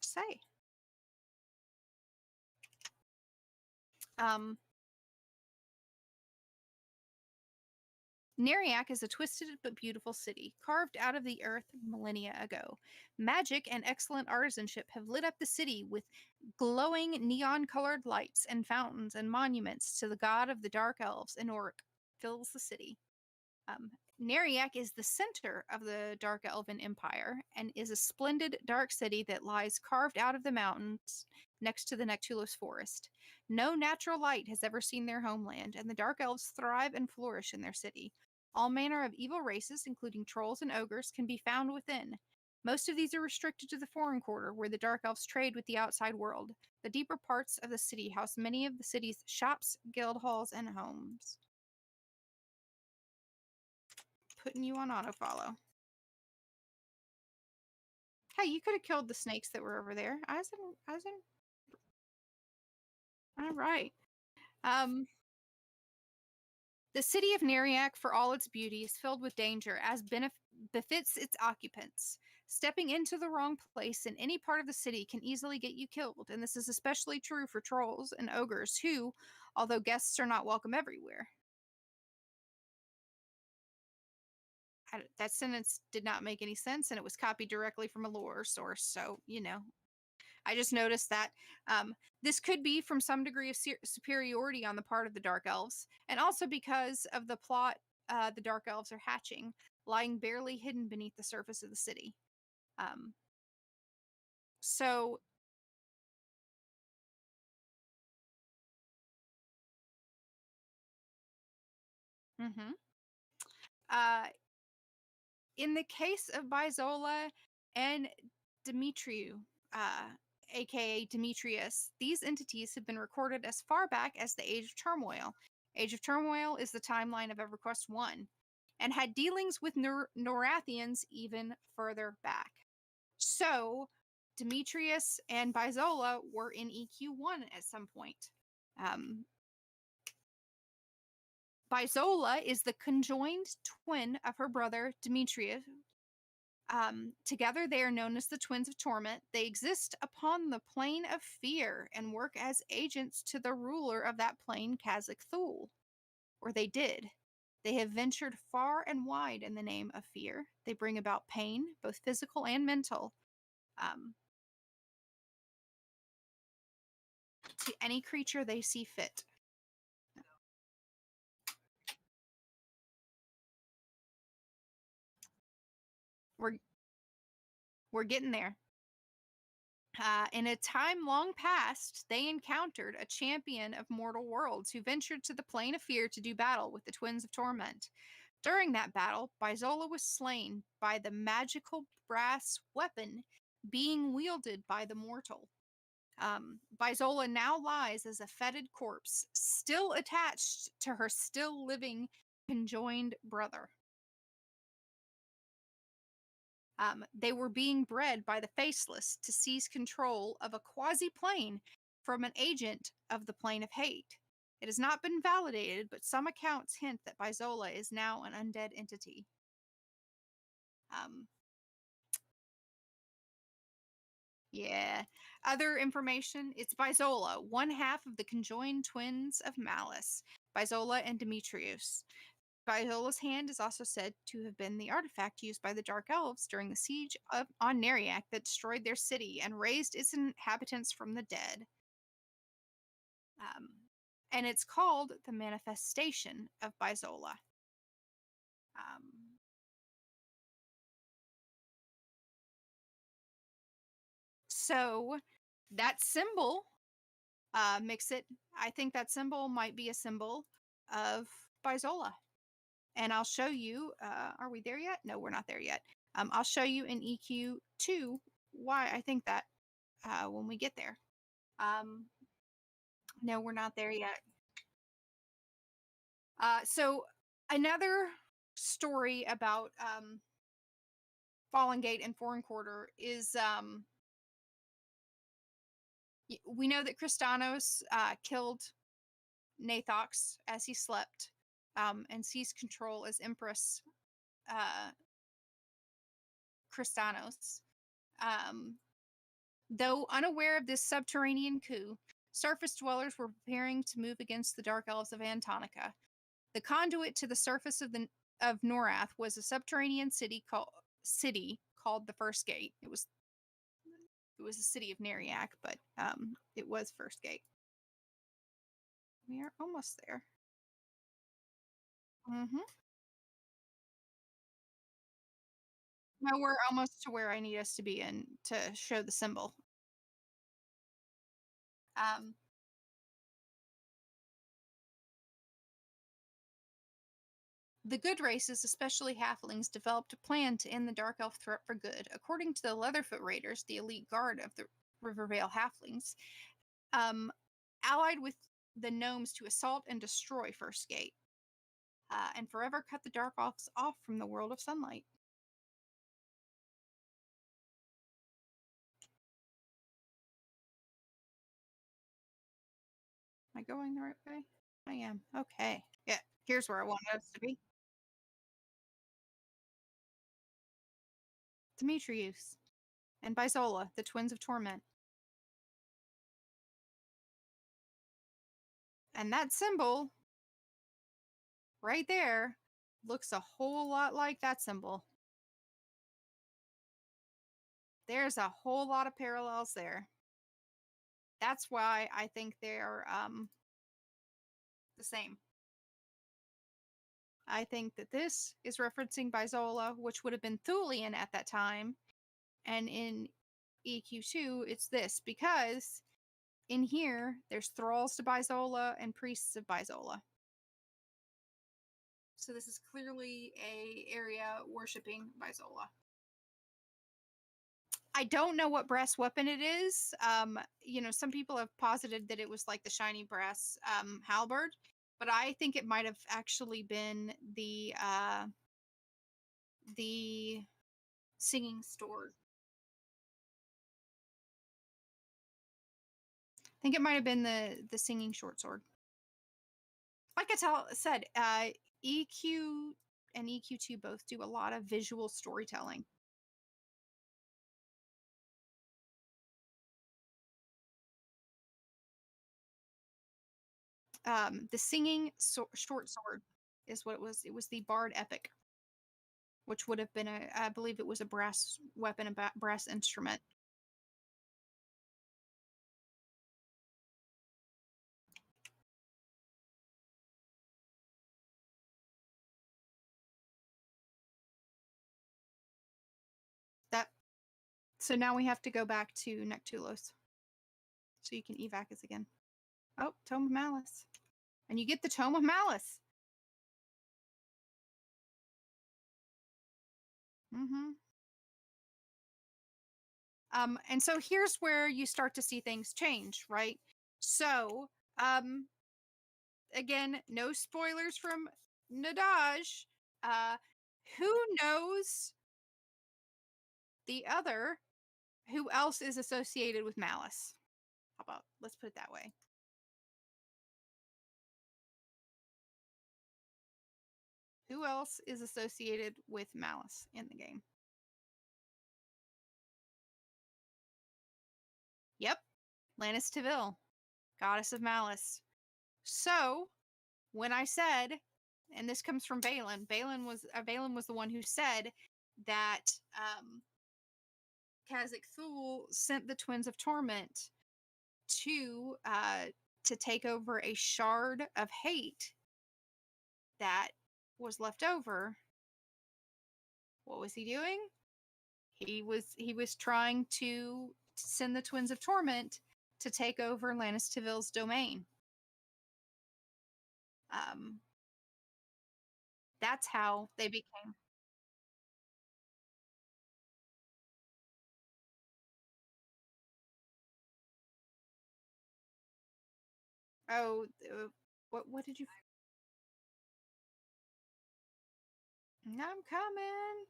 say. Neriak is a twisted but beautiful city, carved out of the earth millennia ago. Magic and excellent artisanship have lit up the city with glowing neon-colored lights and fountains and monuments to the god of the dark elves, Enorc, fills the city. Neriak is the center of the Dark Elven Empire and is a splendid dark city that lies carved out of the mountains next to the Nectulos Forest. No natural light has ever seen their homeland, and the Dark Elves thrive and flourish in their city. All manner of evil races, including trolls and ogres, can be found within. Most of these are restricted to the Foreign Quarter, where the Dark Elves trade with the outside world. The deeper parts of the city house many of the city's shops, guild halls, and homes. Putting you on autofollow. Hey, you could have killed the snakes that were over there. Eisen. All right. The city of Neriak, for all its beauty, is filled with danger, as befits its occupants. Stepping into the wrong place in any part of the city can easily get you killed, and this is especially true for trolls and ogres who, although guests are not welcome everywhere. That sentence did not make any sense, and it was copied directly from a lore source, so, I just noticed that this could be from some degree of superiority on the part of the Dark Elves, and also because of the plot the Dark Elves are hatching, lying barely hidden beneath the surface of the city. So... Mm-hmm. In the case of Bizola and Demetriou, aka Demetrius, these entities have been recorded as far back as the Age of Turmoil. Age of Turmoil is the timeline of EverQuest 1, and had dealings with Norrathians even further back. So, Demetrius and Bizola were in EQ1 at some point. Bizola is the conjoined twin of her brother Demetrius. Together, they are known as the Twins of Torment. They exist upon the plane of fear and work as agents to the ruler of that plane, Kazakh Thul. Or they did. They have ventured far and wide in the name of fear. They bring about pain, both physical and mental, to any creature they see fit. We're getting there. In a time long past, they encountered a champion of mortal worlds who ventured to the plane of fear to do battle with the Twins of Torment. During that battle, Bizola was slain by the magical brass weapon being wielded by the mortal. Bizola now lies as a fetid corpse, still attached to her still living conjoined brother. They were being bred by the Faceless to seize control of a quasi-plane from an agent of the Plane of Hate. It has not been validated, but some accounts hint that Bizola is now an undead entity. Yeah. Other information, it's Bizola, one half of the conjoined twins of Malice, Bizola and Demetrius. Bizola's hand is also said to have been the artifact used by the Dark Elves during the siege on Neriak that destroyed their city and raised its inhabitants from the dead. And it's called the Manifestation of Bizola. So that symbol, Mixit, I think that symbol might be a symbol of Bizola. And I'll show you, are we there yet? No, we're not there yet. I'll show you in EQ2 why I think that when we get there. No, we're not there yet. So another story about Fallen Gate and Foreign Quarter is we know that Kristanos killed Nathox as he slept and seized control as Empress Kristanos. Though unaware of this subterranean coup, surface dwellers were preparing to move against the Dark Elves of Antonica. The conduit to the surface of Norrath was a subterranean city called the First Gate. It was the city of Neriak, but it was First Gate. We are almost there. No, we're almost to where I need us to be in to show the symbol. The good races, especially halflings, developed a plan to end the dark elf threat for good. According to the Leatherfoot Raiders, the elite guard of the Rivervale halflings, allied with the gnomes to assault and destroy First Gate, and forever cut the dark elves off from the world of sunlight. Am I going the right way? I am. Okay. Yeah, here's where I wanted us to be. Demetrius and Bizola, the twins of torment. And that symbol right there looks a whole lot like that symbol. There's a whole lot of parallels there. That's why I think they're the same. I think that this is referencing Bizola, which would have been Thulian at that time. And in EQ2, it's this, because in here, there's thralls to Bizola and priests of Bizola. So this is clearly a area worshipping Bizola. I don't know what brass weapon it is. Some people have posited that it was like the shiny brass halberd, but I think it might have actually been the singing sword. I think it might have been the singing short sword. Like I said, EQ and EQ2 both do a lot of visual storytelling. The singing short sword is what it was. It was the Bard epic, which would have been I believe it was a brass weapon, a brass instrument. So now we have to go back to Nectulos. So you can evac us again. Oh, Tome of Malice. And you get the Tome of Malice. Mm-hmm. And so here's where you start to see things change, right? So, again, no spoilers from Nadaj. Who knows who else is associated with Malice? How about, let's put it that way. Who else is associated with Malice in the game? Yep, Lannis Teville, goddess of Malice. So, when I said, and this comes from Balin, Balin was the one who said that Khazak Thul sent the Twins of Torment to take over a shard of hate that was left over. What was he doing? He was trying to send the Twins of Torment to take over Lannis Teville's domain. That's how they became. Oh, what did you? I'm coming.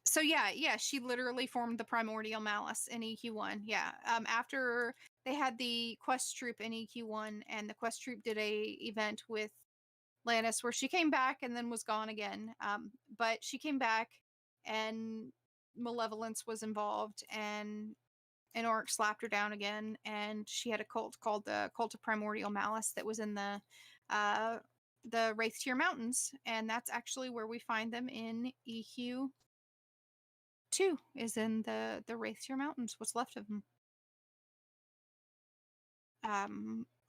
So yeah, she literally formed the Primordial Malice in EQ1. Yeah. After they had the Quest Troop in EQ1, and the Quest Troop did a event with Lannis where she came back and then was gone again. But she came back, and Malevolence was involved, and Orc slapped her down again, and she had a cult called the Cult of Primordial Malice that was in the Wraith Tier Mountains, and that's actually where we find them in EQ2, is in the Wraith Tier Mountains, what's left of them.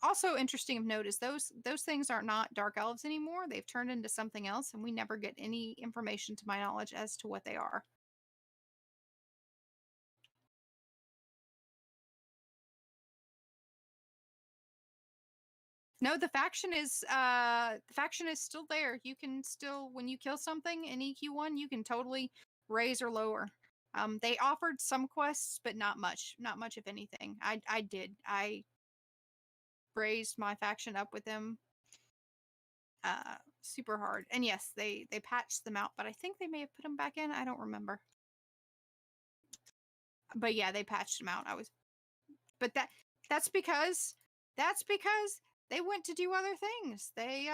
Also interesting of note is those things are not dark elves anymore. They've turned into something else, and we never get any information, to my knowledge, as to what they are. No, the faction is still there. You can still, when you kill something in EQ1, you can totally raise or lower. They offered some quests, but not much. Not much, if anything. I raised my faction up with them super hard. And yes, they patched them out, but I think they may have put them back in. I don't remember. But yeah, they patched them out. But that's because they went to do other things. They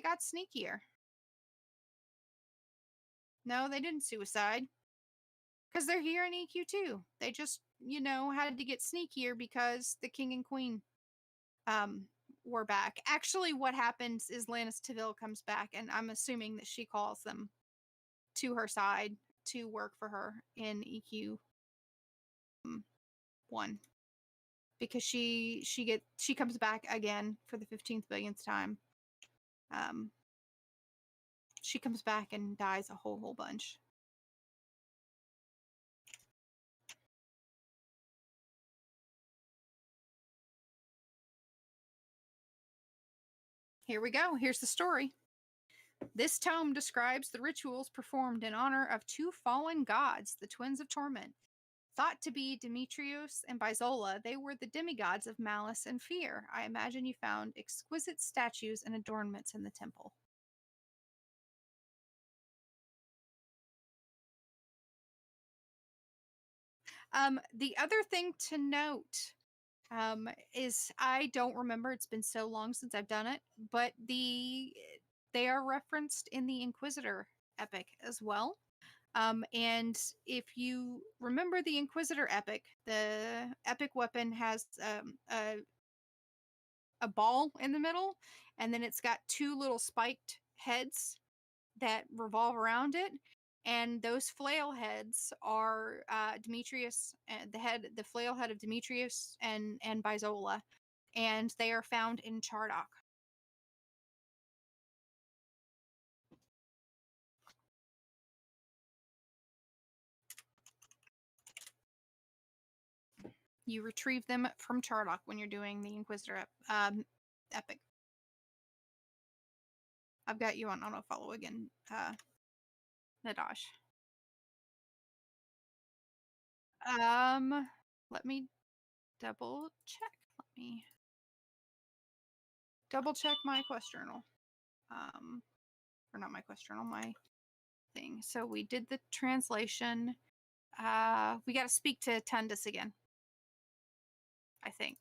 got sneakier. No, they didn't suicide. Because they're here in EQ2. They just, had to get sneakier because the king and queen were back. Actually, what happens is Lannis Teville comes back, and I'm assuming that she calls them to her side to work for her in EQ1. Because she comes back again for the 15th billionth time. She comes back and dies a whole bunch. Here we go. Here's the story. This tome describes the rituals performed in honor of two fallen gods, the twins of torment. Thought to be Demetrius and Bizola, they were the demigods of malice and fear. I imagine you found exquisite statues and adornments in the temple. The other thing to note is I don't remember. It's been so long since I've done it, but they are referenced in the Inquisitor epic as well. And if you remember the Inquisitor epic, the epic weapon has a ball in the middle, and then it's got two little spiked heads that revolve around it. And those flail heads are Demetrius, the flail head of Demetrius and Bizola, and they are found in Chardock. You retrieve them from Chardock when you're doing the Inquisitor epic. I've got you on auto-follow again, Nadash. Let me double check. Let me double check my quest journal. Or not my quest journal, my thing. So we did the translation. We got to speak to Tundus again, I think.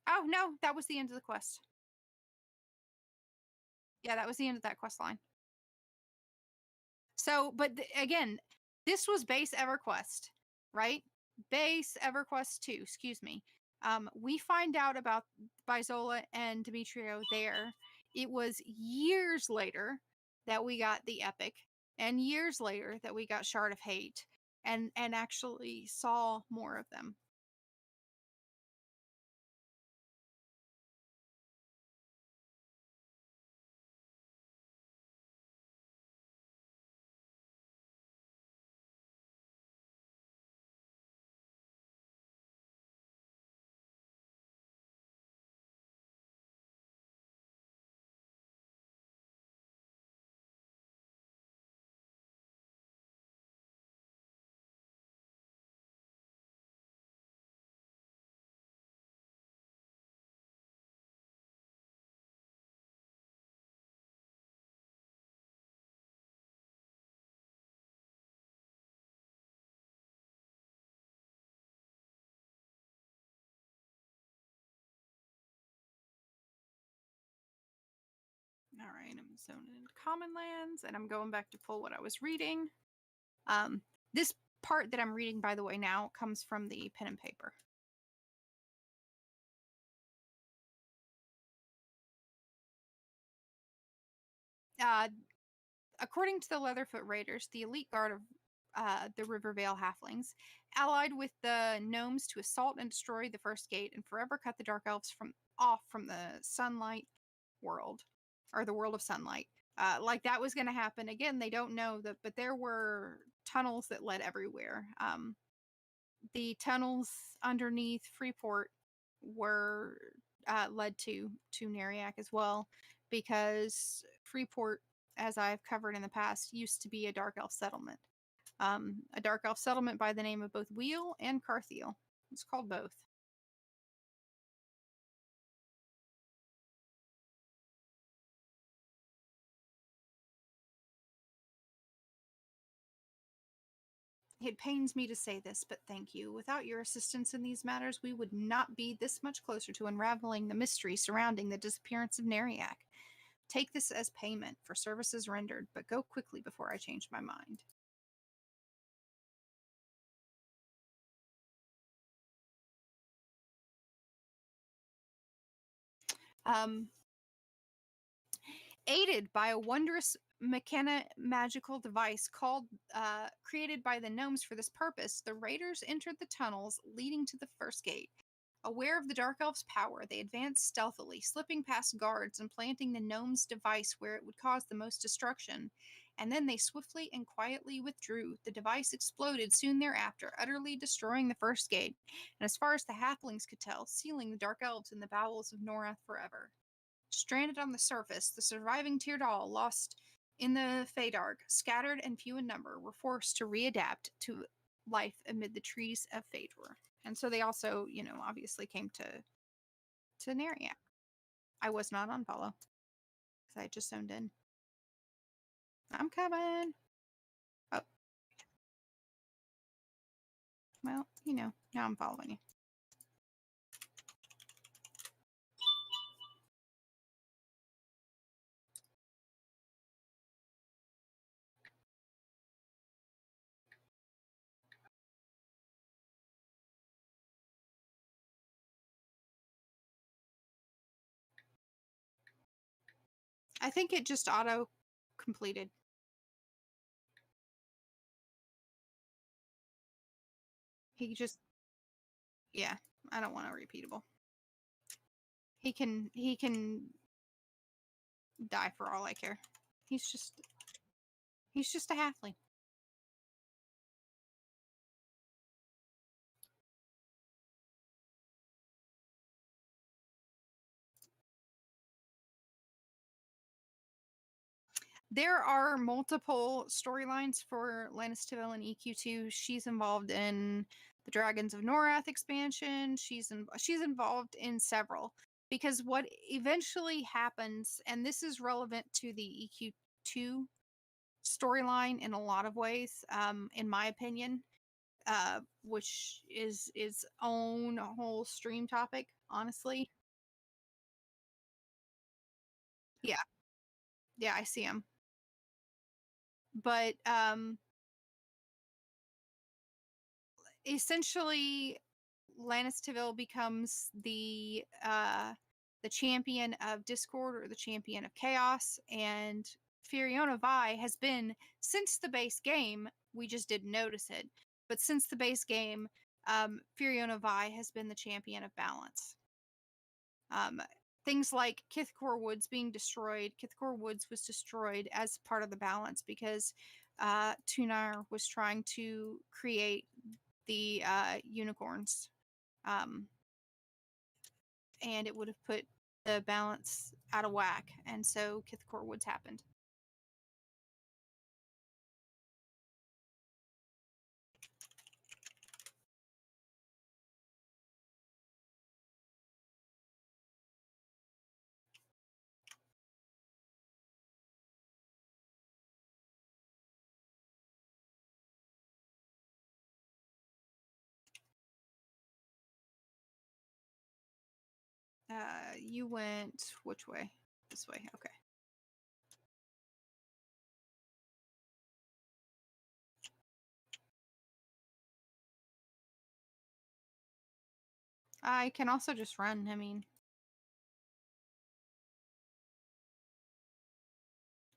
Oh, no, that was the end of the quest. Yeah, that was the end of that quest line. So, but again, this was base EverQuest, right? Base EverQuest 2, excuse me. We find out about Bizola and Demetrio there. It was years later that we got the epic, and years later that we got Shard of Hate, and actually saw more of them. All right, I'm zoning into Common Lands, and I'm going back to pull what I was reading. This part that I'm reading, by the way, now comes from the pen and paper. According to the Leatherfoot Raiders, the elite guard of the Rivervale halflings, allied with the gnomes to assault and destroy the first gate and forever cut the dark elves off from the sunlight world, or the world of sunlight. Like that was going to happen again. They don't know that, but there were tunnels that led everywhere. The tunnels underneath Freeport were led to Neriac as well, because Freeport, as I've covered in the past, used to be a dark elf settlement. A dark elf settlement by the name of both Wheel and Carthiel. It's called both. It pains me to say this, but thank you. Without your assistance in these matters, we would not be this much closer to unraveling the mystery surrounding the disappearance of Neriac. Take this as payment for services rendered, but go quickly before I change my mind. Aided by a wondrous magical device created by the gnomes for this purpose, the raiders entered the tunnels leading to the first gate. Aware of the dark elf's power, they advanced stealthily, slipping past guards and planting the gnome's device where it would cause the most destruction. And then they swiftly and quietly withdrew. The device exploded soon thereafter, utterly destroying the first gate, and as far as the halflings could tell, sealing the dark elves in the bowels of Norrath forever. Stranded on the surface, the surviving Tyrdal, lost in the Feydark, scattered and few in number, were forced to readapt to life amid the trees of Phaedor. And so they also, obviously came to Neriac. I was not on follow because I just zoned in. I'm coming. Oh. Well, now I'm following you. I think it just auto completed. Yeah, I don't want a repeatable. He can die for all I care. He's just a halfling. There are multiple storylines for Lannister and EQ2. She's involved in the Dragons of Norrath expansion. She's involved in several, because what eventually happens, and this is relevant to the EQ2 storyline in a lot of ways, in my opinion, which is its own whole stream topic, honestly. Yeah, I see him. But essentially, Lannister becomes the champion of discord, or the champion of chaos, and Firiona Vi has been, since the base game, we just didn't notice it, but since the base game, Firiona Vi has been the champion of balance. Things like Kithkor Woods being destroyed. Kithkor Woods was destroyed as part of the balance because Tunar was trying to create the unicorns. And it would have put the balance out of whack. And so Kithkor Woods happened. You went which way? This way. Okay. I can also just run. I mean,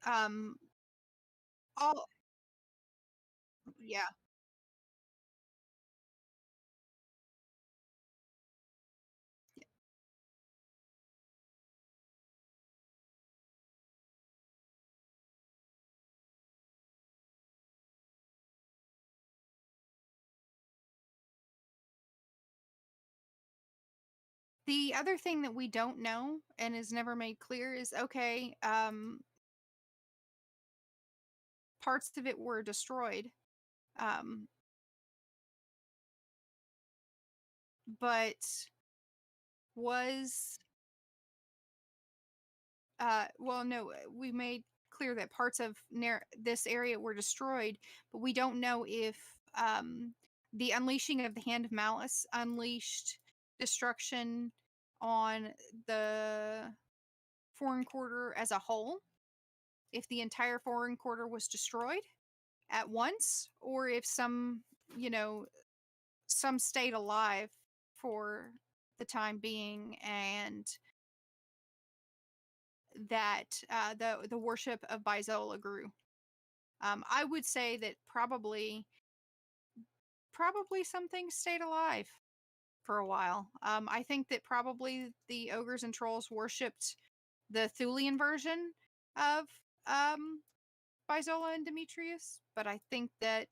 all Yeah. The other thing that we don't know and is never made clear is okay, parts of it were destroyed. But was well, no, we made clear that parts of this area were destroyed, but we don't know if the unleashing of the Hand of Malice unleashed destruction on the foreign quarter as a whole, if the entire foreign quarter was destroyed at once, or if some, some stayed alive for the time being, and that the worship of Bizola grew. I would say that probably some things stayed alive for a while. I think that probably the ogres and trolls worshipped the Thulian version of Bizola and Demetrius, but I think that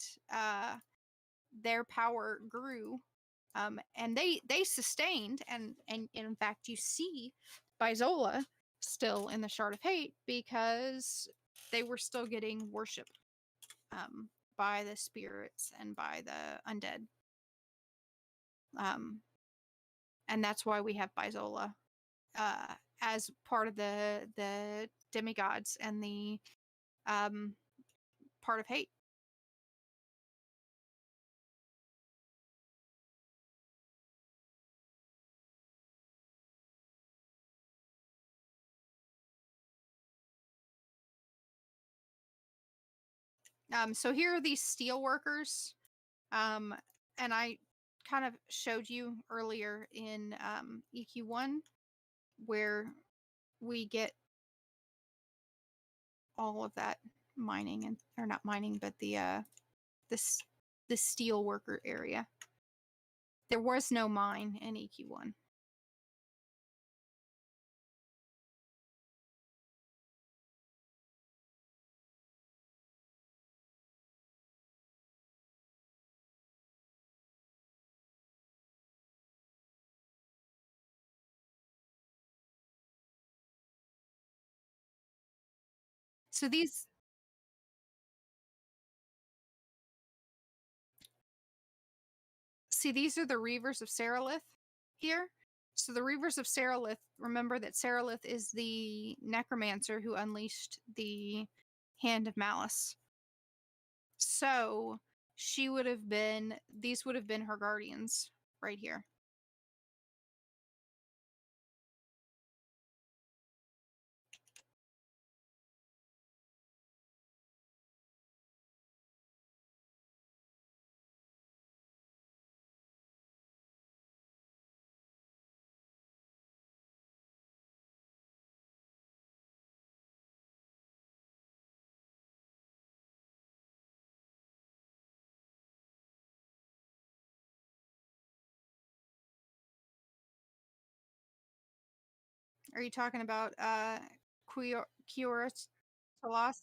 their power grew, and they sustained, and in fact you see Bizola still in the Shard of Hate because they were still getting worship by the spirits and by the undead. And that's why we have Bizola as part of the demigods and the part of hate. So here are these steel workers, and I kind of showed you earlier in EQ1 where we get all of that mining, and or not mining, but the steel worker area. There was no mine in EQ1. So these are the Reavers of Seralith here. So the Reavers of Seralith, remember that Seralith is the necromancer who unleashed the Hand of Malice. So these would have been her guardians right here. Are you talking about Kiora Talas?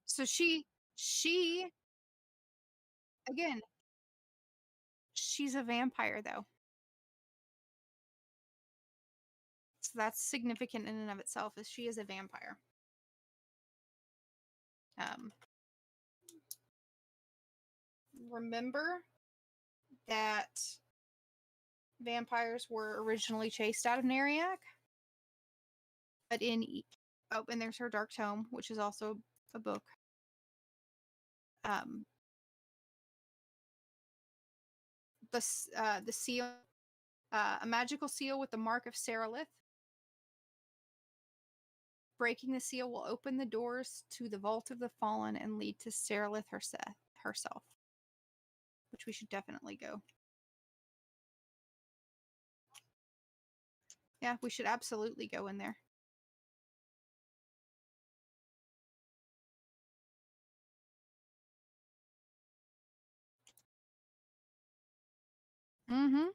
So she again, she's a vampire though. So that's significant in and of itself, is she is a vampire. Remember that vampires were originally chased out of Nariak? But and there's her Dark Tome, which is also a book. The seal, a magical seal with the mark of Seralith. Breaking the seal will open the doors to the Vault of the Fallen and lead to Seralith herself. Which we should definitely go. Yeah, we should absolutely go in there. Mm-hmm.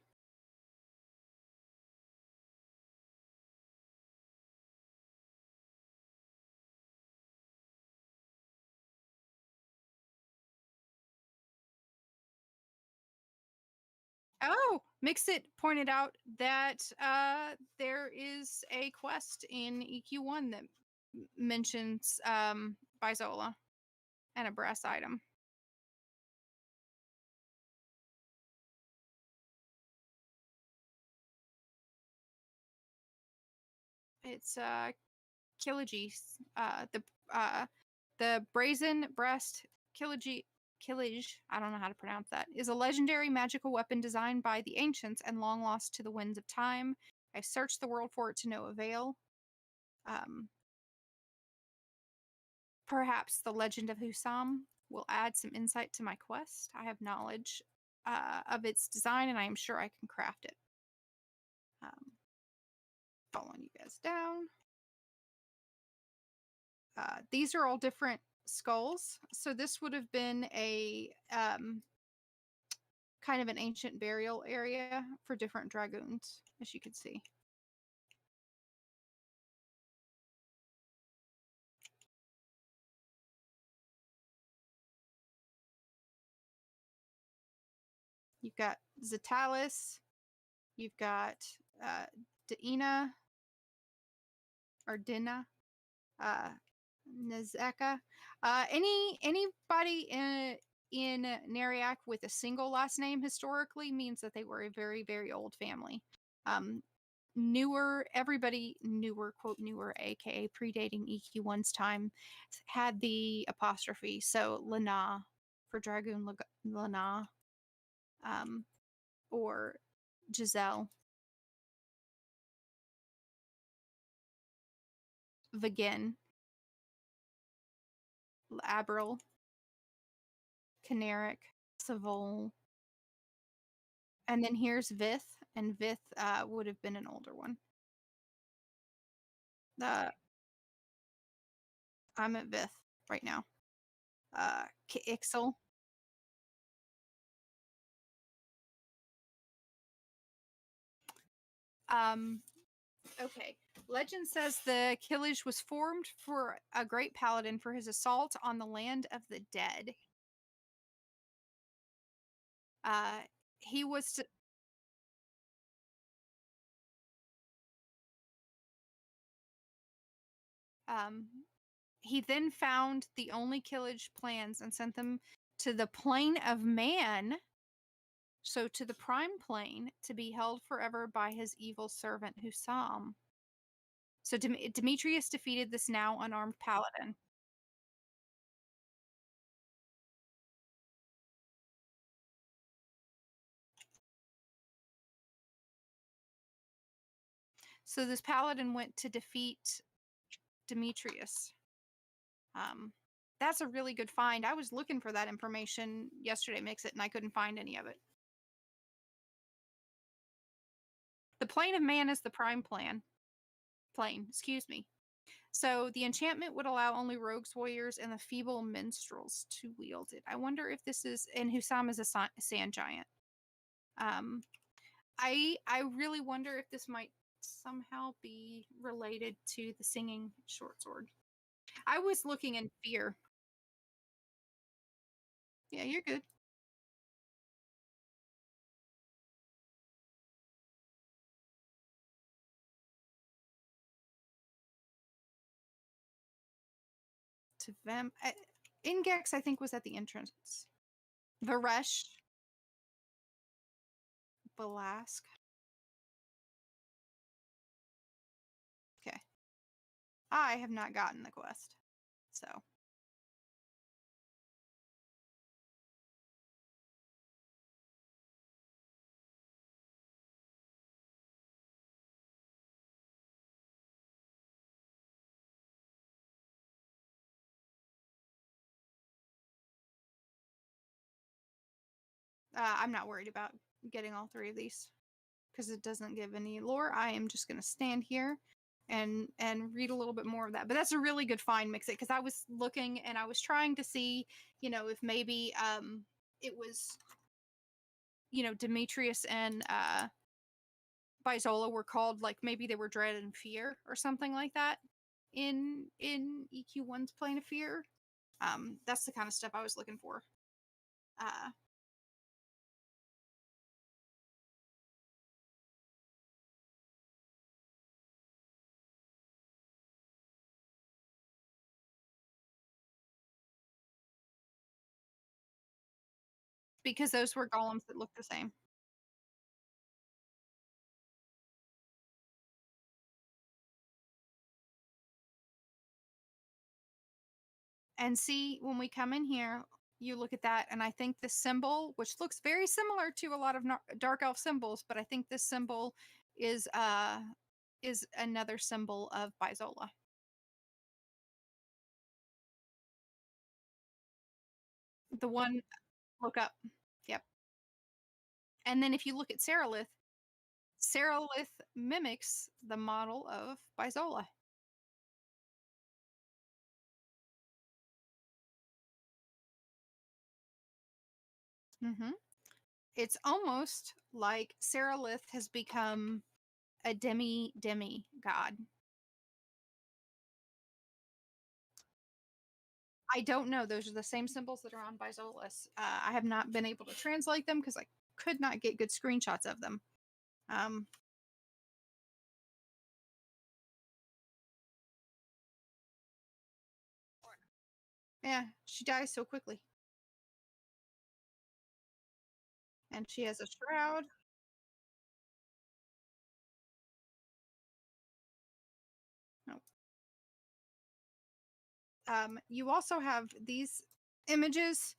Oh, Mixit pointed out that there is a quest in EQ1 that mentions Bizola and a brass item. It's Killige, the brazen breast Killige. Killage, I don't know how to pronounce that, is a legendary magical weapon designed by the ancients and long lost to the winds of time. I searched the world for it to no avail. Perhaps the legend of Husam will add some insight to my quest. I have knowledge of its design, and I am sure I can craft it. Following you guys down. These are all different skulls. So this would have been a kind of an ancient burial area for different dragoons, as you can see. You've got Zetalis. You've got Dina or Dina. Nezeka. Anybody in Nariak with a single last name historically means that they were a very, very old family. Everybody newer, quote newer, aka predating EQ1's time, had the apostrophe. So Lana for Dragoon Lana, or Giselle. Vagin. Abril. Canaric. Savol. And then here's Vith, and Vith would have been an older one. I'm at Vith right now. Ixel. Okay. Legend says the Killage was formed for a great paladin for his assault on the land of the dead. He was to, he then found the only Killage plans and sent them to the plane of man, so to the prime plane, to be held forever by his evil servant Husam. So Demetrius defeated this now unarmed paladin. So this paladin went to defeat Demetrius. That's a really good find. I was looking for that information yesterday, Mixit, and I couldn't find any of it. The plane of man is the prime plane, excuse me. So the enchantment would allow only rogues, warriors, and the feeble minstrels to wield it. I wonder if this is, and Husam is a sand giant. I really wonder if this might somehow be related to the singing short sword. I was looking in fear. Yeah, you're good. To Vem. Ingex, I think, was at the entrance. Varesh. Balask. Okay. I have not gotten the quest. So. I'm not worried about getting all three of these because it doesn't give any lore. I am just going to stand here and read a little bit more of that. But that's a really good find, Mixit, because I was looking and I was trying to see, if maybe it was Demetrius and Bizola were called, like, maybe they were Dread and Fear or something like that in EQ1's Plane of Fear. That's the kind of stuff I was looking for. Because those were golems that looked the same. And see, when we come in here, you look at that, and I think this symbol, which looks very similar to a lot of Dark Elf symbols, but I think this symbol is another symbol of Bizola. The one, look up. Yep. And then if you look at Seralith mimics the model of Bizola. Mm-hmm. It's almost like Seralith has become a demi god. I don't know. Those are the same symbols that are on Bizolas. I have not been able to translate them because I could not get good screenshots of them. Yeah, she dies so quickly. And she has a shroud. No. You also have these images,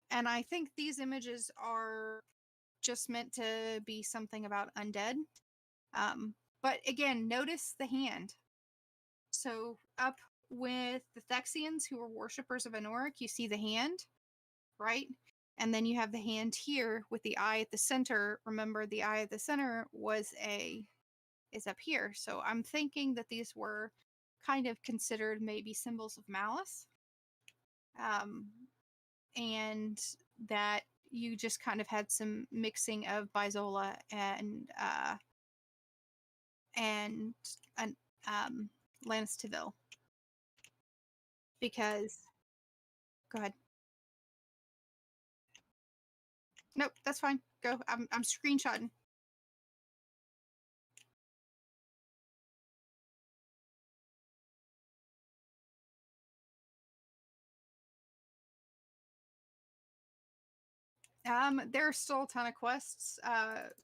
and I think these images are just meant to be something about undead. But again, notice the hand. So up with the Thexians, who are worshippers of Anoric, you see the hand, right? And then you have the hand here with the eye at the center. Remember, the eye at the center is up here. So I'm thinking that these were kind of considered maybe symbols of malice. And that you just kind of had some mixing of Bizola and Lannis Teville. Because, go ahead. Nope, that's fine. Go. I'm screenshotting. There are still a ton of quests.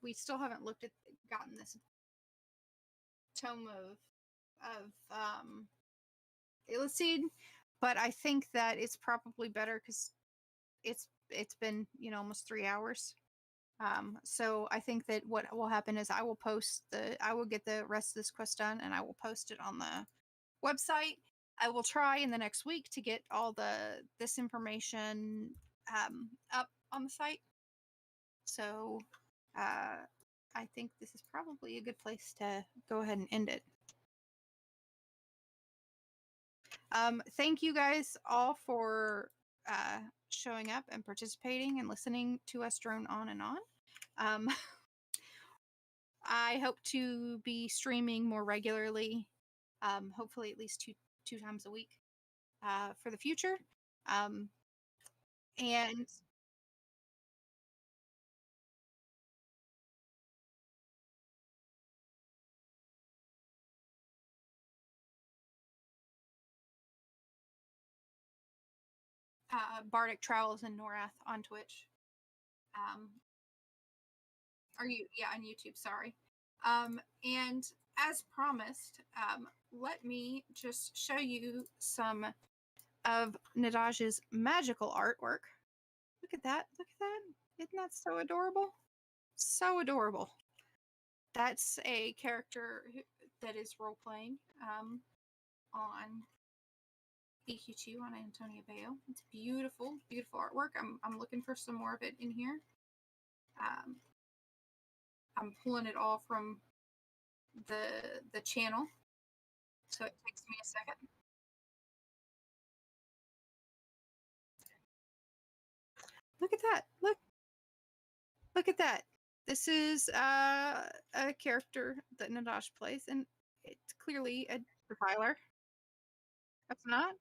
We still haven't gotten this tome of Illicid, but I think that it's probably better because it's been almost 3 hours. So I think that what will happen is I will get the rest of this quest done, and I will post it on the website. I will try in the next week to get all this information up on the site. So I think this is probably a good place to go ahead and end it. Thank you guys all for showing up and participating and listening to us drone on and on. I hope to be streaming more regularly, hopefully at least two times a week for the future. And Bardic Travels in Norrath on Twitch. Yeah, on YouTube, sorry. And as promised, let me just show you some of Nadaj's magical artwork. Look at that. Look at that. Isn't that so adorable? So adorable. That's a character that is role-playing on EQ2 on Antonia Bayo. It's beautiful, beautiful artwork. I'm looking for some more of it in here. I'm pulling it all from the channel, so it takes me a second. Look at that. Look. Look at that. This is a character that Nadash plays, and it's clearly a profiler. That's not.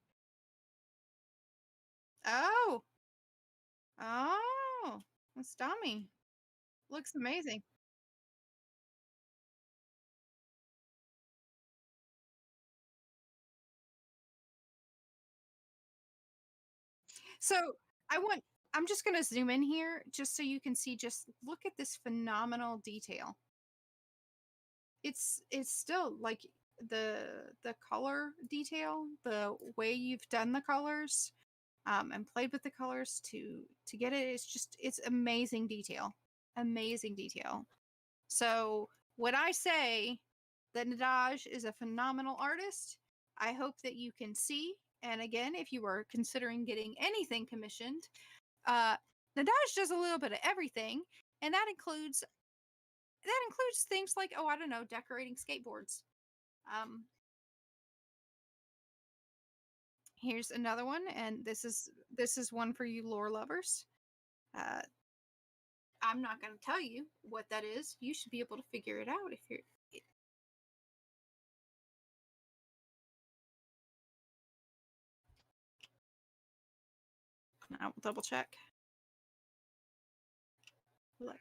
Oh. Oh. That's dummy. Looks amazing. So I'm just gonna zoom in here just so you can see, just look at this phenomenal detail. It's still like the color detail, the way you've done the colors, and played with the colors to get it. It's amazing detail. Amazing detail. So when I say that Nadaj is a phenomenal artist, I hope that you can see. And again, if you are considering getting anything commissioned, Nadaj does a little bit of everything, and that includes things like, oh, I don't know, decorating skateboards. Here's another one, and this is one for you lore lovers. Uh, I'm not going to tell you what that is. You should be able to figure it out if you're. I'll double check. Look.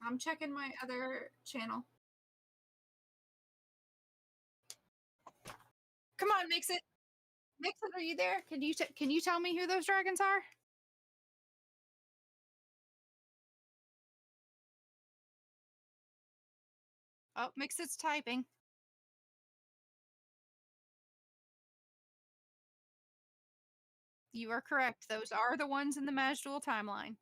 I'm checking my other channel. Come on, Mix It. Mix It, are you there? Can you tell me who those dragons are? Oh, Mix It's typing. You are correct. Those are the ones in the Majdual timeline.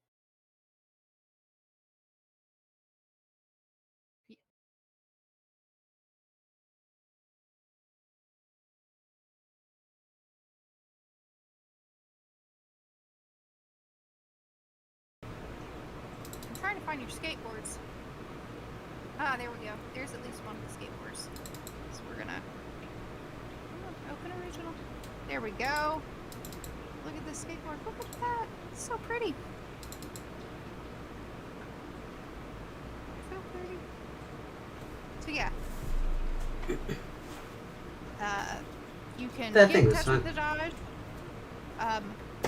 I'm trying to find your skateboards. Ah, there we go. There's at least one of the skateboards. So we're gonna open original. There we go. Look at this skateboard. Look at that. It's so pretty. So pretty. So yeah. You can That get thing in was touch fun. with the Dodge.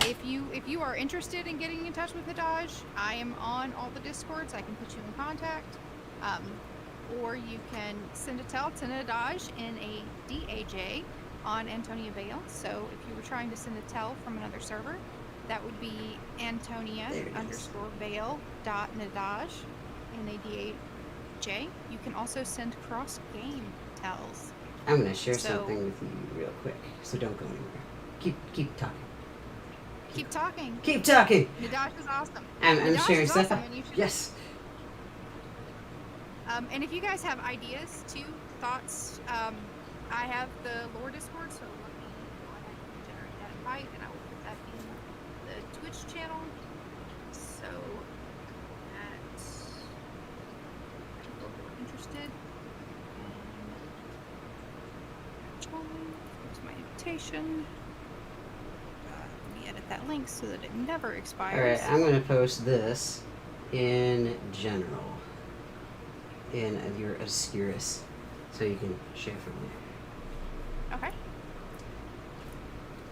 If you are interested in getting in touch with the Dodge, I am on all the Discords. I can put you in contact. Or you can send a tell to Nadaj in a DAJ on Antonia Vale. So if you were trying to send a tell from another server, that would be Antonia_Vale.Nadaj in a DAJ. You can also send cross game tells. I'm gonna share something with you real quick, so don't go anywhere. Keep talking. Keep talking. Keep talking. Nadaj is awesome. I'm sharing stuff. Awesome, and you should. Yes. And if you guys have ideas too, thoughts, I have the lore Discord, so let me go ahead and generate that invite, and I will put that in the Twitch channel. So that people who are interested can join. Here's my invitation. Let me edit that link so that it never expires. Alright, I'm gonna post this in general. In your Obscurus, so you can share from there. Okay.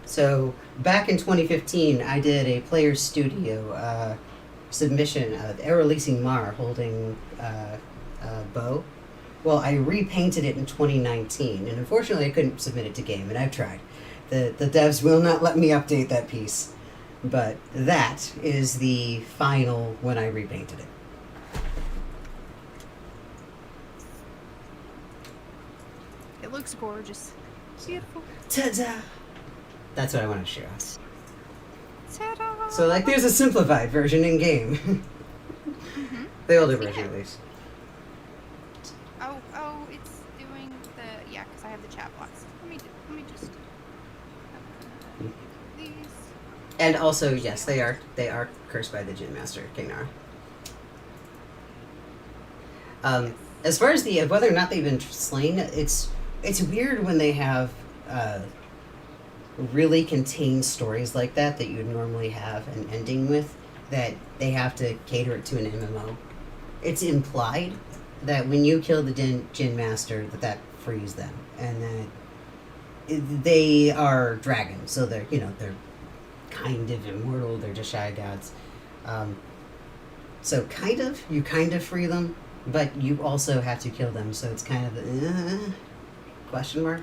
So back in 2015, I did a Players Studio submission of releasing Mar holding a bow. Well, I repainted it in 2019, and unfortunately, I couldn't submit it to game, and I've tried. The devs will not let me update that piece, but that is the final when I repainted it. It looks gorgeous. Beautiful. Ta-da! That's what I want to share. Ta-da! So, like, there's a simplified version in game. Mm-hmm. The older I've seen version, it. at least. Oh, it's doing the because I have the chat box. Let me just these. And also, yes, they are cursed by the Gin Master, King Nara. As far as the whether or not they've been slain, it's weird when they have really contains stories like that you would normally have an ending with, that they have to cater it to an MMO. It's implied that when you kill the Jin Master, that frees them, and that they are dragons, so they're they're kind of immortal. They're just shy gods. So you kind of free them, but you also have to kill them. So it's kind of question mark.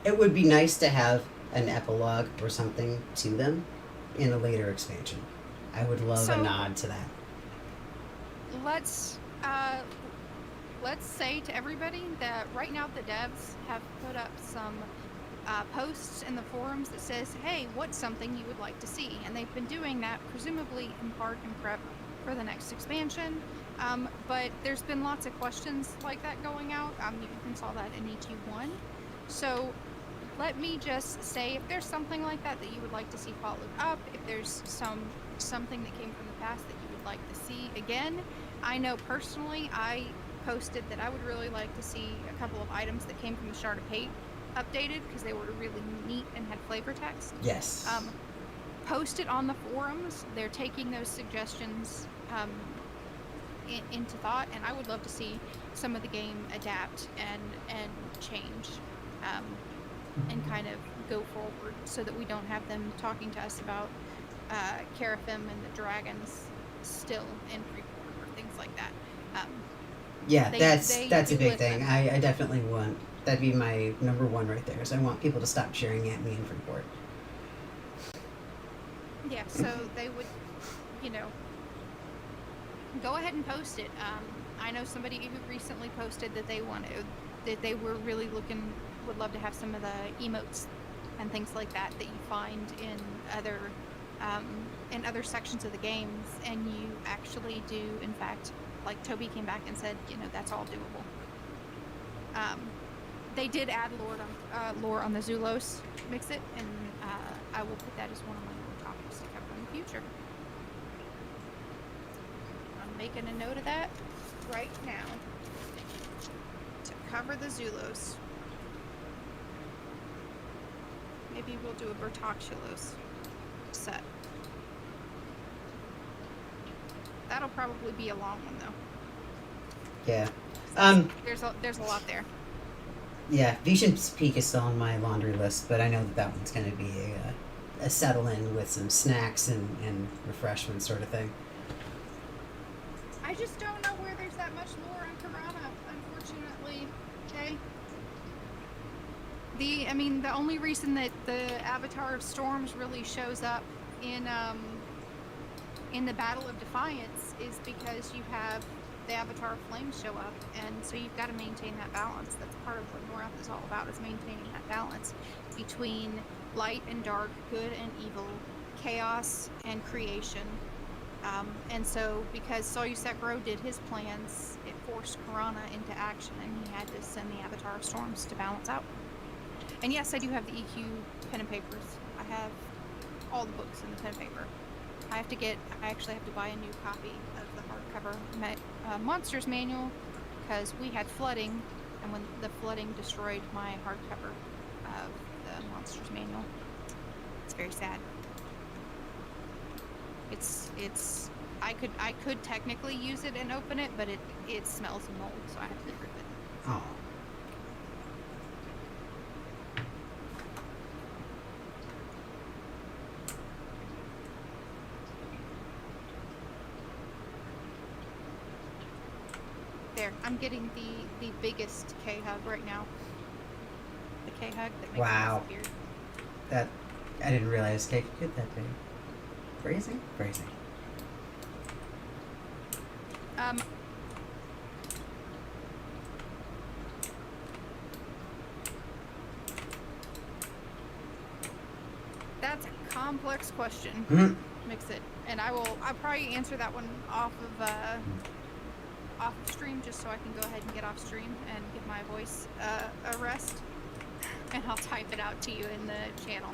It would be nice to have an epilogue or something to them in a later expansion. I would love a nod to that. Let's say to everybody that right now the devs have put up some posts in the forums that says, hey, what's something you would like to see? And they've been doing that presumably in part in prep for the next expansion. But there's been lots of questions like that going out. You even saw that in ET1. So let me just say, if there's something like that you would like to see followed up, if there's something that came from the past that you would like to see again. I know personally I posted that I would really like to see a couple of items that came from the Shard of Hate updated, because they were really neat and had flavor text. Yes. Posted on the forums. They're taking those suggestions into thought, and I would love to see some of the game adapt and change and kind of go forward, so that we don't have them talking to us about Carathim and the dragons still in pre-order or things like that. Yeah, They that's a do big it thing. with- I definitely want, that'd be my number one right there. Is I want people to stop cheering at me in Freeport. Yeah, so they would, go ahead and post it. I know somebody who recently posted that they were really would love to have some of the emotes and things like that you find in other sections of the games, and you actually do, in fact, like Toby came back and said, that's all doable. They did add lore on the Zulos mix it, and I will put that as one of my little topics to cover in the future. I'm making a note of that right now to cover the Zulos. Maybe we'll do a Bertocculos set. That'll probably be a long one though. Yeah. There's a lot there. Yeah, Visham's Peak is still on my laundry list, but I know that one's going to be a settle in with some snacks and refreshments sort of thing. I just don't know where there's that much lore on Piranha, unfortunately. Okay. The only reason that the Avatar of Storms really shows up in the Battle of Defiance is because you have the Avatar of Flames show up, and so you've got to maintain that balance. That's part of what Norrath is all about, is maintaining that balance between light and dark, good and evil, chaos and creation. And so, because Soyusekro did his plans, it forced Piranha into action, and he had to send the Avatar of Storms to balance out. And yes, I do have the EQ pen and papers. I have all the books in the pen and paper. I actually have to buy a new copy of the hardcover Monsters Manual, because we had flooding, and when the flooding destroyed my hardcover of the Monsters Manual. It's very sad. It's I could technically use it and open it, but it smells of mold, so I have to get rid of it. Oh. There, I'm getting the biggest K-hug right now. The K-hug that makes Wow. me disappear. That, I didn't realize cake could get that big. Crazy? Crazy. That's a complex question. Hmm. Mix it, and I'll probably answer that one off of stream, just so I can go ahead and get off stream and give my voice a rest, and I'll type it out to you in the channel,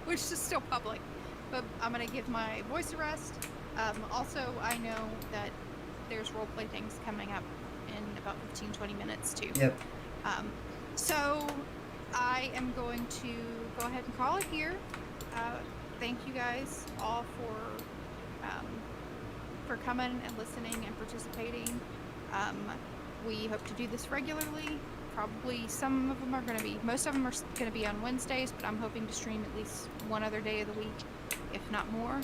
which is still public, but I'm gonna give my voice a rest. Also, I know that there's roleplay things coming up in about 15-20 minutes too. Yep. So I am going to go ahead and call it here. Thank you guys all for coming and listening and participating. We hope to do this regularly. Probably some of them are going to be, most of them are going to be on Wednesdays, but I'm hoping to stream at least one other day of the week, if not more.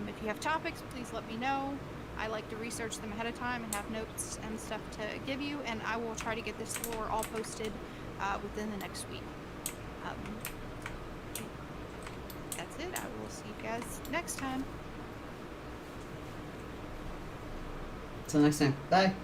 If you have topics, please let me know. I like to research them ahead of time and have notes and stuff to give you, and I will try to get this lore all posted within the next week. That's it. I will see you guys next time. Until next time. Bye.